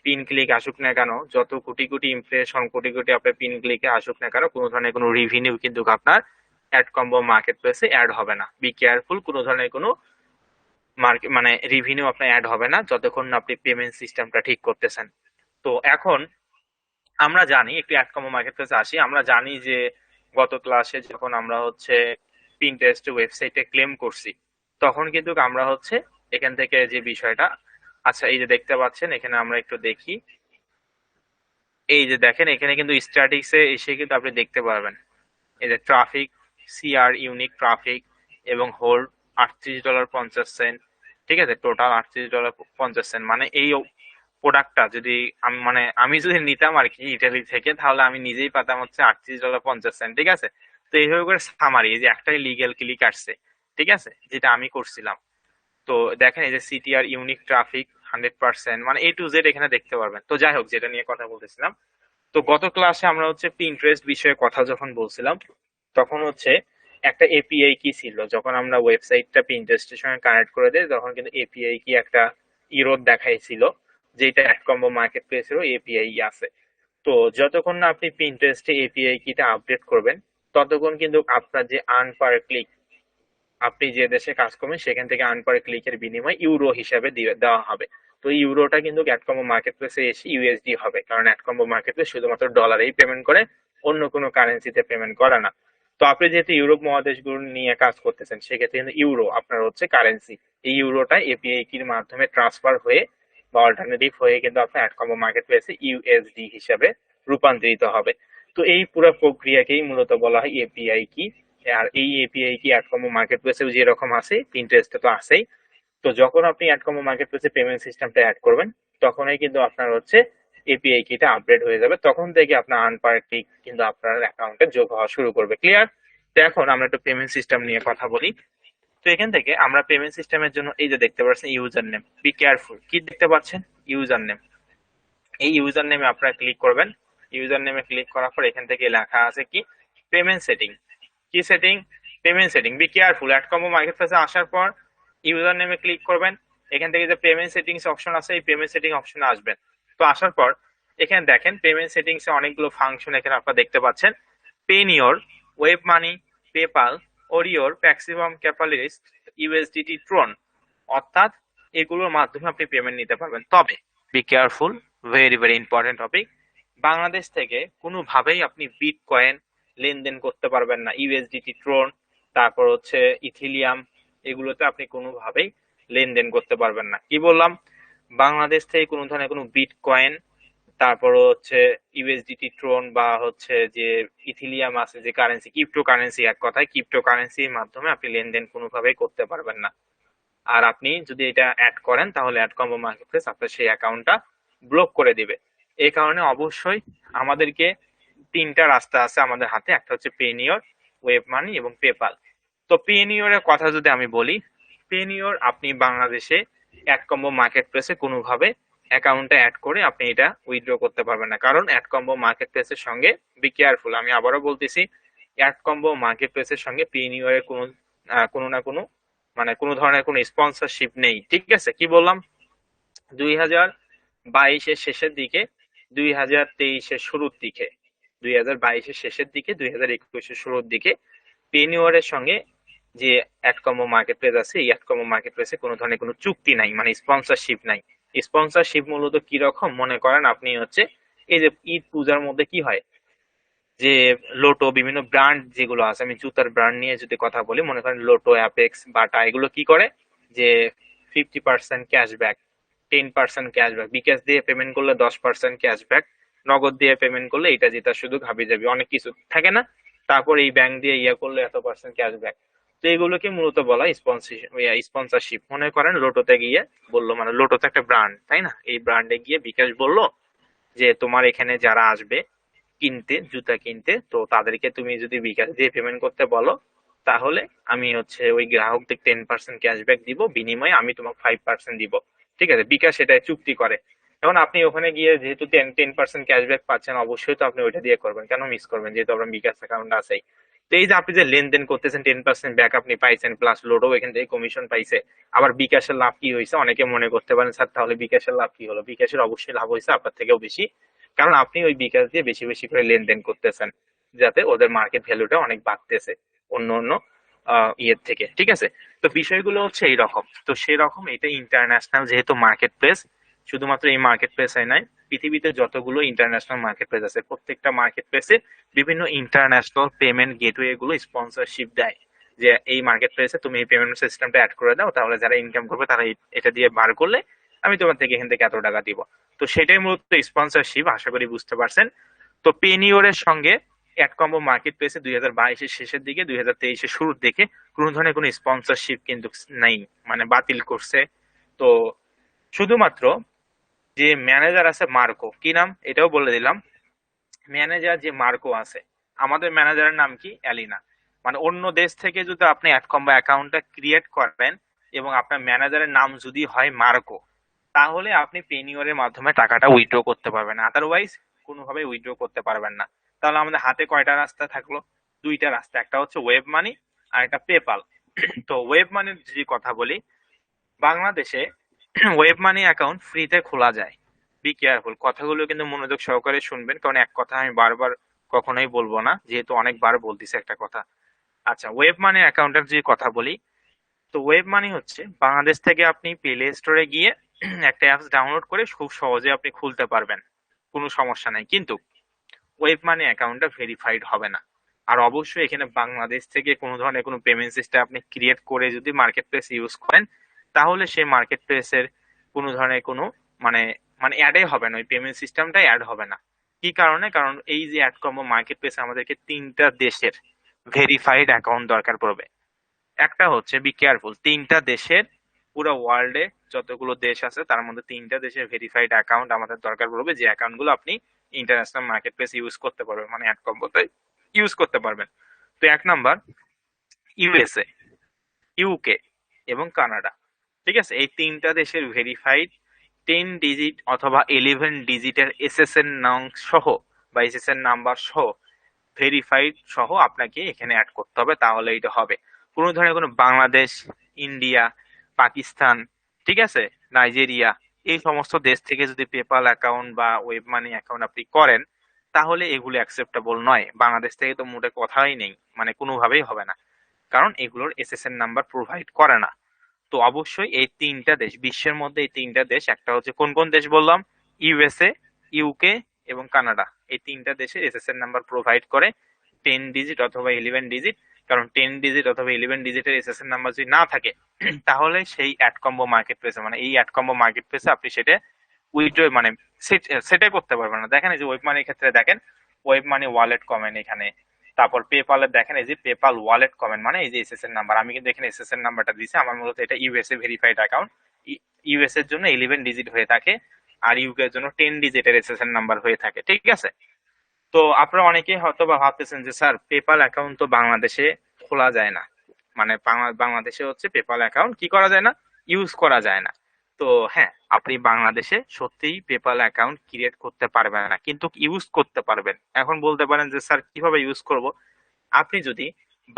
পিন ক্লিক আসুক না কেন, যত কোটি কোটি ইমপ্রেশন, কোটি কোটি আপনার পিন ক্লিকে আসুক না কেন, কোনো ধরনের কোনো রিভিনিউ কিন্তু আপনার অ্যাড কম্বো মার্কেট প্লেসে অ্যাড হবে না। বি কেয়ারফুল, কোনো ধরনের কোনো মার্কেট মানে রিভিনিউ আপনার অ্যাড হবে না যতক্ষণ না আপনি পেমেন্ট সিস্টেমটা ঠিক করতেছেন। তো এখন আমরা জানি, একটু অ্যাড কম্বো মার্কেট প্লেসে আসি, আমরা জানি যে গত ক্লাসে যখন আমরা হচ্ছে পিন্টারেস্ট ওয়েবসাইটে ক্লেম করছি, তখন কিন্তু আমরা হচ্ছে এখান থেকে যে বিষয়টা, আচ্ছা এই যে দেখতে পাচ্ছেন, এখানে আমরা একটু দেখি। এই যে দেখেন, এখানে কিন্তু স্ট্যাটিক্সে এসে কিন্তু আপনি দেখতে পারবেন, এই যে ট্রাফিক, সিআর ইউনিক ট্রাফিক এবং হোল্ড $38.50। ঠিক আছে, টোটাল $38.50। মানে এই প্রোডাক্টটা যদি আমি, মানে আমি যদি নিতাম আর কি ইটালি থেকে, তাহলে আমি নিজেই পেতাম হচ্ছে $38.50। ঠিক আছে, তো এইভাবে করে সামারি, এই যে একটাই লিগেল ক্লিক আসছে, ঠিক আছে, যেটা আমি করছিলাম। তো দেখেন এই যে সিটিআর ইউনিক ট্রাফিক 100%, মানে A to Z এখানে দেখতে পারবেন। তো যাই হোক, যেটা নিয়ে কথা বলতেছিলাম, তো গত ক্লাসে আমরা হচ্ছে পিন্টারেস্ট বিষয়ে কথা যখন বলছিলাম, তখন হচ্ছে একটা এপিআই কি ছিল, যখন আমরা ওয়েবসাইটটা পিন্টারেস্টের সঙ্গে কানেক্ট করে দেই, তখন কিন্তু এপিআই কি একটা ইরোর দেখাইছিল, যেটা অ্যাড কম্বো মার্কেট প্লেসেরও এপিআই আছে। তো যতক্ষণ না আপনি পিন্টারেস্টে এপিআই কিটা আপডেট করবেন, ততক্ষণ কিন্তু আপনার যে আর্ন পার ক্লিক, আপনি যে দেশে কাজ করবেন সেখান থেকে আর্ন পার ক্লিকের বিনিময় ইউরো হিসাবে দেওয়া হবে। তো ইউরোটা কিন্তু অ্যাডকম্বো মার্কেট প্লেসে এসে ইউএসডি হবে, কারণ অ্যাডকম্বো মার্কেট প্লেস শুধুমাত্র ডলারেই পেমেন্ট করে, অন্য কোনো কারেন্সিতে পেমেন্ট করে না। তো আপনি যেহেতু ইউরোপ মহাদেশগুলো নিয়ে কাজ করতেছেন, সেক্ষেত্রে কিন্তু ইউরো আপনার হচ্ছে কারেন্সি। এই ইউরোটা এপিআই কির মাধ্যমে ট্রান্সফার হয়ে বা অল্টারনেটিভ হয়ে কিন্তু আপনার অ্যাডকম্বো মার্কেট প্লেসে ইউএসডি হিসাবে রূপান্তরিত হবে। তো এই পুরো প্রক্রিয়াকেই মূলত বলা হয় এপিআই কি। আর এই এপিআই কি অ্যাডকম্বো মার্কেট প্লেসেও যেরকম আছে, পিন্টারেস্টে তো আছেই। তো যখন আপনি অ্যাডকম্বো মার্কেট প্লেসে পেমেন্ট সিস্টেমটা অ্যাড করবেন, তখনই কিন্তু আপনার হচ্ছে এপিআই কিটা আপডেট হয়ে যাবে, তখন থেকে আপনার আর্ন পার ক্লিক কিন্তু আপনার অ্যাকাউন্টে যোগ হওয়া শুরু করবে। ক্লিয়ার? তো এখন আমরা একটু পেমেন্ট সিস্টেম নিয়ে কথা বলি। তো এখান থেকে আমরা পেমেন্ট সিস্টেমের জন্য এই যে দেখতে পাচ্ছেন ইউজার নেম, বি কেয়ারফুল, কি দেখতে পাচ্ছেন? User name. এই ইউজার নেমে আপনারা ক্লিক করবেন। ইউজার নেমে ক্লিক করার পর এখান থেকে লেখা আছে কি পেমেন্ট সেটিং। কি setting? Payment setting. Be careful, Adcombo market প্লেসে আসার পর ইউজার নেমে ক্লিক করবেন। এখান থেকে যে পেমেন্ট সেটিংস অপশন আছে, এই পেমেন্ট সেটিং অপশনে আসবেন। তো আসার পর এখানে দেখেন পেমেন্ট সেটিংসে অনেকগুলো ফাংশন এখানে আপনারা দেখতে পাচ্ছেন। পেনিওর, ওয়েব মানি, পেপাল, ওরিওর, প্যাক্সিমাম ক্যাপালিস্ট, ইউএসডিটি, ট্রন, অর্থাৎ এগুলোর মাধ্যমে আপনি পেমেন্ট নিতে পারবেন। তবে B careful, very very important topic, Bangladesh থেকে কোনোভাবেই আপনি বিটকয়েন লেনদেন করতে পারবেন না। ইউএসডিটি, ট্রন, তারপর হচ্ছে ইথিলিয়াম, এগুলোতে আপনি কোনোভাবেই লেনদেন করতে পারবেন না। কি বললাম? বাংলাদেশ থেকে কোনো ধরনের কোনো বিটকয়েন, তারপর হচ্ছে ইউএসডিটি, ট্রন বা হচ্ছে যে ইথিলিয়াম আছে, যে কারেন্সি, ক্রিপ্টো কারেন্সি, এক কথায় ক্রিপ্টো কারেন্সির মাধ্যমে আপনি লেনদেন কোনোভাবেই করতে পারবেন না। আর আপনি যদি এটা অ্যাড করেন তাহলে অ্যাডকম্বো মার্কেটপ্লেস আপনার সেই অ্যাকাউন্টটা ব্লক করে দিবে। এই কারণে অবশ্যই আমাদেরকে তিনটা রাস্তা আছে আমাদের হাতে, একটা হচ্ছে পেনিওর, ওয়েব মানি এবং পেপাল। তো পেনিওরের কথা যদি আমি বলি, পেনিওর আপনি বাংলাদেশে অ্যাডকম্বো মার্কেটপ্লেসে কোনোভাবে অ্যাকাউন্টে অ্যাড করে আপনি এটা উইথড্র করতে পারবেন না, কারণ অ্যাডকম্বো মার্কেটপ্লেসের সঙ্গে, বি কেয়ারফুল, আমি আবারও বলতেছি, অ্যাডকম্বো মার্কেটপ্লেসের সঙ্গে পেনিওরের কোনো না কোনো মানে কোনো ধরনের কোনো স্পন্সরশিপ নেই। ঠিক আছে? কি বললাম? 2022-এর শেষের দিকে, 2023-এর শুরুর দিকে, 2022-এর শেষের দিকে, 2021-এর শুরুর দিকে পেনিওয়ারের সঙ্গে যে অ্যাডকম্বো মার্কেট প্লেস আছে, এই অ্যাডকম্বো মার্কেট প্লেসে কোনো ধরনের কোনো চুক্তি নাই, মানে স্পন্সরশিপ নাই। স্পন্সরশিপ মূলত কি রকম মনে করেন আপনি, হচ্ছে এই যে ঈদ পূজার মধ্যে কি হয় যে লোটো, বিভিন্ন ব্র্যান্ড যেগুলো আছে, আমি জুতার ব্র্যান্ড নিয়ে যদি কথা বলি, মনে করেন লোটো, অ্যাপেক্স, বাটা, এগুলো কি করে যে 50% ক্যাশব্যাক, 10% ক্যাশব্যাক, বিকাশ দিয়ে পেমেন্ট করলে 10% ক্যাশব্যাক, নগদ দিয়ে পেমেন্ট করলে এটা যেটা শুধু ঘাবি যাবি, অনেক কিছু থাকে না, তারপর এই ব্যাংক দিয়ে ইয়া করলে এত পার্সেন্ট ক্যাশব্যাক। তো এগুলোকে মূলত বলা স্পন্সরশিপ। মনে করেন লোটোতে গিয়ে বললো, মানে লোটো তো একটা ব্র্যান্ড তাই না, এই ব্র্যান্ডে গিয়ে বিকাশ বললো যে তোমার এখানে যারা আসবে কিনতে, জুতা কিনতে, তো তাদেরকে তুমি যদি বিকাশ দিয়ে পেমেন্ট করতে বলো, তাহলে আমি হচ্ছে ওই গ্রাহকদের 10% ক্যাশব্যাক দিব, বিনিময়ে আমি তোমাকে 5% দিব। ঠিক আছে? বিকাশ এটা চুক্তি করে। এখন আপনি ওখানে গিয়ে যেহেতু 10% ক্যাশব্যাক পাচ্ছেন, অবশ্যই তো আপনি ওইটা দিয়ে করবেন, কেন মিস করবেন, যেহেতু আপনার বিকাশ অ্যাকাউন্ট আছেই। তো এই যে আপনি যে লেনদেন করতেছেন, 10% ব্যাক আপনি পাইছেন, প্লাস লোডও এখান থেকে কমিশন পাইছে। আবার বিকাশের লাভ কি হয়েছে, অনেকে মনে করতে পারেন স্যার তাহলে বিকাশের লাভ কি হলো? বিকাশের অবশ্যই লাভ হয়েছে আপনার থেকেও বেশি, কারণ আপনি ওই বিকাশ দিয়ে বেশি বেশি করে লেনদেন করতেছেন, যাতে ওদের মার্কেট ভ্যালুটা অনেক বাড়তেছে অন্য অন্য ইয়ের থেকে। ঠিক আছে? তো বিষয়গুলো হচ্ছে এইরকম। তো সেরকম এটা ইন্টারন্যাশনাল যেহেতু মার্কেট প্লেস, শুধুমাত্র এই মার্কেট প্লেসে নাই, পৃথিবীতে যতগুলো ইন্টারন্যাশনাল মার্কেট প্লেস আছে, প্রত্যেকটা মার্কেট প্লেসে বিভিন্ন ইন্টারন্যাশনাল পেমেন্ট গেটওয়ে গুলো স্পন্সরশিপ দেয়, যে এই মার্কেট প্লেসে তুমি এই পেমেন্ট সিস্টেমটা অ্যাড করে দাও, তাহলে যারা ইনকাম করবে তারা এটা দিয়ে বার করলে আমি তোমার থেকে এখান থেকে এত টাকা দিব। তো সেটাই মূলত স্পন্সরশিপ, আশা করি বুঝতে পারছেন। তো পেনিওরের সঙ্গে অ্যাডকম্বো মার্কেট প্লেসে 2022-এর শেষের দিকে, 2023-এর শুরুর দিকে কোনো ধরনের কোনো স্পন্সরশিপ কিন্তু নেই, মানে বাতিল করছে। তো শুধুমাত্র যে ম্যানেজার আছে মার্কো, কি নাম এটাও বলে দিলাম, ম্যানেজার যে মার্কো আছে, আমাদের ম্যানেজারের নাম কি? অ্যালিনা। মানে অন্য দেশ থেকে যদি আপনি অ্যাডকম্বো অ্যাকাউন্টটা ক্রিয়েট করেন এবং আপনার ম্যানেজারের নাম যদি হয় মার্কো, তাহলে আপনি পেনিওরের মাধ্যমে টাকাটা উইথড্র করতে পারবেন, আদারওয়াইজ কোনোভাবে উইথড্র করতে পারবেন না। তাহলে আমাদের হাতে কয়টা রাস্তা থাকলো? দুইটা রাস্তা, একটা হচ্ছে ওয়েব মানি আর একটা পেপাল। তো ওয়েব মানির যদি কথা বলি, বাংলাদেশে ওয়েব মানি অ্যাকাউন্ট ফ্রিতে খোলা যায়। বি কেয়ারফুল, কথাগুলো কিন্তু মনোযোগ সহকারে শুনবেন, কারণ এক কথা আমি বারবার কখনোই বলবো না, যেহেতু অনেকবার বলতেছি একটা কথা। আচ্ছা, ওয়েব মানি অ্যাকাউন্টের যদি কথা বলি, তো ওয়েব মানি হচ্ছে বাংলাদেশ থেকে আপনি প্লে স্টোরে গিয়ে একটা অ্যাপস ডাউনলোড করে খুব সহজে আপনি খুলতে পারবেন, কোনো সমস্যা নাই। কিন্তু ওয়েব মানি অ্যাকাউন্টটা ভেরিফাইড হবে না। আর অবশ্যই এখানে বাংলাদেশ থেকে কোনো ধরনের কোনো পেমেন্ট সিস্টেম আপনি ক্রিয়েট করে যদি মার্কেট প্লেস ইউজ করেন, তাহলে সেই মার্কেট প্লেসের কোনো ধরনের কোনো মানে মানে অ্যাডই হবে না, ওই পেমেন্ট সিস্টেমটাই অ্যাড হবে না। কি কারণে? কারণ এই যে অ্যাডকম্বো মার্কেট প্লেস আমাদেরকে তিনটা দেশের ভেরিফাইড অ্যাকাউন্ট দরকার পড়বে। একটা হচ্ছে বি কেয়ারফুল, 3টা দেশের, পুরো ওয়ার্ল্ডে যতগুলো দেশ আছে তার মধ্যে 3টা দেশের ভেরিফাইড অ্যাকাউন্ট আমাদের দরকার পড়বে, যে অ্যাকাউন্ট গুলো আপনি ইন্টারন্যাশনাল মার্কেট প্লেস ইউজ করতে পারবেন, মানে অ্যাড কম্বোতে ইউজ করতে পারবেন। তো 1 নাম্বার ইউএসএ, ইউকে এবং কানাডা। ঠিক আছে, এই 3টা দেশের ভেরিফাইড 10 ডিজিট অথবা 11 ডিজিটের এসএসএন নং সহ বা এসএসএন নাম্বার সহ, ভেরিফাইড সহ আপনাকে এখানে অ্যাড করতে হবে, তাহলে এটা হবে। কোনো ধরনের কোনো বাংলাদেশ, ইন্ডিয়া, পাকিস্তান, ঠিক আছে, নাইজেরিয়া, এই সমস্ত দেশ থেকে যদি পেপাল অ্যাকাউন্ট বা ওয়েব মানি অ্যাকাউন্ট আপনি করেন, তাহলে এগুলো অ্যাকসেপ্টেবল নয়। বাংলাদেশ থেকে তো মোটে কথাই নেই, মানে কোনোভাবেই হবে না, কারণ এগুলোর এসএসএন নাম্বার প্রোভাইড করে না। তো অবশ্যই এই 3টা দেশ, বিশ্বের মধ্যে এই 3টা দেশ, একটা হচ্ছে কোন কোন দেশ বললাম, ইউএসএ, ইউকে এবং কানাডা, এই 3টা দেশে এসএসএন নাম্বার প্রোভাইড করে 10 ডিজিট অথবা 11 ডিজিট। কারণ 10 ডিজিট অথবা 11 ডিজিটের এসএসএন নাম্বার যদি না থাকে, তাহলে সেই অ্যাড কম্বো মার্কেট প্লেসে, মানে এই অ্যাড কম্বো মার্কেট প্লেসে আপনি সেটা উইথড্র মানে সেটাই করতে পারবেন না। দেখেন এই যে ওয়েব মানির ক্ষেত্রে দেখেন, ওয়েব মানি ওয়ালেট কমেন্ট এখানে, তারপর পেপালের দেখেন এই যে পেপাল ওয়ালেট কমেন্ট, মানে এই যে এসএসএন নাম্বার, আমি কিন্তু এখানে এসএসএন নাম্বারটা দিয়েছি, আমার মূলত এটা ইউএসএ ভেরিফাইড অ্যাকাউন্ট। ইউএস এর জন্য 11 ডিজিট হয়ে থাকে, আর ইউকে এর জন্য 10 ডিজিটের এসএসএন নাম্বার হয়ে থাকে। ঠিক আছে, তো আপনারা অনেকেই হয়তো বা ভাবতেছেন যে স্যার পেপাল অ্যাকাউন্ট তো বাংলাদেশে খোলা যায় না, মানে বাংলাদেশে হচ্ছে পেপাল অ্যাকাউন্ট কি করা যায় না, ইউজ করা যায় না। তো হ্যাঁ, আপনি বাংলাদেশে সত্যিই পেপাল অ্যাকাউন্ট ক্রিয়েট করতে পারবেন না, কিন্তু ইউজ করতে পারবেন। এখন বলতে পারেন যে স্যার কিভাবে ইউজ করব। আপনি যদি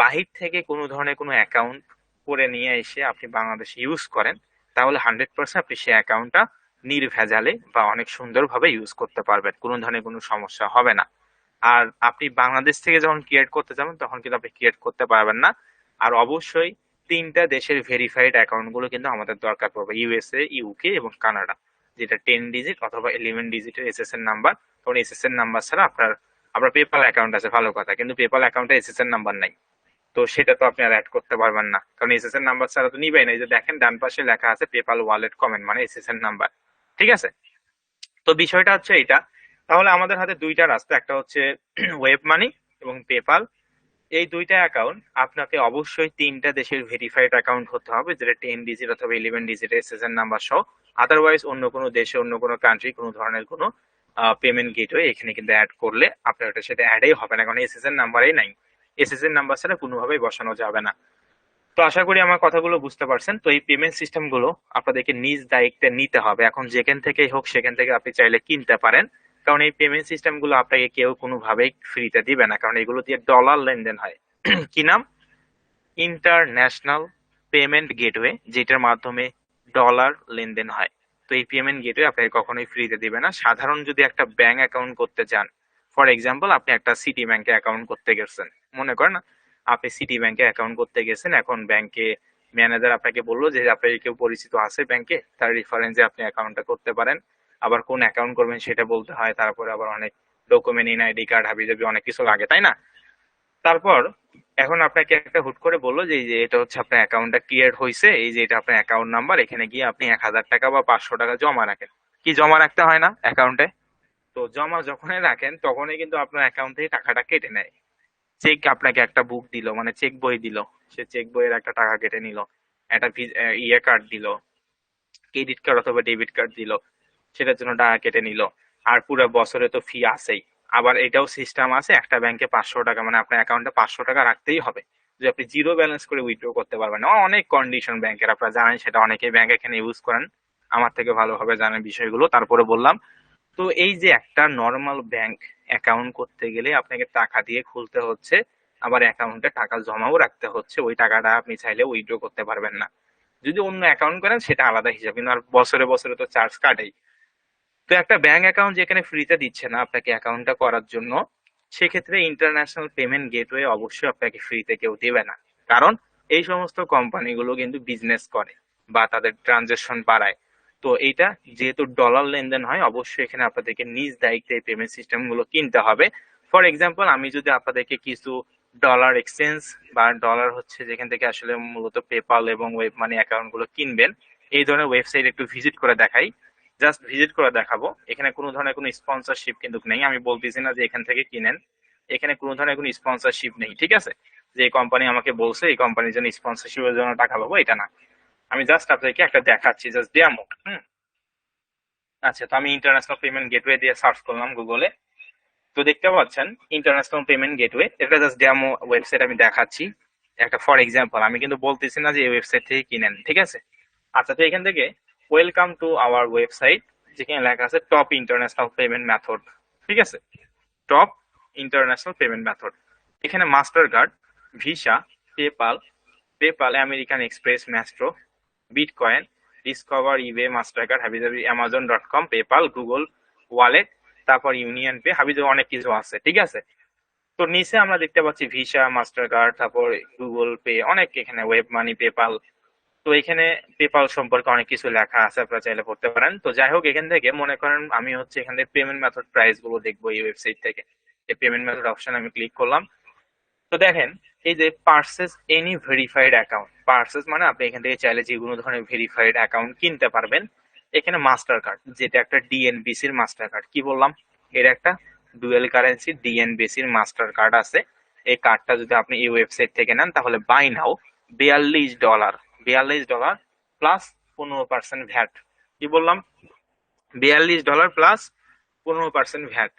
বাহির থেকে কোনো ধরনের কোনো অ্যাকাউন্ট করে নিয়ে এসে আপনি বাংলাদেশে ইউজ করেন, তাহলে 100% আপনি সেই অ্যাকাউন্টটা নির্ভেজালে বা অনেক সুন্দরভাবে ইউজ করতে পারবেন, কোনো ধরনের কোনো সমস্যা হবে না। আর আপনি বাংলাদেশ থেকে যখন ক্রিয়েট করতে যাবেন তখন কিন্তু আপনি ক্রিয়েট করতে পারবেন না। আর অবশ্যই 3টা দেশের ভেরিফাইড অ্যাকাউন্ট গুলো কিন্তু আমাদের দরকার পড়বে, ইউএসএ, ইউকে এবং কানাডা, যেটা 10 ডিজিট অথবা 11 ডিজিটের এসএসএন নাম্বার। কারণ এসএসএন নাম্বার ছাড়া আপনার পেপাল অ্যাকাউন্ট আছে ভালো কথা, কিন্তু পেপাল অ্যাকাউন্টে এসএসএন নাম্বার নাই, তো সেটা তো আপনি আর অ্যাড করতে পারবেন না, কারণ এসএসএন নাম্বার ছাড়া তো নিবেই না। এই যে দেখেন ডান পাশে লেখা আছে পেপাল ওয়ালেট কমেন্ট, মানে এসএসএন নাম্বার। ঠিক আছে, তো বিষয়টা হচ্ছে এটা। তাহলে আমাদের হাতে 2টা রাস্তা, একটা হচ্ছে ওয়েব মানি এবং পেপাল। এই 2টা অ্যাকাউন্ট আপনাকে অবশ্যই 3টা দেশের ভেরিফাইড অ্যাকাউন্ট হতে হবে, যেটা 10 ডিজিট অথবা 11 ডিজিট এসএসএন নাম্বার সহ। আদারওয়াইজ অন্য কোনো দেশে, অন্য কোনো কান্ট্রি কোনো ধরনের কোনো পেমেন্ট গেটওয়ে এখানে কিন্তু অ্যাড করলে আপনার ওটার সাথে অ্যাডই হবে না, কারণ এসএসএন নাম্বারই নাই। এসএসএন নাম্বার ছাড়া কোনোভাবেই বসানো যাবে না। তো আশা করি আমার কথাগুলো বুঝতে পারছেন। তো এই পেমেন্ট সিস্টেম গুলো আপনাদেরকে নিজ দায়িত্বে নিতে হবে। এখন যেখান থেকেই হোক সেখান থেকে আপনি চাইলে কিনতে পারেন, কারণ এই পেমেন্ট সিস্টেম গুলো আপনাকে কেউ কোনোভাবেই ফ্রিতে দিবে না, কারণ এগুলো দিয়ে ডলার লেনদেন হয়। কি নাম? ইন্টারন্যাশনাল পেমেন্ট গেটওয়ে, যেটার মাধ্যমে ডলার লেনদেন হয়। তো এই পেমেন্ট গেটওয়ে আপনাকে কখনোই ফ্রিতে দিবে না। সাধারণ যদি একটা ব্যাংক অ্যাকাউন্ট করতে চান, ফর এক্সাম্পল আপনি একটা সিটি ব্যাংকে অ্যাকাউন্ট করতে গেছেন, মনে করেন না আপনি সিটি ব্যাংকে অ্যাকাউন্ট করতে গেছেন, এখন ব্যাংকে ম্যানেজার আপনাকে বললো যে আপনার কেউ পরিচিত আছে ব্যাংকে, তার রেফারেন্সে আপনি অ্যাকাউন্টটা করতে পারেন। আবার কোন অ্যাকাউন্ট করবেন সেটা বলতে হয়, তারপরে আবার অনেক ডকুমেন্ট, এনআইডি কার্ড, হাবিজাবি অনেক কিছু লাগে, তাই না? তারপর এখন আপনাকে একটা হুট করে বললো যে এই যে এটা হচ্ছে আপনার অ্যাকাউন্টটা ক্রিয়েট হয়েছে, এই যে এটা আপনার অ্যাকাউন্ট নাম্বার, এখানে গিয়ে আপনি 1,000 টাকা বা 500 টাকা জমা রাখেন। কি জমা রাখতে হয় না অ্যাকাউন্টে? তো জমা যখনই রাখেন তখনই কিন্তু আপনার অ্যাকাউন্ট থেকে টাকাটা কেটে নেয়। চেক আপনাকে একটা বুক দিল, মানে চেক বই দিল, সে চেক বইয়ের একটা টাকা কেটে নিল, একটা ইয়ে কার্ড দিল, ক্রেডিট কার্ড অথবা ডেবিট কার্ড দিল, সেটার জন্য টাকা কেটে নিল। আর পুরো বছরে তো ফি আছেই। আবার এটাও সিস্টেম আছে, একটা ব্যাংকে 500 টাকা, মানে আপনার অ্যাকাউন্টে 500 টাকা রাখতেই হবে, যে আপনি জিরো ব্যালেন্স করে উইথড্র করতে পারবেন না। অনেক কন্ডিশন ব্যাংকের, আপনারা জানেন সেটা, অনেকেই ব্যাংক এখানে ইউজ করেন, আমার থেকে ভালোভাবে জানেন বিষয়গুলো, তারপরে বললাম। তো এই যে একটা নর্মাল ব্যাংক অ্যাকাউন্ট করতে গেলে আপনাকে টাকা দিয়ে খুলতে হচ্ছে, আবার অ্যাকাউন্টে টাকা জমাও রাখতে হচ্ছে, ওই টাকাটা আপনি চাইলে উইথড্র করতে পারবেন না। যদি অন্য অ্যাকাউন্ট করেন সেটা আলাদা হিসাব, কিন্তু আর বছরে বছরে তো চার্জ কাটেই। তো একটা ব্যাংক অ্যাকাউন্ট যেখানে ফ্রিতে দিচ্ছে না আপনাকে অ্যাকাউন্টটা করার জন্য, সেক্ষেত্রে ইন্টারন্যাশনাল পেমেন্ট গেটওয়ে অবশ্যই আপনাকে ফ্রিতে কেউ দেবে না। কারণ এই সমস্ত কোম্পানিগুলো কিন্তু বিজনেস করে বা তাদের ট্রানজেকশন বাড়ায়। তো এইটা যেহেতু ডলার লেনদেন হয়, অবশ্যই এখানে আপনাদেরকে নিজ দায়িত্বে পেমেন্ট সিস্টেম গুলো কিনতে হবে। ফর এক্সাম্পল আমি যদি আপনাদেরকে কিছু ডলার এক্সচেঞ্জ বা ডলার হচ্ছে যেখান থেকে আসলে মূলত পেপাল এবং ওয়েব মানি অ্যাকাউন্ট গুলো কিনবেন, এই ধরনের ওয়েবসাইট একটু ভিজিট করে দেখাই, জাস্ট ভিজিট করে দেখাবো। এখানে কোনো ধরনের কোনো স্পন্সরশিপ কিন্তু নেই, আমি বলতেছি না যে এখান থেকে কিনেন, এখানে কোনো ধরনের কোনো স্পন্সরশিপ নেই, ঠিক আছে? যে কোম্পানি আমাকে বলছে এই কোম্পানির জন্য স্পন্সরশিপের জন্য টাকা পাবো, এটা না। আমি জাস্ট আপনাকে একটা দেখাচ্ছি, জাস্ট ডেমো। আচ্ছা, তো আমি ইন্টারন্যাশনাল পেমেন্ট গেটওয়ে দিয়ে সার্চ করলাম গুগলে। তো দেখতে পাচ্ছেন ইন্টারন্যাশনাল পেমেন্ট গেটওয়ে, এটা জাস্ট ডেমো ওয়েবসাইট আমি দেখাচ্ছি একটা ফর এক্সাম্পল। আমি কিন্তু বলতেছি না যে এই ওয়েবসাইট থেকে কিনেন, ঠিক আছে? আচ্ছা, তো এখান থেকে ওয়েলকাম টু আওয়ার ওয়েবসাইট, যেখানে লেখা আছে টপ ইন্টারন্যাশনাল পেমেন্ট মেথড, ঠিক আছে? টপ ইন্টারন্যাশনাল পেমেন্ট মেথড, এখানে master card, Visa, PayPal, American Express, Maestro, Bitcoin, Discover, eBay, Mastercard, হাবিজাবি, অ্যামাজন.কম, পেপাল, গুগল ওয়ালেট, তারপর ইউনিয়ন পে, হাবিজাবি অনেক কিছু আছে, ঠিক আছে? তো নিচে আমরা দেখতে পাচ্ছি ভিসা, মাস্টার কার্ড, তারপর গুগল পে, অনেক এখানে ওয়েব মানি, পেপাল। তো এখানে পেপাল সম্পর্কে অনেক কিছু লেখা আছে, আপনারা চাইলে পড়তে পারেন। তো যাই হোক, এখান থেকে মনে করেন আমি হচ্ছে এখান থেকে পেমেন্ট মেথড প্রাইস গুলো দেখবো এই ওয়েবসাইট থেকে। এই পেমেন্ট মেথড অপশন আমি ক্লিক করলাম। তো দেখেন, এই যে purchase any verified account, purchase মানে আপনি এখান থেকে চাইলে যে কোনো ধরনের ভেরিফাইড অ্যাকাউন্ট কিনতে পারবেন। এখানে মাস্টার কার্ড, যেটা একটা ডিএনবিসির মাস্টার কার্ড, কি বললাম, এর একটা ডুয়েল কারেন্সি ডিএনবিসির মাস্টার কার্ড আছে। এই কার্ডটা যদি আপনি এই ওয়েবসাইট থেকে নেন তাহলে বাই নাও $42, $42 প্লাস 15% ভ্যাট। কি বললাম, $42 প্লাস 15% ভ্যাট।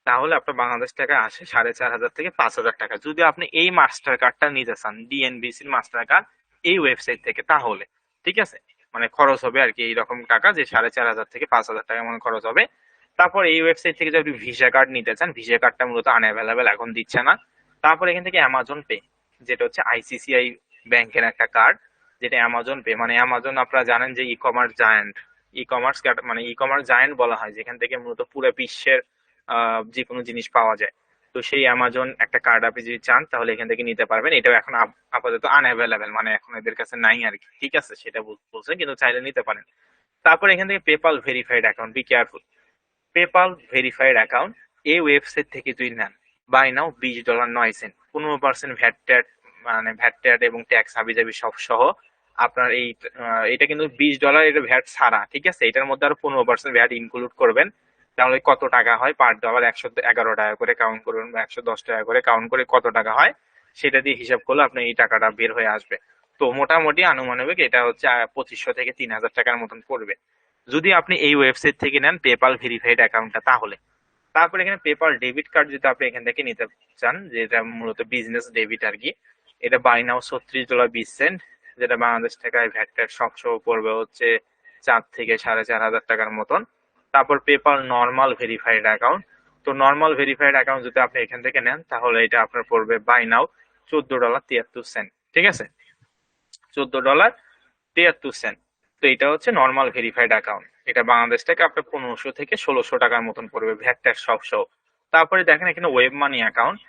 তাহলে আপনার বাংলাদেশ টাকায় আসে 4,500 থেকে 5,000 টাকা, যদি আপনি এই মাস্টার কার্ডটা নিতে চান, ডিএনবিসির মাস্টার কার্ড এই ওয়েবসাইট থেকে, তাহলে ঠিক আছে। মানে খরচ হবে আর কি এইরকম টাকা, যে 4,500 থেকে 5,000 টাকা মনে খরচ হবে। তারপর এই ওয়েবসাইট থেকে যদি ভিসা কার্ড নিতে চান, ভিসা কার্ডটা মূলত আনঅ্যাভেলেবেল, এখন দিচ্ছে না। তারপর এখান থেকে অ্যামাজন পে, যেটা হচ্ছে আইসিসিআই ব্যাংকের একটা কার্ড, যেটা অ্যামাজন পে, মানে অ্যামাজন আপনারা জানেন যে e commerce giant, e commerce মানে ই কমার্স জায়ান্ট বলা হয়, যেখান থেকে মূলত পুরো বিশ্বের যে কোনো জিনিস পাওয়া যায়। তো সেই অ্যামাজন একটা কার্ড আপনি যদি চান তাহলে এখান থেকে নিতে পারবেন। এটাও এখন আপাতত আনঅ্যাভেলেবেল, মানে এখন এদের কাছে নাই আর কি, ঠিক আছে? সেটা বলছেন, কিন্তু চাইলে নিতে পারেন। তারপর এখান থেকে PayPal verified account, be careful. PayPal verified account এই ওয়েবসাইট থেকে তুই নেন, বাই নাও $20.09, 15% ভ্যাট ট্যাট, মানে ভ্যাট ট্যাট এবং ট্যাক্স হাবিজাবি সব সহ আপনার এই এটা কিন্তু $20 এটা ভ্যাট ছাড়া, ঠিক আছে? এটার মধ্যে আরো 15% ভ্যাট ইনক্লুড করবেন। তাহলে কত টাকা হয় পার ডলার, 111 টাকা করে কাউন্ট করবেন বা 110 টাকা করে কাউন্ট করে কত টাকা হয় সেটা দিয়ে হিসাব করলে আপনার এই টাকাটা বের হয়ে আসবে। তো মোটামুটি আনুমানিক এটা হচ্ছে 2,500 থেকে 3,000 টাকার মতন পড়বে যদি আপনি এই ওয়েবসাইট থেকে নেন পেপাল ভেরিফাইড অ্যাকাউন্টটা, তাহলে। তারপর এখানে পেপাল ডেবিট কার্ড যদি আপনি এখান থেকে নিতে চান, যেটা মূলত বিজনেস ডেবিট আর কি, এটা বাই নাও $36.20, যেটা বাংলাদেশ টাকায় ভ্যাট ট্যাট সব সহ পড়বে হচ্ছে 4 থেকে 4,500 টাকার মতন। তারপর পেপাল নর্মাল ভেরিফাইড অ্যাকাউন্ট, তো নর্মাল ভেরিফাইড অ্যাকাউন্ট যদি আপনি এখান থেকে নেন তাহলে এটা আপনার পড়বে বাই নাও $14.73, ঠিক আছে? $14.73। তো এটা হচ্ছে নর্মাল ভেরিফাইড অ্যাকাউন্ট, এটা বাংলাদেশ থেকে আপনার 1500 থেকে 1600 টাকার মতন পড়বে ভ্যাট ট্যাক্স সব সহ। তারপরে দেখেন এখানে ওয়েব মানি অ্যাকাউন্ট,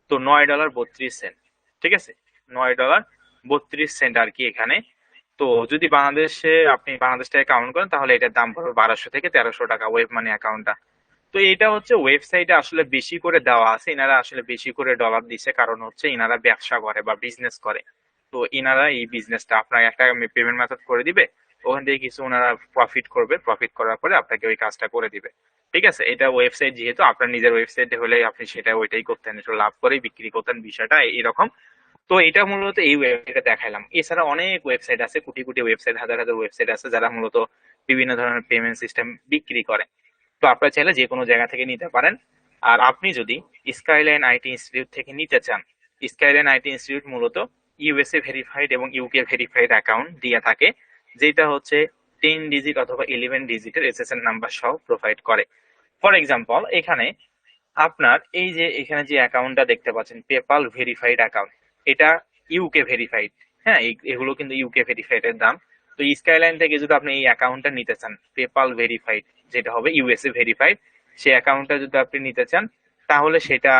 তো $9.32, ঠিক আছে? $9.32 আর কি এখানে। তো যদি বাংলাদেশে আপনি বাংলাদেশ থেকে কাউন্ট করেন তাহলে এটার দাম পড়বে 1200 থেকে 1300 টাকা ওয়েব মানি অ্যাকাউন্টটা। তো এটা হচ্ছে ওয়েবসাইটে আসলে বেশি করে দেওয়া আছে, এনারা আসলে বেশি করে ডলার দিচ্ছে, কারণ হচ্ছে এনারা ব্যবসা করে বা বিজনেস করে। তো এনারা এই বিজনেসটা আপনার একটা পেমেন্ট মেথড করে দিবে, ওখান থেকে কিছু ওনারা প্রফিট করবে, প্রফিট করার পরে আপনাকে ওই কাজটা করে দিবে, ঠিক আছে? এটা ওয়েবসাইট, যেহেতু আপনার নিজের ওয়েবসাইটে হলে আপনি সেটা ওইটাই করতেন, একটু লাভ করেই বিক্রি করতেন, বিষয়টা এরকম। তো এটা মূলত এই ওয়েবসাইটে দেখাইলাম। এছাড়া অনেক ওয়েবসাইট আছে, কোটি কোটি ওয়েবসাইট, হাজার হাজার ওয়েবসাইট আছে যারা মূলত বিভিন্ন ধরনের পেমেন্ট সিস্টেম বিক্রি করে। তো আপনারা চাইলে যে কোনো জায়গা থেকে নিতে পারেন। আর আপনি যদি স্কাইলাইন আইটি ইনস্টিটিউট থেকে নিতে চান, স্কাইলাইন আইটি ইনস্টিটিউট মূলত ইউএসএ ভেরিফাইড এবং ইউকে ভেরিফাইড অ্যাকাউন্ট দিয়ে থাকে, যেটা হচ্ছে 10 ডিজিট অথবা 11 ডিজিটের এসএসএন নাম্বার সহ প্রোভাইড করে। ফর এক্সাম্পল, এখানে আপনার এই যে এখানে যে অ্যাকাউন্টটা দেখতে পাচ্ছেন পেপাল ভেরিফাইড অ্যাকাউন্ট, এটা ইউকে ভেরিফাইড। হ্যাঁ, এগুলো কিন্তু ইউকে ভেরিফাইড এর দাম। তো স্কাইলাইন থেকে যদি আপনি এই অ্যাকাউন্টটা নিতে চান পেপাল ভেরিফাইড, যেটা হবে ইউএসএ ভেরিফাইড, সেই অ্যাকাউন্টটা যদি আপনি নিতে চান তাহলে সেটা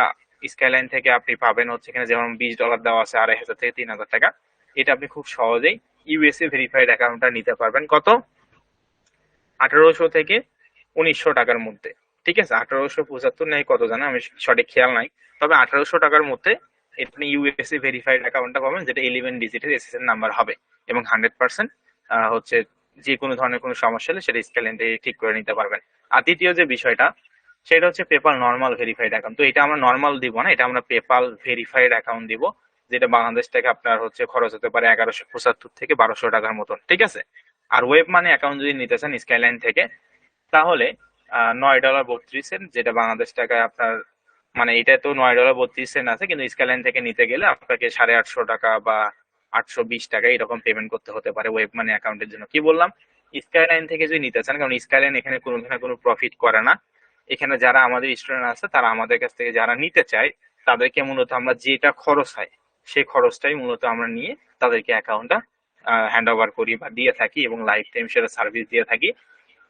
স্কাইলাইন থেকে আপনি পাবেন হচ্ছে এখানে যেমন $20 দেওয়া আছে, 2,500 থেকে 3,000 টাকা। এটা আপনি খুব সহজেই ইউএসএ ভেরিফাইড অ্যাকাউন্টটা নিতে পারবেন কত, 1,800 থেকে 1,900 টাকার মধ্যে, ঠিক আছে? 1,875 নেই কত জানা, আমি সঠিক খেয়াল নাই, তবে 1,800 টাকার মধ্যে আপনি ইউএসএ ভেরিফাইড অ্যাকাউন্টটা পাবেন, যেটা 11 ডিজিটের এসএসএন নাম্বার হবে এবং 100% হচ্ছে যে কোনো ধরনের কোনো সমস্যা হলে সেটা স্ক্যান থেকে ঠিক করে নিতে পারবেন। আর দ্বিতীয় যে বিষয়টা সেটা হচ্ছে পেপাল নর্মাল ভেরিফাইড অ্যাকাউন্ট। তো এটা আমরা নর্মাল দিব না, এটা আমরা পেপাল ভেরিফাইড অ্যাকাউন্ট দিব, যেটা বাংলাদেশ থেকে আপনার হচ্ছে খরচ হতে পারে 1175 থেকে 1200 টাকার মতন, ঠিক আছে। আর ওয়েব মানি অ্যাকাউন্ট যদি নিতে চান স্কাইলাইন থেকে, তাহলে $9.32, যেটা বাংলাদেশ টাকায় আপনার মানে এটা তো $9.32 আছে, কিন্তু স্কাইলাইন থেকে নিতে গেলে আপনাকে 850 টাকা বা 820 টাকা এরকম পেমেন্ট করতে হতে পারে ওয়েব মানি অ্যাকাউন্টের জন্য। কি বললাম, স্কাইলাইন থেকে যদি নিতে চান, কারণ স্কাইলাইন এখানে কোনো ধরনের কোনো প্রফিট করে না। এখানে যারা আমাদের স্টুডেন্ট আছে তারা আমাদের কাছ থেকে যারা নিতে চায় তাদেরকে মূলত আমরা যেটা খরচ হয় সেই খরচটাই মূলত আমরা নিয়ে তাদেরকে অ্যাকাউন্টটা হ্যান্ড ওভার করি বা দিয়ে থাকি এবং লাইফ টাইম সেটা সার্ভিস দিয়ে থাকি।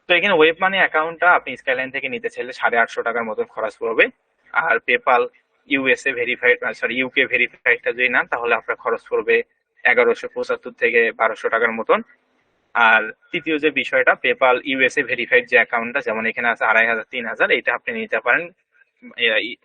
তো এখানে ওয়েব মানি অ্যাকাউন্টটা আপনি স্কাইলাইন থেকে নিতে চাইলে 850 টাকার মতন খরচ পড়বে। আর PayPal USA verified, sorry UK ভেরিফাইডটা যদি নেন তাহলে আপনার খরচ পড়বে 1175 থেকে 1200 টাকার মতন। আর তৃতীয় যে বিষয়টা, পেপাল ইউএসএ ভেরিফাইড যে অ্যাকাউন্টটা, যেমন এখানে আছে 2500 3000, এটা আপনি নিতে পারেন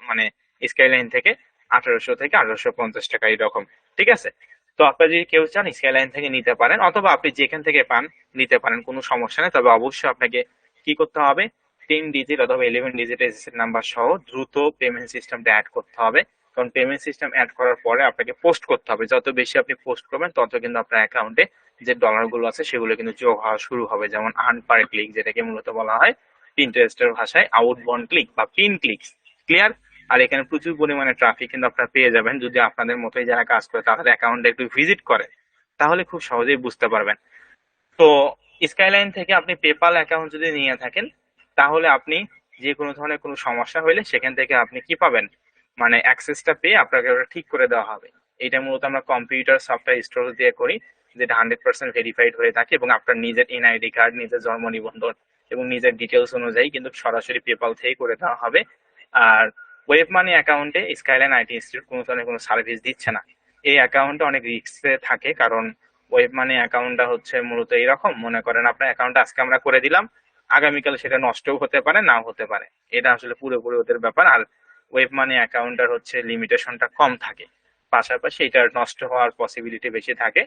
মানে স্কাইলাইন থেকে 1800 থেকে 1850 টাকা এরকম, ঠিক আছে। তো আপনার যদি কেউ চান স্কাইলাইন থেকে নিতে পারেন, অথবা আপনি যেখান থেকে পান নিতে পারেন, কোনো সমস্যা নেই। তবে অবশ্যই আপনাকে কি করতে হবে, 10 ডিজিট অথবা 11 ডিজিট রেজিস্ট্রেশন নাম্বার সহ দ্রুত পেমেন্ট সিস্টেমটা অ্যাড করতে হবে। কারণ পেমেন্ট সিস্টেম অ্যাড করার পরে আপনাকে পোস্ট করতে হবে, যত বেশি আপনি পোস্ট করবেন তত কিন্তু আপনার অ্যাকাউন্টে যে ডলারগুলো আছে সেগুলো কিন্তু যোগ হওয়া শুরু হবে। যেমন আর্ন পার ক্লিক, যেটাকে মূলত বলা হয় পিন্টারেস্টের ভাষায় আউটবাউন্ড ক্লিক বা পিন ক্লিকস। ক্লিয়ার? আর এখানে প্রচুর পরিমাণে ট্রাফিক কিন্তু আপনারা পেয়ে যাবেন যদি আপনাদের মতোই যারা কাজ করে তাদের অ্যাকাউন্টে একটু ভিজিট করে, তাহলে খুব সহজেই বুঝতে পারবেন। তো স্কাইলাইন থেকে আপনি পেপাল অ্যাকাউন্ট যদি নিয়ে থাকেন, তাহলে আপনি যে কোনো ধরনের কোনো সমস্যা হলে সেখান থেকে আপনি কি পাবেন, মানে অ্যাক্সেসটা পেয়ে আপনাকে ওটা ঠিক করে দেওয়া হবে। এটা মূলত আমরা কম্পিউটার সফটওয়্যার স্টোরেজ দিয়ে করি, যেটা 100% ভেরিফাইড হয়ে থাকে এবং আপনার নিজের এনআইডি কার্ড, নিজের জন্ম নিবন্ধন এবং নিজের ডিটেলস অনুযায়ী কিন্তু সরাসরি পেপাল থেকে করে দেওয়া হবে। আর ওয়েব মানি অ্যাকাউন্টে স্কাইলাইন আইটি ইনস্টিটিউট কোনো ধরনের কোনো সার্ভিস দিচ্ছে না। এই অ্যাকাউন্টে অনেক রিস্কে থাকে, কারণ ওয়েব মানি অ্যাকাউন্টটা হচ্ছে মূলত এরকম, মনে করেন আপনার অ্যাকাউন্টটা আজকে আমরা করে দিলাম, আগামীকাল সেটা নষ্টও হতে পারে, নাও হতে পারে। এটা আসলে পুরোপুরি ওদের ব্যাপার। আর ওয়েব মানি অ্যাকাউন্টটার হচ্ছে লিমিটেশনটা কম থাকে, পাশাপাশি এটার নষ্ট হওয়ার পসিবিলিটি বেশি থাকে।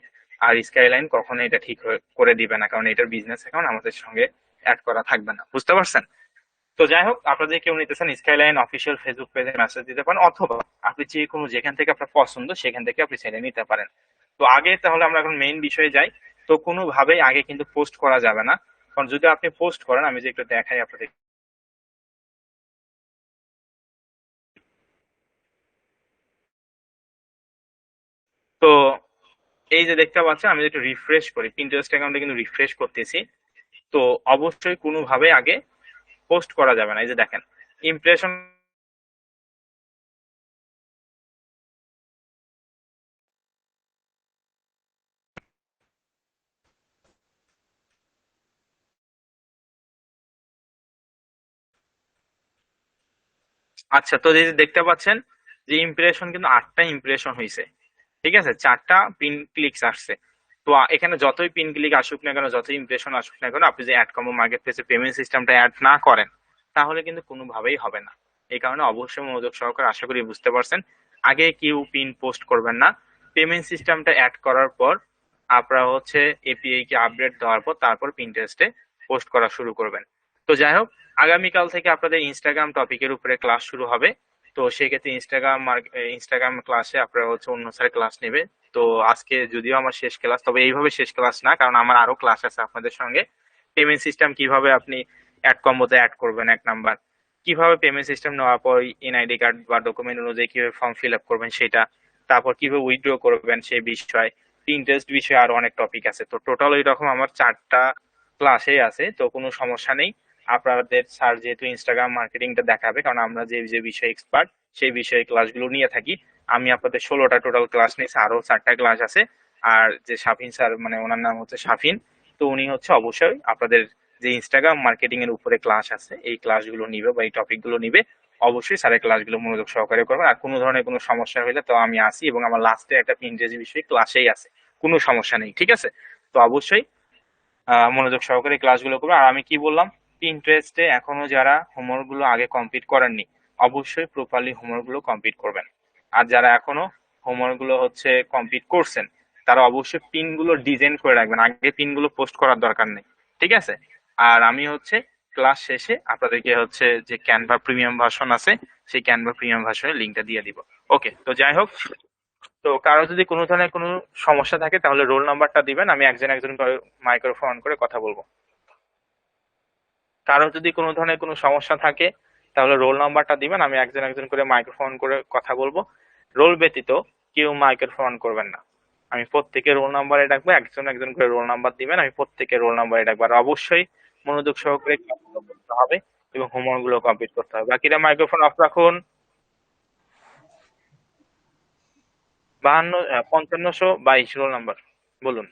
আর স্কাইলাইন কখনো এটা ঠিক করে দিবে না, কারণ এটার বিজনেস অ্যাকাউন্ট আমাদের সঙ্গে অ্যাড করা থাকবে না। বুঝতে পারছেন? তো যাই হোক, আপনাদের কেউ নিতে চান স্কাইলাইন অফিসিয়াল ফেসবুক পেজে মেসেজ দিতে পারেন, অথবা আপনি যে কোনো যেখান থেকে আপনার পছন্দ সেখান থেকে আপনি ছেড়ে নিতে পারেন। তো আগে তাহলে আমরা এখন মেইন বিষয়ে যাই। তো কোনোভাবেই আগে কিন্তু পোস্ট করা যাবে না, কারণ যদি আপনি পোস্ট করেন, আমি যে একটু দেখাই আপনাদের। তো এই যে দেখতে পাচ্ছেন, আমি একটু রিফ্রেশ করি, পিন্টারেস্ট অ্যাকাউন্টে কিন্তু রিফ্রেশ করতেছি। তো অবশ্যই কোনোভাবে আগে পোস্ট করা যাবে না। এই যে দেখেন ইমপ্রেশন। আচ্ছা, তো এই যে দেখতে পাচ্ছেন যে ইমপ্রেশন কিন্তু 8টা ইমপ্রেশন হয়েছে, ঠিক আছে, 4টা পিন ক্লিকস আসছে। তো এখানে যতই পিন ক্লিক আসুক না কেন, যতই ইমপ্রেশন আসুক না কেন, আপনি যে অ্যাড কম্বো মার্কেট প্লেসে পেমেন্ট সিস্টেমটা অ্যাড না করেন তাহলে কিন্তু কোনোভাবেই হবে না। এই কারণে অবশ্যই মনোযোগ সহকারে, আশা করি বুঝতে পারছেন, আগে কেউ পিন পোস্ট করবেন না। পেমেন্ট সিস্টেমটা অ্যাড করার পর আপনারা হচ্ছে এপিআই কে আপডেট দেওয়ার পর তারপর পিন্টারেস্টে পোস্ট করা শুরু করবেন। তো যাই হোক, আগামীকাল থেকে আপনাদের ইনস্টাগ্রাম টপিকের উপরে ক্লাস শুরু হবে। তো সেক্ষেত্রে ইনস্টাগ্রাম ক্লাসে আপনারা হচ্ছে অন্য স্যার ক্লাস নেবে। তো আজকে যদিও আমার শেষ ক্লাস, তবে এইভাবে শেষ ক্লাস না, কারণ আমার আরো ক্লাস আছে আপনাদের সঙ্গে। পেমেন্ট সিস্টেম কিভাবে আপনি অ্যাড কম্বোতে অ্যাড করবেন, 1 নাম্বার কিভাবে পেমেন্ট সিস্টেম নেওয়ার পর এনআইডি কার্ড বা ডকুমেন্ট অনুযায়ী কিভাবে ফর্ম ফিল আপ করবেন সেটা, তারপর কিভাবে উইথড্র করবেন সেই বিষয়, ইন্টারেস্ট বিষয়ে আরো অনেক টপিক আছে। তো টোটাল এরকম আমার 4টা ক্লাসে আছে, তো কোনো সমস্যা নেই। আপনাদের স্যার যেহেতু ইনস্টাগ্রাম মার্কেটিংটা দেখাবে, কারণ আমরা যে যে বিষয়ে এক্সপার্ট সেই বিষয়ে ক্লাসগুলো নিয়ে থাকি। আমি আপনাদের 16টা টোটাল ক্লাস নিয়েছি, আরো 4টা ক্লাস আছে। আর যে শাফিন স্যার, মানে ওনার নাম হচ্ছে শাফিন, তো উনি হচ্ছে অবশ্যই আপনাদের যে ইনস্টাগ্রাম মার্কেটিং এর উপরে ক্লাস আছে এই ক্লাসগুলো নিবে বা এই টপিকগুলো নিবে। অবশ্যই স্যারের ক্লাসগুলো মনোযোগ সহকারে করবেন। আর কোনো ধরনের কোনো সমস্যা হলে তো আমি আসি, এবং আমার লাস্টে একটা ইংরেজি বিষয় ক্লাসেই আছে, কোনো সমস্যা নেই, ঠিক আছে। তো অবশ্যই মনোযোগ সহকারে ক্লাসগুলো করবো। আর আমি কি বললাম, পিন্টারেস্টে এখনো যারা হোমওয়ার্ক গুলো আগে কমপ্লিট করেননি, অবশ্যই প্রপারলি হোমওয়ার্ক গুলো কমপ্লিট করবেন। আর যারা এখনো হোমওয়ার্ক গুলো হচ্ছে কমপ্লিট করছেন, তারা অবশ্যই পিন গুলো ডিজাইন করে রাখবেন, আগে পিন গুলো পোস্ট করার দরকার নেই, ঠিক আছে। আর আমি হচ্ছে ক্লাস শেষে আপনাদেরকে হচ্ছে যে ক্যানভা প্রিমিয়াম ভার্সন আছে সেই ক্যানভা প্রিমিয়াম ভার্সনের লিঙ্কটা দিয়ে দিব। ওকে, তো যাই হোক, তো কারো যদি কোনো ধরনের কোনো সমস্যা থাকে তাহলে রোল নাম্বারটা দিবেন, আমি একজন একজন করে মাইক্রোফোন অন করে কথা বলবো। কারো যদি কোনো ধরনের কোনো সমস্যা থাকে তাহলে রোল নাম্বারটা দিবেন, আমি একজন একজন করে মাইক্রোফোন করে কথা বলবো। রোল ব্যতীত কেউ মাইক্রোফোন অন করবেন না। আমি প্রত্যেকের রোল নাম্বারে ডাকবো, একজন একজন করে রোল নাম্বার দিবেন, আমি প্রত্যেকের রোল নাম্বারে ডাকবো। আর অবশ্যই মনোযোগ সহকারে কাজগুলো করতে হবে এবং হোমওয়ার্ক গুলো কমপ্লিট করতে হবে। বাকিরা মাইক্রোফোন অফ রাখুন। 5522 রোল নাম্বার বলুন।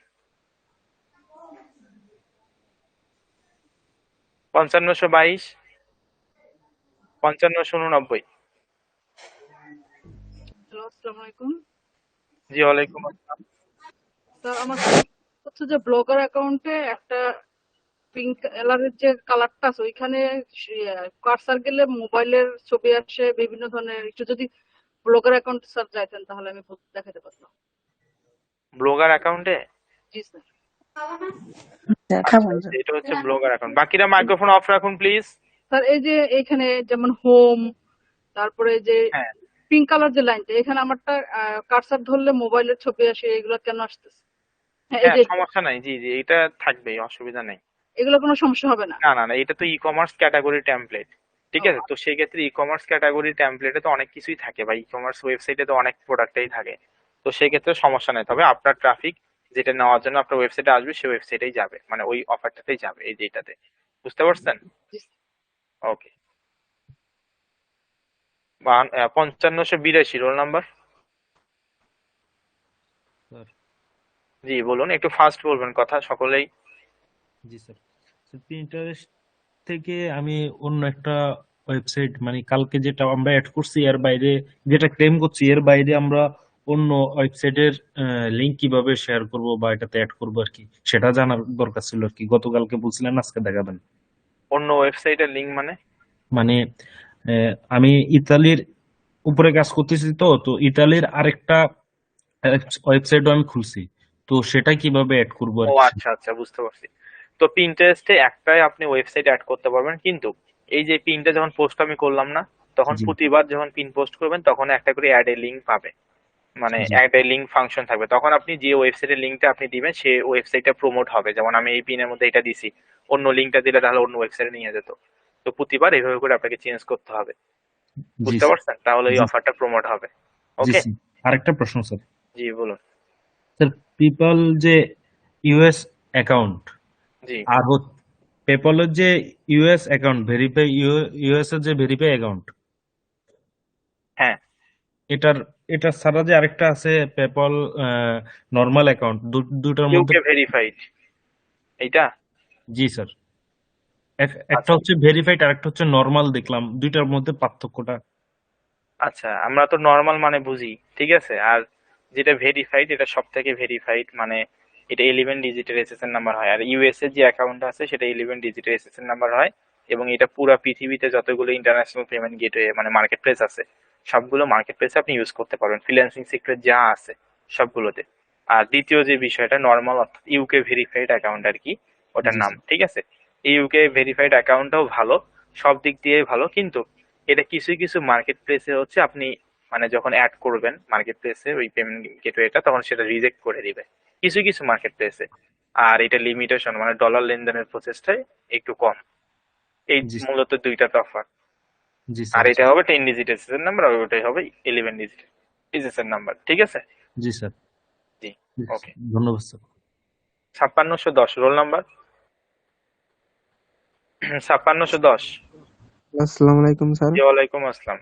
5522, 5589।
হ্যালো, আসসালামু আলাইকুম।
জি ওয়ালাইকুম আসসালাম।
স্যার, আমার হচ্ছে যে ব্লগার অ্যাকাউন্টে একটা পিঙ্ক কালারের যে কালারটা আছে ওইখানে কার্সার গেলে মোবাইলের ছবি আসে বিভিন্ন ধরনের। একটু যদি ব্লগার অ্যাকাউন্টে স্যার যাইতেন তাহলে আমি দেখাতে পারতাম।
ব্লগার অ্যাকাউন্টে?
জি স্যার।
আচ্ছা আচ্ছা, এটা হচ্ছে ব্লগার অ্যাকাউন্ট। বাকিরা মাইক্রোফোন অফ রাখুন প্লিজ।
স্যার, এই যে এখানে যেমন হোম, তারপরে যে
হ্যাঁ
পিঙ্ক কালার যে লাইনটা এখানে আমারটা কার্সার ধরলে মোবাইলের ছবি আসে, এগুলো কেন আসতেছে? হ্যাঁ, এই
হ্যাঁ,
যে
সমস্যা নাই, জি জি, এটা থাকবেই, অসুবিধা নেই।
এগুলো কোনো সমস্যা হবে না?
না না না, এটা তো ই কমার্স ক্যাটাগরি টেমপ্লেট, ঠিক
ও,
আছে? তো সেই ক্ষেত্রে ই কমার্স ক্যাটাগরি টেমপ্লেটে তো অনেক কিছুই থাকে, বা ই কমার্স ওয়েবসাইটে তো অনেক প্রোডাক্টই থাকে। তো সেই ক্ষেত্রে সমস্যা নেই, তবে আপনার ট্রাফিক যেটা নেওয়ার জন্য আপনার ওয়েবসাইটে আসবে সেই ওয়েবসাইটেই যাবে, মানে ওই অফারটাতেই যাবে, এই যেটাতে। বুঝতে পারছেন?
জি
ওকে। 5582 রোল নাম্বার।
স্যার।
জি বলুন, একটু ফাস্ট বলবেন কথা সকলেই।
জি স্যার। স্যার, পিন্টারেস্ট থেকে আমি অন্য একটা ওয়েবসাইট, মানে কালকে যেটা আমরা অ্যাড করছি এর বাইরে, যেটা ক্লেম করছি এর বাইরে আমরা অন্য ওয়েবসাইটের লিংক কিভাবে শেয়ার করব বা এটাতে অ্যাড করব আর কি, সেটা জানার দরকার ছিল আর কি। গতকালকে বলছিলেন আজকে দেখাবেন।
অন্য ওয়েবসাইটের লিঙ্ক মানে?
মানে আমি ইতালির উপরে কাজ করতেছি, তো তো ইতালির আরেকটা ওয়েবসাইটও আমি খুলছি, তো সেটা কিভাবে অ্যাড করবো আর
ও
কি।
আচ্ছা আচ্ছা, বুঝতে পারছি। তো পিন্টারেস্টে একটাই আপনি ওয়েবসাইট অ্যাড করতে পারবেন, কিন্তু এই যে পিনটা যখন পোস্ট আমি করলাম না, তখন
জি
প্রতিবার যখন পিন পোস্ট করবেন তখন একটা করে অ্যাড এ লিঙ্ক পাবে, মানে
জি
অ্যাড এ লিঙ্ক ফাংশন থাকবে। তখন আপনি যে ওয়েবসাইটের লিঙ্কটা আপনি দিবেন সেই ওয়েবসাইটটা প্রমোট হবে। যেমন আমি এই পিনের মধ্যে এটা দিছি, অন্য লিঙ্কটা দিলে তাহলে অন্য ওয়েবসাইটে নিয়ে যেত। তো প্রতিবার এইভাবে করে আপনাকে চেঞ্জ করতে হবে।
জি
বুঝতে
স্যার।
পারছেন? তাহলে এই
জি
অফারটা প্রমোট হবে।
জি
ওকে।
স্যার। আরেকটা প্রশ্ন স্যার।
জি বলুন।
স্যার, পিপল যে ইউএস অ্যাকাউন্ট
জি
আর পেপলের যে ইউএস অ্যাকাউন্ট ভেরিফাই, ইউএস এর যে ভেরিফাই অ্যাকাউন্ট,
হ্যাঁ,
এটার এটা ছাড়া যে আরেকটা আছে পেপল নর্মাল অ্যাকাউন্ট, দুটার মধ্যে।
ইউকে ভেরিফাইড এইটা।
জি স্যার। একটা
আচ্ছা
হচ্ছে ভেরিফাইড আর একটা হচ্ছে নর্মাল, দেখলাম দুইটার মধ্যে পার্থক্যটা।
আচ্ছা, আমরা তো নর্মাল মানে বুঝি, ঠিক আছে? আর যেটা ভেরিফাইড এটা সব থেকে ভেরিফাইড, মানে এটা 11 ডিজিটের এসএসএন নাম্বার হয়। আর ইউএস এর যে অ্যাকাউন্ট আছে সেটা 11 ডিজিটের এসএসএন নাম্বার হয়। এবং এটা পুরো পৃথিবীতে যতগুলো ইন্টারন্যাশনাল পেমেন্ট গেটওয়ে মানে মার্কেট প্লেস আছে, সবগুলো মার্কেট প্লেসে আপনি ইউজ করতে পারবেন, ফ্রিল্যান্সিং সেক্টর যা আছে সবগুলোতে। আর দ্বিতীয় যে বিষয়টা নর্মাল, অর্থাৎ ইউকে ভেরিফাইড অ্যাকাউন্ট আর কি, ওটার
জি
নাম,
স্যার।
ঠিক আছে? এই ইউকে ভেরিফাইড অ্যাকাউন্টটাও ভালো, সব দিক দিয়ে ভালো, কিন্তু এটা কিছু কিছু মার্কেট প্লেসে হচ্ছে আপনি মানে যখন অ্যাড করবেন মার্কেট প্লেসে ওই পেমেন্ট গেটওয়েটা, তখন সেটা রিজেক্ট করে দিবে কিছু কিছু মার্কেট প্লেসে। আর এটা লিমিটেশন, মানে ডলার লেনদেনের প্রসেসটাই একটু কম। এই
জি
মূলত দুইটা তফাৎ।
জি
আর
স্যার।
এটা হবে 10 ডিজিট এসএসএন নাম্বার, আর ওটাই হবে 11 ডিজিট এসএসএন নাম্বার, ঠিক আছে?
জি স্যার।
জি।
জি
ওকে।
স্যার। ধন্যবাদ স্যার।
5610 roll number. 5610।
আসসালামু আলাইকুম স্যার।
জি ওয়ালাইকুম আসসালাম।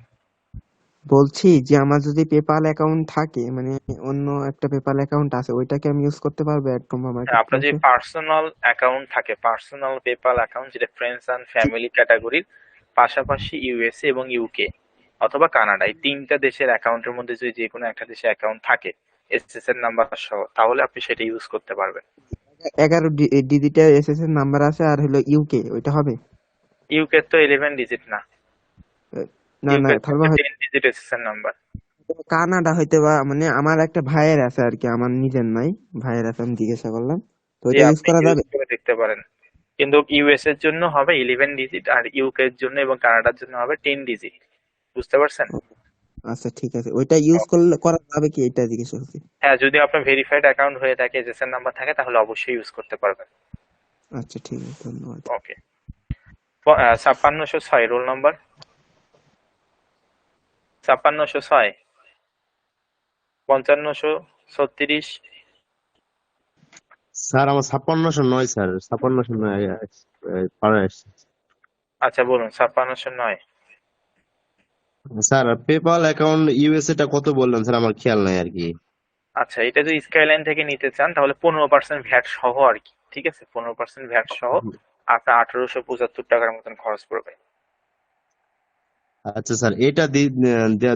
বলছি যে আমার যদি পেপাল অ্যাকাউন্ট থাকে, মানে অন্য একটা পেপাল অ্যাকাউন্ট আছে, ওইটাকে আমি ইউজ করতে পারবো অ্যাড টুম্বা
হ্যাঁ,
মার্কেট
আপনার যে
প্লেসে?
পার্সোনাল অ্যাকাউন্ট থাকে, পার্সোনাল পেপাল অ্যাকাউন্ট, যেটা ফ্রেন্ডস অ্যান্ড ফ্যামিলি ক্যাটাগরির পাশাপাশি ইউএসএ এবং ইউকে অথবা কানাডা, এই তিনটা দেশের অ্যাকাউন্টের মধ্যে যদি যে কোনো একটা দেশে অ্যাকাউন্ট থাকে এসএসএন নাম্বার সহ, তাহলে আপনি সেটা ইউজ করতে পারবেন।
11 ডিজিটের এসএসএন নাম্বার আছে আর হলো ইউকে, ওইটা হবে?
ইউকে তো 11 ডিজিট না,
না না,
ইউকে
তাহলে
থাকবে
হয়তো
10 ডিজিট এসএসএন নাম্বার।
কানাডা হইতে বা, মানে আমার একটা ভাইয়ের আছে আর কি, আমার নিজের নাই, ভাইয়ের আছে, আমি জিজ্ঞাসা করলাম। তো
যে
ওইটা ইউজ
আপনি
করা
ইউজ
যাবে?
করে দেখতে পারেন, কিন্তু ইউএস এর জন্য হবে 11 ডিজিট, আর ইউকে এর জন্য এবং কানাডার জন্য হবে 10 ডিজিট। বুঝতে পারছেন?
আচ্ছা ঠিক আছে, ওইটা ইউজ করা যাবে কি এটা জিজ্ঞেস করছি।
হ্যাঁ, যদি আপনার ভেরিফাইড অ্যাকাউন্ট হয়ে থাকে, এসএসএন নাম্বার থাকে, তাহলে অবশ্যই ইউজ করতে পারবেন।
আচ্ছা ঠিক আছে, ধন্যবাদ।
ওকে। 5606 রোল নাম্বার। 5606, 5536।
স্যার আমার 5609 স্যার, 5609 পাড়ায় আসছে।
আচ্ছা বলুন, 5609।
স্যার পেপাল অ্যাকাউন্ট ইউএসএ টা কত বললেন স্যার, আমার খেয়াল নাই আর কি।
আচ্ছা, এটা যদি স্কাইলাইন থেকে নিতে চান তাহলে 15% ভ্যাট সহ আর কি, ঠিক আছে, 15% ভ্যাট সহ আপনার 1875 টাকার মতন খরচ পড়বে।
আচ্ছা স্যার, এটা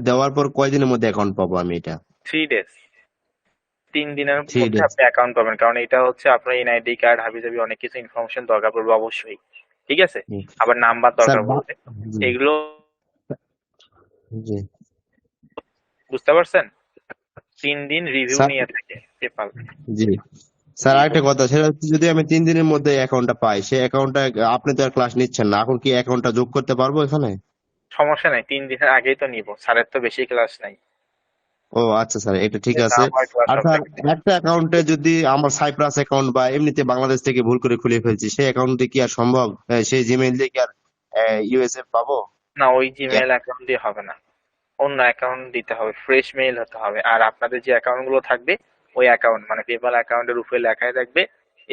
দেওয়ার পর কয়দিনের মধ্যে অ্যাকাউন্ট পাবো আমি এটা?
3 ডেজ, 3 দিনের
3
মধ্যে
ডেজ।
আপনি অ্যাকাউন্ট পাবেন, কারণ এটা হচ্ছে আপনার এনআইডি কার্ড, হাবিজাবি অনেক কিছু ইনফরমেশন দরকার পড়বে অবশ্যই, ঠিক আছে, আবার নাম্বার
স্যার
দরকার পড়বে,
জি
এগুলো
জি
বুঝতে পারছেন। 3 দিন রিভিউ
স্যার।
নিয়ে থাকে পেপাল।
জি স্যার,
জি
আরেকটা কথা, সেটা হচ্ছে যদি আমি 3 দিনের মধ্যে অ্যাকাউন্টটা পাই, সেই অ্যাকাউন্টটা আপনি তো আর ক্লাস নিচ্ছেন না, এখন কি অ্যাকাউন্টটা যোগ করতে পারবো এখানে?
সমস্যা নাই, 3 দিনের আগেই তো নিব, স্যারের তো বেশি ক্লাস নাই,
ও আচ্ছা স্যার, এটা ঠিক
যেহেতু
আছে।
আমার ক্লাস
আর
সব
স্যার
থেকে।
একটা অ্যাকাউন্টে যদি আমার সাইপ্রাস অ্যাকাউন্ট বা এমনিতে বাংলাদেশ থেকে ভুল করে খুলে ফেলছি, সেই অ্যাকাউন্টে কি আর সম্ভব সেই জিমেইল দিয়ে কি আর ইউএসএ পাবো?
না, ওই জিমেল অ্যাকাউন্ট দিয়ে হবে না, অন্য অ্যাকাউন্ট দিতে হবে, ফ্রেশ মেইল হতে হবে। আর আপনাদের যে অ্যাকাউন্ট গুলো থাকবে, ওই অ্যাকাউন্ট মানে পেপাল অ্যাকাউন্টের উপরে লেখাই থাকবে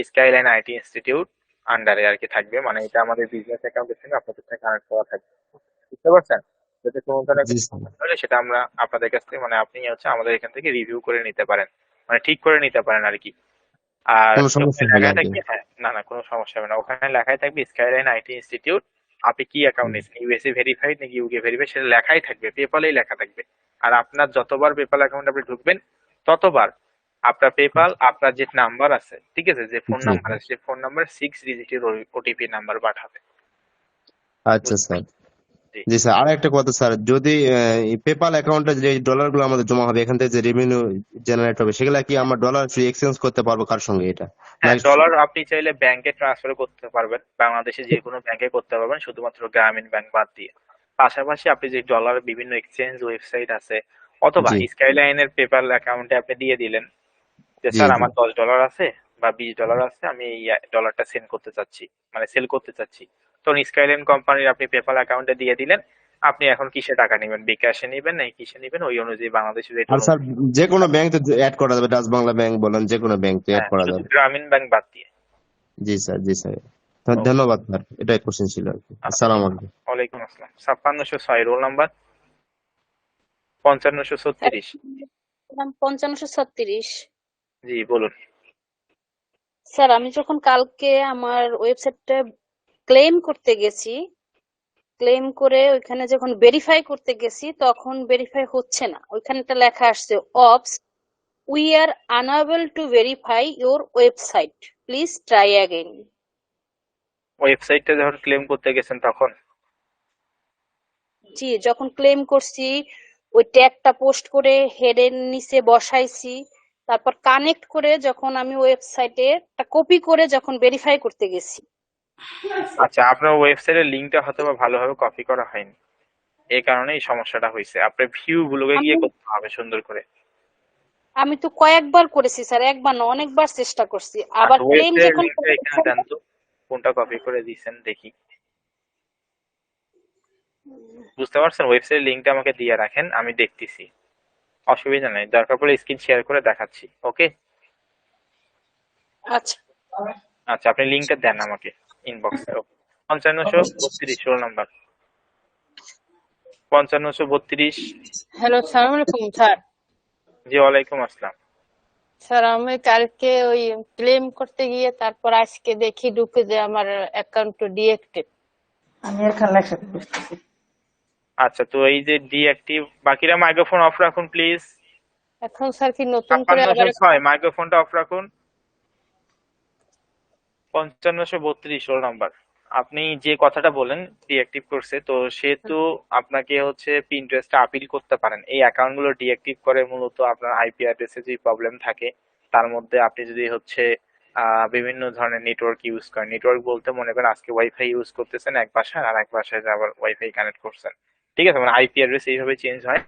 স্কাইলাইন আইটি ইনস্টিটিউট আন্ডারে আর কি থাকবে, মানে এটা আমাদের বিজনেস অ্যাকাউন্টের সঙ্গে আপনাদের সাথে কানেক্ট করা থাকবে, বুঝতে পারছেন। যাতে কোনো ধরনের
জি
কোনো
স্যার,
সমস্যা হলে সেটা আমরা আপনাদের কাছ থেকে, মানে আপনি হচ্ছে আমাদের এখান থেকে রিভিউ করে নিতে পারেন, মানে ঠিক করে নিতে পারেন আর কি। আর
কোনো
ওখানে
সমস্যা হবে না
লেখাই
আর কি?
থাকবে, হ্যাঁ, না না কোনো সমস্যা হবে না, ওখানে লেখাই থাকবে স্কাইলাইন আইটি ইনস্টিটিউট। আপনি কি অ্যাকাউন্ট নিচ্ছেন, ইউএসএ ভেরিফাইড নাকি ইউকে ভেরিফাইড, সেটা লেখাই থাকবে, পেপালেই লেখা থাকবে। আর আপনার যতবার পেপাল অ্যাকাউন্ট আপনি ঢুকবেন, ততবার আপনার পেপাল আপনার যে নাম্বার আছে, ঠিক আছে, যে ফোন
জি
নাম্বার আছে, সেই ফোন নাম্বার 6 ডিজিটের ওটিপি নাম্বার পাঠাবে।
আচ্ছা
বুঝতে
স্যার।
পারছেন? জি।
জি স্যার, আর একটা কথা স্যার, যদি পেপাল অ্যাকাউন্টে যে ডলার গুলো আমাদের জমা হবে, এখান থেকে যে রেভিনিউ জেনারেট হবে, সেগুলা কি আমরা ডলার এক্সচেঞ্জ করতে পারবো কার সঙ্গে এটা? না
হ্যাঁ, ডলার আপনি চাইলে ব্যাংকে ট্রান্সফার করতে পারবেন, বাংলাদেশে যে কোনো ব্যাংকে করতে পারবেন, শুধুমাত্র গ্রামীণ ব্যাংক বাদ দিয়ে। পাশাপাশি আপনি যে ডলার বিভিন্ন এক্সচেঞ্জ ওয়েবসাইট আছে, অথবা
জি
স্কাইলাইনের পেপাল অ্যাকাউন্টে আপনি দিয়ে দিলেন যে
জি
স্যার
জি
আমার $10 আছে বা $20 আছে, আমি এই ডলারটা সেন্ড করতে চাচ্ছি, মানে সেল করতে চাচ্ছি, তখন স্কাইলাইন কোম্পানির আপনি পেপাল অ্যাকাউন্টে দিয়ে দিলেন। আপনি এখন কিসে টাকা নেবেন, বিকাশে নেবেন নাকি কিসে নেবেন, ওই অনুযায়ী বাংলাদেশের রেট
আর স্যার
অনুযায়ী।
যে কোনো ব্যাংক তো অ্যাড করা যাবে, ডাচ বাংলা ব্যাংক বলেন, যে কোনো ব্যাংক তো অ্যাড
হ্যাঁ,
করা
শুধু
যাবে?
গ্রামীণ ব্যাংক বাদ দিয়ে।
জি স্যার, জি স্যার,
ওকে।
ধন্যবাদ স্যার, এটাই কোশ্চেন ছিল আর কি।
আচ্ছা,
আসসালামু আলাইকুম।
ওয়ালাইকুম আসসালাম। 5606 রোল নাম্বার। 5536।
নাম 5536।
জি বলুন।
স্যার আমি যখন কালকে আমার ওয়েবসাইটটা ক্লেম করতে গেছি, ক্লেম করে ওইখানে যখন ভেরিফাই করতে গেছি তখন ভেরিফাই হচ্ছে না, ওইখানে একটা লেখা আসছে oops we are unable to verify your website, please try again.
ওয়েবসাইটটা যখন ক্লেম করতে গেছেন তখন?
জি, যখন ক্লেম করছি ওই ট্যাগটা পোস্ট করে হেডের নিচে বসাইছি, তারপর কানেক্ট করে যখন আমি ওয়েবসাইটে একটা কপি করে যখন ভেরিফাই করতে গেছি।
আচ্ছা, আপনার ওয়েবসাইটের লিঙ্কটা হয়তো বা ভালোভাবে কপি করা হয়নি, এই কারণে এই সমস্যাটা হয়েছে। আপনার ভিউ গুলোকে
আমি
গিয়ে করতে হবে সুন্দর করে।
আমি তো কয়েকবার করেছি স্যার, একবার না অনেকবার চেষ্টা করছি, আবার
আচ্ছা,
ক্লেম
ওয়েবসাইটের
যখন
লিঙ্কটা এখানে দেন তো, কোনটা কপি করে দিয়েছেন দেখি। বুঝতে পারছেন, ওয়েবসাইটের লিঙ্কটা আমাকে দিয়ে রাখেন, আমি দেখতেছি, অসুবিধা নেই, দরকার পড়লে স্ক্রিন শেয়ার করে দেখাচ্ছি। ওকে।
আচ্ছা
আচ্ছা, আপনি লিঙ্কটা দেন আমাকে ইনবক্সে। 5532 রোল নাম্বার। 5532।
হ্যালো, সালাম আলাইকুম স্যার।
জি ওয়ালাইকুম আসসালাম।
স্যার আমি কালকে ওই ক্লেম করতে গিয়ে তারপর আজকে দেখি ঢুকে যে আমার অ্যাকাউন্ট ডিএক্টিভ। আমি এখানে লেখা বুঝতেছি।
আচ্ছা, তো এই যে ডিঅ্যাক্টিভ, বাকিরা মাইক্রোফোন অফ রাখুন প্লিজ।
এখন স্যার কি নতুন করে আবার
5606 মাইক্রোফোনটা অফ রাখুন। 5532 রোল নাম্বার। আপনি যে কথাটা বলেন ডিঅ্যাক্টিভ করছে, তো সেহেতু আপনাকে হচ্ছে পিন্টারেস্টে আপিল করতে পারেন। এই অ্যাকাউন্ট গুলো ডিঅ্যাক্টিভ করে মূলত আপনার আইপি অ্যাড্রেসে যে প্রবলেম থাকে, তার মধ্যে আপনি যদি হচ্ছে বিভিন্ন ধরনের নেটওয়ার্ক ইউজ করেন, নেটওয়ার্ক বলতে মনে করেন আজকে ওয়াইফাই ইউজ করতেছেন এক বাসায়, আর এক বাসায় আবার ওয়াইফাই কানেক্ট করছেন, ঠিক আছে, মানে আইপি অ্যাড্রেস এইভাবে চেঞ্জ হয়।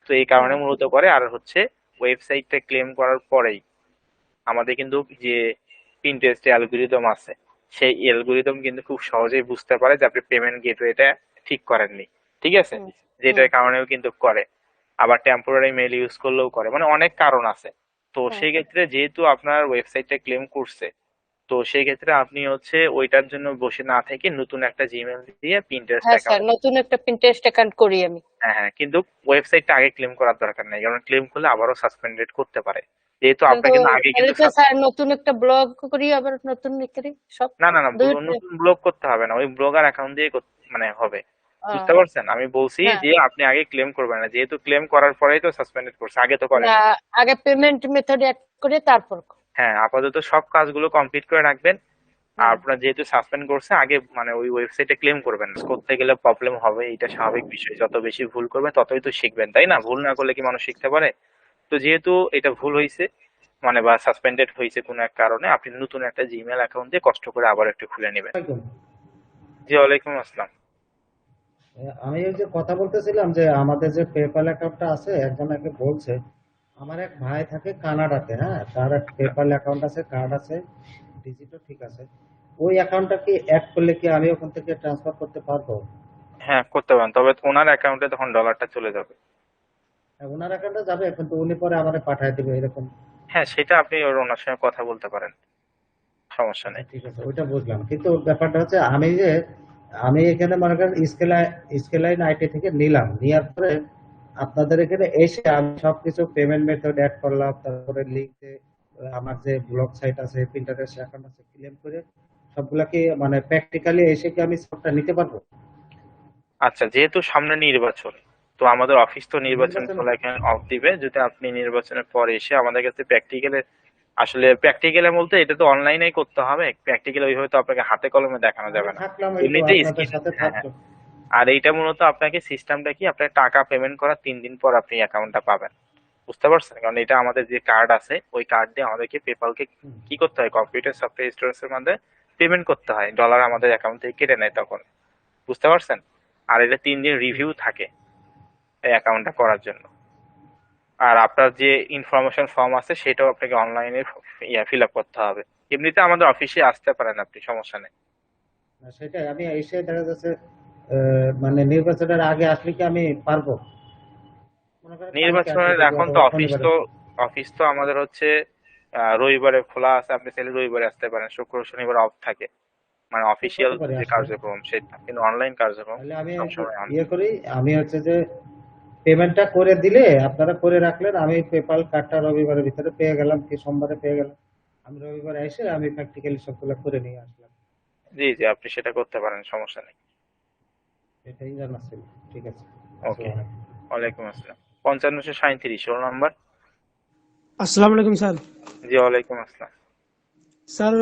তো এই কারণে মূলত করে। আর হচ্ছে ওয়েবসাইটটা ক্লেম করার পরেই আমাদের কিন্তু যে পিন্টারেস্ট অ্যালগোরিদম আছে, সেই অ্যালগোরিদম কিন্তু খুব সহজেই বুঝতে পারে যে আপনি পেমেন্ট গেটওয়েটা ঠিক করেননি, ঠিক আছে,
হুম, হুম,
যেটার কারণেও কিন্তু করে। আবার টেম্পোরারি মেল ইউজ করলেও করে, মানে অনেক কারণ আছে। তো
হুম।
সেই ক্ষেত্রে যেহেতু আপনার ওয়েবসাইটটা ক্লেম করছে, তো সেই ক্ষেত্রে আপনি হচ্ছে ওইটার জন্য বসে না থেকে নতুন একটা জিমেল দিয়ে পিন্টারেস্ট
হ্যাঁ স্যার,
অ্যাকাউন্ট।
নতুন একটা পিন্টারেস্ট অ্যাকাউন্ট করি আমি।
হ্যাঁ হ্যাঁ, কিন্তু ওয়েবসাইটটা আগে ক্লেম করার দরকার নেই, কারণ ক্লেম করলে আবারও সাসপেন্ডেড করতে পারে, যেহেতু
কিন্তু
আপনার কিন্তু আগে
তাহলে
কিন্তু
তো স্যার নতুন একটা ব্লগ করি, আবার নতুন ই করি, সব
না না না,
দুইটা।
নতুন ব্লক করতে হবে না, ওই ব্লগার অ্যাকাউন্ট দিয়ে মানে হবে। বুঝতে
আহ,
পারছেন? আমি বলছি
হ্যাঁ,
যে আপনি আগে ক্লেম করবেন না, যেহেতু ক্লেম করার পরেই তো সাসপেন্ডেড করছে, আগে তো
না,
করেনি।
আগে পেমেন্ট মেথড অ্যাড করে তারপর।
হ্যাঁ, আপাতত সব কাজগুলো কমপ্লিট করে রাখবেন। আর
হুম।
আপনার যেহেতু সাসপেন্ড করছে, আগে মানে ওই ওয়েবসাইটে ক্লেম করবেন না। করতে গেলে প্রবলেম হবে, এটা স্বাভাবিক বিষয়। যত বেশি ভুল করবেন ততই তো শিখবেন, তাই না? ভুল না করলে কি মানুষ শিখতে পারে? তো যেহেতু এটা ভুল হয়েছে, মানে বা সাসপেন্ডেড হয়েছে কোনো এক কারণে, আপনি নতুন একটা জিমেল অ্যাকাউন্ট দিয়ে কষ্ট করে আবার একটু খুলে নেবেন।
একদম।
জি, ওয়ালাইকুম আসসালাম।
আমি ওই যে কথা বলতেছিলাম যে আমাদের যে পেপ্যাল অ্যাকাউন্টটা আছে, একজন আগে বলছে আমার এক ভাই থাকে কানাডাতে, হ্যাঁ, তার এক পেপ্যাল অ্যাকাউন্ট আছে, কার্ড আছে, ডিজিটও ঠিক আছে। ওই অ্যাকাউন্টটা কি অ্যাড করলে কি আমি ওখান থেকে ট্রান্সফার করতে পারবো?
হ্যাঁ, করতে পারেন, তবে ওনার অ্যাকাউন্টে তখন ডলারটা চলে যাবে।
হ্যাঁ, ওনার অ্যাকাউন্টে যাবে, কিন্তু উনি পরে আমারে পাঠায় দিবে এরকম।
হ্যাঁ, সেটা আপনি ওনার সঙ্গে কথা বলতে পারেন, সমস্যা
আচ্ছা
নেই।
ঠিক আছে, ওইটা বুঝলাম, কিন্তু ওর ব্যাপারটা হচ্ছে আমি এখানে মনে করেন স্কেলাইন আইটি থেকে নিলাম, নেওয়ার পরে আপনাদের এখানে এসে আমি সবকিছু পেমেন্ট মেথড অ্যাড করলাম, তারপরে লিঙ্কে আমার যে ব্লগ সাইট আছে, পিন্টারেস্ট অ্যাকাউন্ট আছে, ক্লেম করে সবগুলা কি মানে প্র্যাকটিক্যালি এসে কি আমি সবটা নিতে পারবো?
আচ্ছা, যেহেতু সামনে নির্বাচন, তো আমাদের অফিস তো নির্বাচন
নির্বাচন।
চলাকালীন অফ দিবে। যদি আপনি নির্বাচনের পরে এসে আমাদের কাছে প্র্যাকটিক্যালে, আসলে প্র্যাকটিক্যালে বলতে এটা তো অনলাইনেই করতে হবে, প্র্যাকটিক্যাল ওইভাবে তো আপনাকে হাতে কলমে দেখানো
আমি
যাবে না।
থাকলাম, এই তো
এমনিতেই
আপনাদের
স্ক্রিন।
সাথে
হ্যাঁ হ্যাঁ।
থাকলাম।
আর এইটা মূলত আপনাকে সিস্টেমটা কি, আপনার টাকা পেমেন্ট করার 3 দিন পর আপনি অ্যাকাউন্টটা পাবেন। বুঝতে পারছেন? কারণ এটা আমাদের যে কার্ড আছে, ওই কার্ড দিয়ে আমাদেরকে পেপালকে
হুম।
কি করতে হয়, কম্পিউটার সফটওয়্যার স্টোরেজ এর মধ্যে পেমেন্ট করতে হয়, ডলার আমাদের অ্যাকাউন্ট থেকে কেটে নেয় তখন। বুঝতে পারছেন? আর এটা 3 দিন রিভিউ থাকে এই অ্যাকাউন্টটা করার জন্য। আর আপনার যে ইনফরমেশন ফর্ম আছে সেটাও আপনাকে অনলাইনে ফিল আপ করতে হবে। এমনিতে আমাদের অফিসে আসতে পারেন আপনি, সমস্যা নেই।
না, সেটাই আমি এসে দেখা যাচ্ছে মানে নির্বাচনের আগে আসলে কি আমি পারবো? মনে করেন কালকে আসি
নির্বাচনের
যদি,
এখন তো
অথবা
অফিস
শনিবারে।
তো, অফিস তো আমাদের হচ্ছে রবিবারে খোলা আছে, আপনি চাইলে রবিবারে আসতে পারেন, শুক্র শনিবার অফ থাকে, মানে অফিসিয়াল
শুক্রবারে
যে
আসবো।
কার্যক্রম সেটা, কিন্তু অনলাইন কার্যক্রম
তাহলে আমি
সবসময় on।
ইয়ে করি, আমি হচ্ছে যে পেমেন্টটা করে দিলে আপনারা করে রাখলেন, আমি পেপাল কার্ডটা রবিবারের ভিতরে পেয়ে গেলাম, কি সোমবারে পেয়ে গেলাম, আমি রবিবারে এসে আমি প্র্যাকটিক্যালি সবগুলো করে নিয়ে আসলাম।
জি জি, আপনি সেটা করতে পারেন, সমস্যা নেই।
এটাই জানা ছিল। ঠিক আছে।
ওকে,
আসসালামু আলাইকুম।
ওয়ালাইকুম আসসালাম। 5537 ষোলো নাম্বার।
আসসালামু আলাইকুম স্যার।
জি, ওয়ালাইকুম আসসালাম।
স্যার,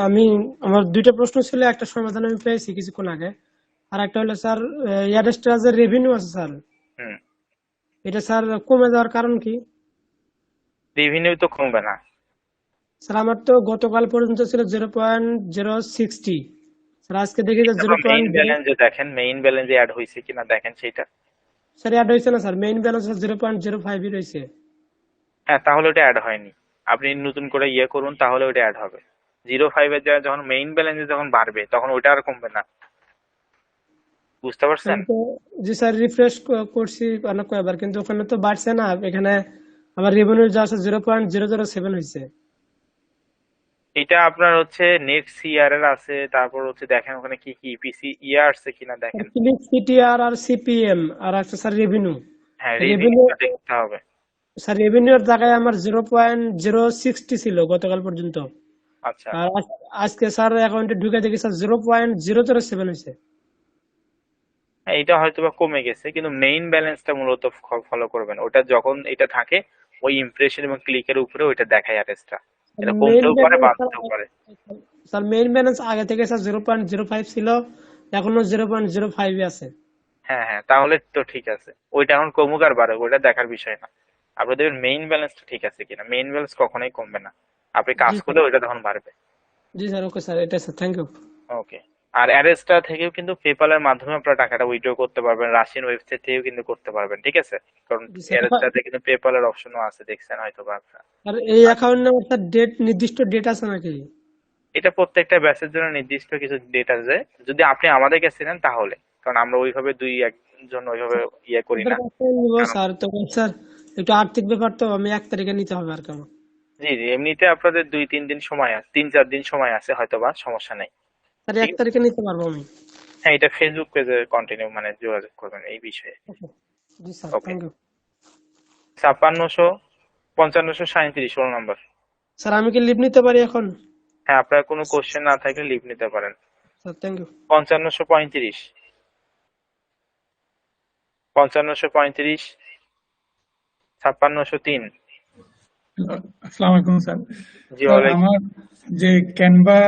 আমি আমার দুইটা প্রশ্ন ছিল, একটা সমাধান আমি পেয়েছি কিছুক্ষণ আগে। আর একটা হলো স্যার, এয়ারটেলের যে রেভিনিউ আছে স্যার,
হুম।
এটা স্যার কমে যাওয়ার কারণ কি?
রেভিনিউ তো কমবে না।
স্যার আমার তো গতকাল পর্যন্ত ছিল 0.060, স্যার আজকে দেখি যে
তারপর মেইন
0.0।
ব্যালেন্সে দেখেন, মেইন ব্যালেন্সে অ্যাড হয়েছে কিনা দেখেন সেটা।
স্যার অ্যাড হয়েছে না স্যার, মেইন ব্যালেন্স 0.05 রয়েছে।
হ্যাঁ, তাহলে ওটা অ্যাড হয়নি। আপনি নতুন করে ইয়ে করুন, তাহলে ওটা অ্যাড হবে। 05-এর জায়গায় যখন মেইন ব্যালেন্সে যখন বাড়বে তখন ওটা আর কমবে না। বুঝতে পারছেন?
আমি তো, জি স্যার, রিফ্রেশ করছি অনেক কয়েকবার, কিন্তু ওখানে তো বাড়ছে না। এখানে আমার রেভিনিউ যা আছে 0.007 হয়েছে।
এটা আপনার হচ্ছে নেট সিআরএল আছে, তারপর হচ্ছে দেখেন ওখানে কি কি ইপিসি ইয়ে আসছে কিনা দেখেন।
ক্লিক সিটিআর আর সিপিএম আর একটা স্যার রেভিনিউ।
হ্যাঁ,
রেভিনিউ,
রেভিনিউটা দেখতে হবে।
স্যার রেভিনিউর জায়গায় আমার 0.060 ছিল গতকাল পর্যন্ত।
আচ্ছা,
আর আজকে স্যার অ্যাকাউন্টে ঢুকে দেখি স্যার 0.007 হয়েছে।
হ্যাঁ, এটা হয়তো বা কমে গেছে, কিন্তু মেইন ব্যালেন্সটা মূলত ফলো করবেন। ওটা যখন এটা থাকে, ওই ইমপ্রেশন এবং ক্লিকের উপরে ওইটা দেখায় অ্যাড্রেসটা। এটা
মেইন
কমতেও পারে,
ব্যালেন্স
বাড়তেও পারে।
স্যার, মেইন ব্যালেন্স আগে থেকে স্যার 0.05 ছিল, এখনো 0.05 আছে।
হ্যাঁ হ্যাঁ, তাহলে তো ঠিক আছে। ওইটা এখন কমুক আর বাড়ুক ওইটা দেখার বিষয় না। আপনি দেখবেন মেইন ব্যালেন্সটা ঠিক আছে কিনা, মেইন ব্যালেন্স কখনোই কমবে না। আপনি কাজ
জি স্যার,
করলে ওইটা তখন বাড়বে।
জি স্যার, ওকে স্যার, এটা স্যার, থ্যাংক ইউ।
ওকে। আর অ্যারেস্টা থেকেও কিন্তু পেপালের মাধ্যমে আপনারা টাকাটা উইথড্র করতে পারবেন, রাশিয়ান ওয়েবসাইট থেকেও কিন্তু করতে পারবেন, ঠিক আছে? কারণ
জি স্যার।
অ্যারেস্টাতে কিন্তু পেপালের অপশনও আছে, দেখছেন হয়তো বা আপনারা।
আর এই অ্যাকাউন্ট নাম্বার স্যার নির্দিষ্ট ডেট আছে নাকি?
এটা প্রত্যেকটা ব্যাচের জন্য নির্দিষ্ট কিছু ডেট আছে, যদি আপনি আমাদের কাছে নেন তাহলে, কারণ আমরা ওইভাবে দুই একজন ওইভাবে ইয়ে করি
ওদের
না।
কাছে নিব
কারণ
স্যার, তবে স্যার একটু আর্থিক ব্যাপার তো, আমি 1 তারিখে নিতে হবে আর কেমন?
জি জি, এমনিতে আপনাদের 2-3 দিন সময় আছে, 3-4 দিন সময় আছে, হয়তো বা সমস্যা নেই।
স্যার
ঠিক
1
আছে,
তারিখে নিতে পারবো আমি।
হ্যাঁ এটা ফেসবুক পেজে কন্টিনিউ মানে যোগাযোগ করবেন এই বিষয়ে।
ওকে। জি স্যার,
ওকে,
থ্যাংক ইউ।
56-55-37 16 নম্বর।
স্যার আমি কি লিভ নিতে পারি এখন?
হ্যাঁ, আপনার কোনো কোশ্চেন না থাকলে লিভ নিতে পারেন।
Sir thank you.
5535, 5535, 5603।
আসসালামু আলাইকুম স্যার।
জি
স্যার
ওয়ালাইকুম।
আমার যে ক্যানভা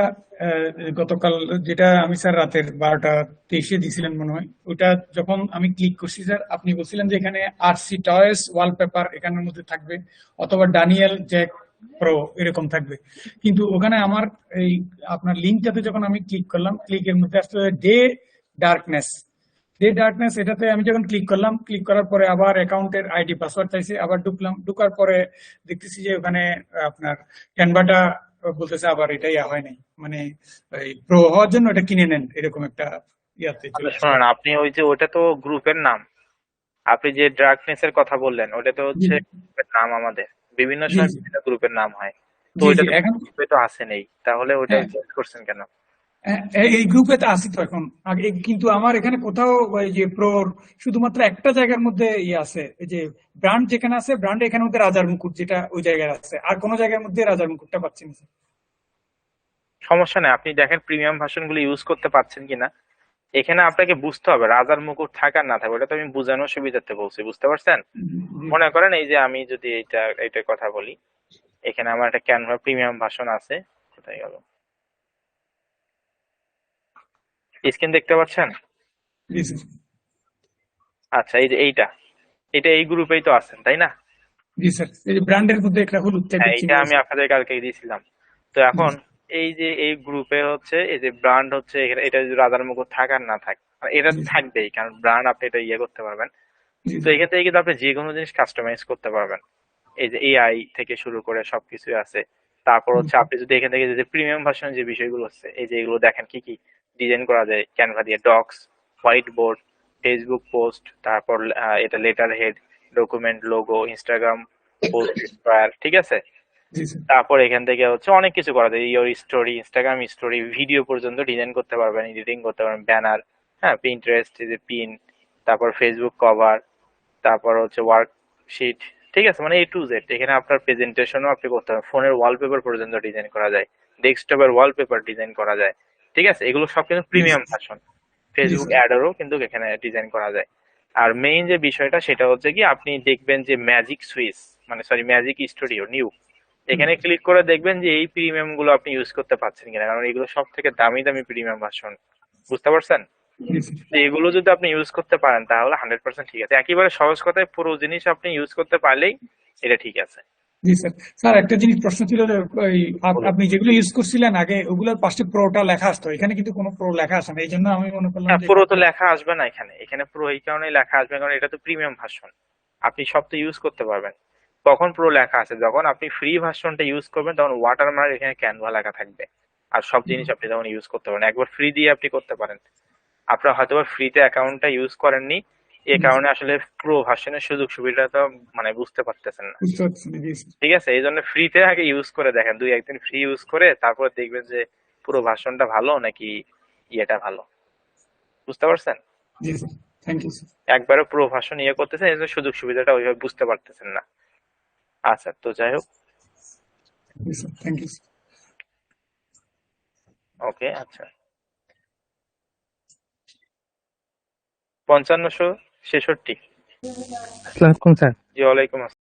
গতকাল যেটা আমি স্যার রাতের 12টা 23-এ দিছিলেন মনে হয়, ওটা যখন আমি ক্লিক করছি স্যার, আপনি বলছিলেন যে এখানে আরসি টয়েস ওয়ালপেপার এখানের মধ্যে থাকবে, অথবা ডানিয়েল জ্যাক প্রো এরকম থাকবে, কিন্তু ওখানে আমার এই আপনার লিঙ্কটাতে যখন আমি ক্লিক করলাম, ক্লিকের মধ্যে আসলে ডার্কনেস এটাতে আমি যখন ক্লিক করলাম, ক্লিক করার পরে আবার অ্যাকাউন্টের আইডি পাসওয়ার্ড চাইছে, আবার ঢুকার পরে দেখতেছি যে ওখানে আপনার ক্যানভাটা বলতেছে আবার এটা হয় নাই, মানে এই প্রো হওয়ার জন্য এটা কিনে নেন এরকম একটা ইয়াতে
আচ্ছা
চলে আসছে।
শোনেন, আপনি ওই যে ওটা তো গ্রুপের নাম, আপনি যে ড্রাগনেস এর কথা বললেন ওটা তো
জি
হচ্ছে গ্রুপের নাম, আমাদের বিভিন্ন
জি
সময়
জি
বিভিন্ন গ্রুপের নাম হয়, তো
জি
ওইটা
জি
তো
এখন
গ্রুপে তো আসে নেই, তাহলে ওটা
হ্যাঁ,
চেঞ্জ করছেন কেন?
এই গ্রুপে তো আছি তো এখন আগে, কিন্তু আমার এখানে কোথাও ওই যে প্রোর শুধুমাত্র একটা জায়গার মধ্যে ইয়ে আছে, এই যে ব্র্যান্ড যেখানে আছে, ব্র্যান্ড এখানের মধ্যে রাজার মুকুট যেটা ওই জায়গায় আছে, আর কোনো জায়গার মধ্যে রাজার মুকুটটা পাচ্ছি না স্যার।
সমস্যা নেই, আপনি দেখেন প্রিমিয়াম ভার্সন গুলো ইউজ করতে পারছেন কিনা। এখানে আপনাকে বুঝতে হবে রাজার মুকুট থাকার না থাকবে, ওটা তো আমি বোঝানোর সুবিধার্থে বলছি, বুঝতে পারছেন?
জি
মনে করেন এই যে আমি যদি এইটার কথা বলি, এখানে আমার একটা ক্যানভা প্রিমিয়াম ভার্সন আছে, কোথায় গেল, স্ক্রিন দেখতে পাচ্ছেন?
জি স্যার।
আচ্ছা, এই যে এটা এই গ্রুপেই তো আছেন তাই না?
জি স্যার, এই যে ব্র্যান্ডের মধ্যে একটা হলুদ
হ্যাঁ,
টাইপের
এইটা
চিহ্ন
আমি
আছে।
আপনাদের কালকে দিয়েছিলাম। তো
জি
এখন এই যে এই গ্রুপে হচ্ছে এই যে ব্র্যান্ড হচ্ছে এটা যদি রাজার মুকুট থাকার না থাক, এটা
জি
থাকবেই, কারণ ব্র্যান্ড আপনি এটা ইয়ে করতে পারবেন।
জি
তো এক্ষেত্রে কিন্তু আপনি যে কোনো জিনিস কাস্টমাইজ করতে পারবেন, এই যে এআই থেকে শুরু করে সবকিছু আছে। তারপর হচ্ছে আপনি যদি এখান থেকে যে প্রিমিয়াম ভার্সনের যে বিষয়গুলো হচ্ছে, এই যে এগুলো দেখেন কি কি ডিজাইন করা যায় ক্যানভা দিয়ে, docs, white board, Facebook post, তারপর এটা letter head, document, logo, Instagram post square, ঠিক আছে?
জি স্যার।
তারপর এখান থেকে হচ্ছে অনেক কিছু করা যায়, your story, Instagram story, video পর্যন্ত ডিজাইন করতে পারবেন, এডিটিং করতে পারবেন, ব্যানার, হ্যাঁ, পিন্টারেস্ট, এই যে পিন, তারপর ফেসবুক কভার, তারপর হচ্ছে ওয়ার্কশিট, ঠিক আছে? মানে A to Z এখানে আপনার প্রেজেন্টেশনও আপনি করতে পারেন, ফোনের ওয়ালপেপার পর্যন্ত ডিজাইন করা যায়, ডেস্কটপের ওয়ালপেপার ডিজাইন করা যায়, ঠিক আছে? এগুলো সব কিন্তু
জি
প্রিমিয়াম
স্যার।
ভার্সন।
জি
ফেসবুক
স্যার।
অ্যাডারও কিন্তু এখানে ডিজাইন করা যায়। আর মেইন যে বিষয়টা সেটা হচ্ছে কি, আপনি দেখবেন যে ম্যাজিক সুইস, মানে সরি ম্যাজিক স্টুডিও নিউ, এখানে ক্লিক করে দেখবেন যে এই প্রিমিয়াম গুলো আপনি ইউজ করতে পারছেন কিনা, কারণ এগুলো সব থেকে দামি দামি প্রিমিয়াম ভার্সন, বুঝতে পারছেন?
জি স্যার।
তো এগুলো যদি আপনি ইউজ করতে পারেন তাহলে 100% ঠিক আছে, একেবারে সহজ কথায় পুরো জিনিস আপনি ইউজ করতে পারলেই এটা ঠিক আছে।
জি স্যার। স্যার একটা জিনিস প্রশ্ন ছিল যে ওই
বলুন।
আপনি যেগুলো ইউজ করছিলেন আগে, ওগুলোর পাশে প্রোটা লেখা আসতো, এখানে কিন্তু কোনো প্রো লেখা আসে না, এই জন্য আমি মনে করলাম
হ্যাঁ,
যে
পুরো
এটা
তো লেখা আসবে না এখানে, এখানে পুরো এই কারণেই লেখা আসবে কারণ এটা তো প্রিমিয়াম ভার্সন, আপনি সব তো ইউজ করতে পারবেন। কখন প্রো লেখা আছে, যখন আপনি ফ্রি ভার্সনটা ইউজ করবেন তখন ওয়াটারমার্ক এখানে ক্যানভা লেখা থাকবে, আর সব জিনিস আপনি তখন ইউজ করতে পারেন, একবার ফ্রি দিয়ে আপনি করতে পারেন। আপনার হয়তো ফ্রিতে অ্যাকাউন্টটা ইউজ করেননি, এই
জি
কারণে
স্যার,
আসলে প্রো ভার্সনের সুযোগ সুবিধাটা মানে বুঝতে পারতেছেন না,
বুঝতে পারছি না। জি স্যার।
ঠিক আছে? এই জন্য ফ্রিতে আগে ইউজ করে দেখেন, 2-1 দিন ফ্রি ইউজ করে তারপর দেখবেন যে পুরো ভার্সনটা ভালো নাকি ইয়েটা ভালো, বুঝতে পারছেন?
জি স্যার, থ্যাংক ইউ স্যার।
একবারে পুরো ভার্সন ইয়ে করতেছেন, এই জন্য সুযোগ সুবিধাটা ওইভাবে বুঝতে পারতেছেন না। আচ্ছা, তো যাই হোক,
জি স্যার, থ্যাংক ইউ স্যার।
ওকে, আচ্ছা, 5566।
আসসালামু আলাইকুম স্যার।
জি ওয়ালাইকুম আসসালাম।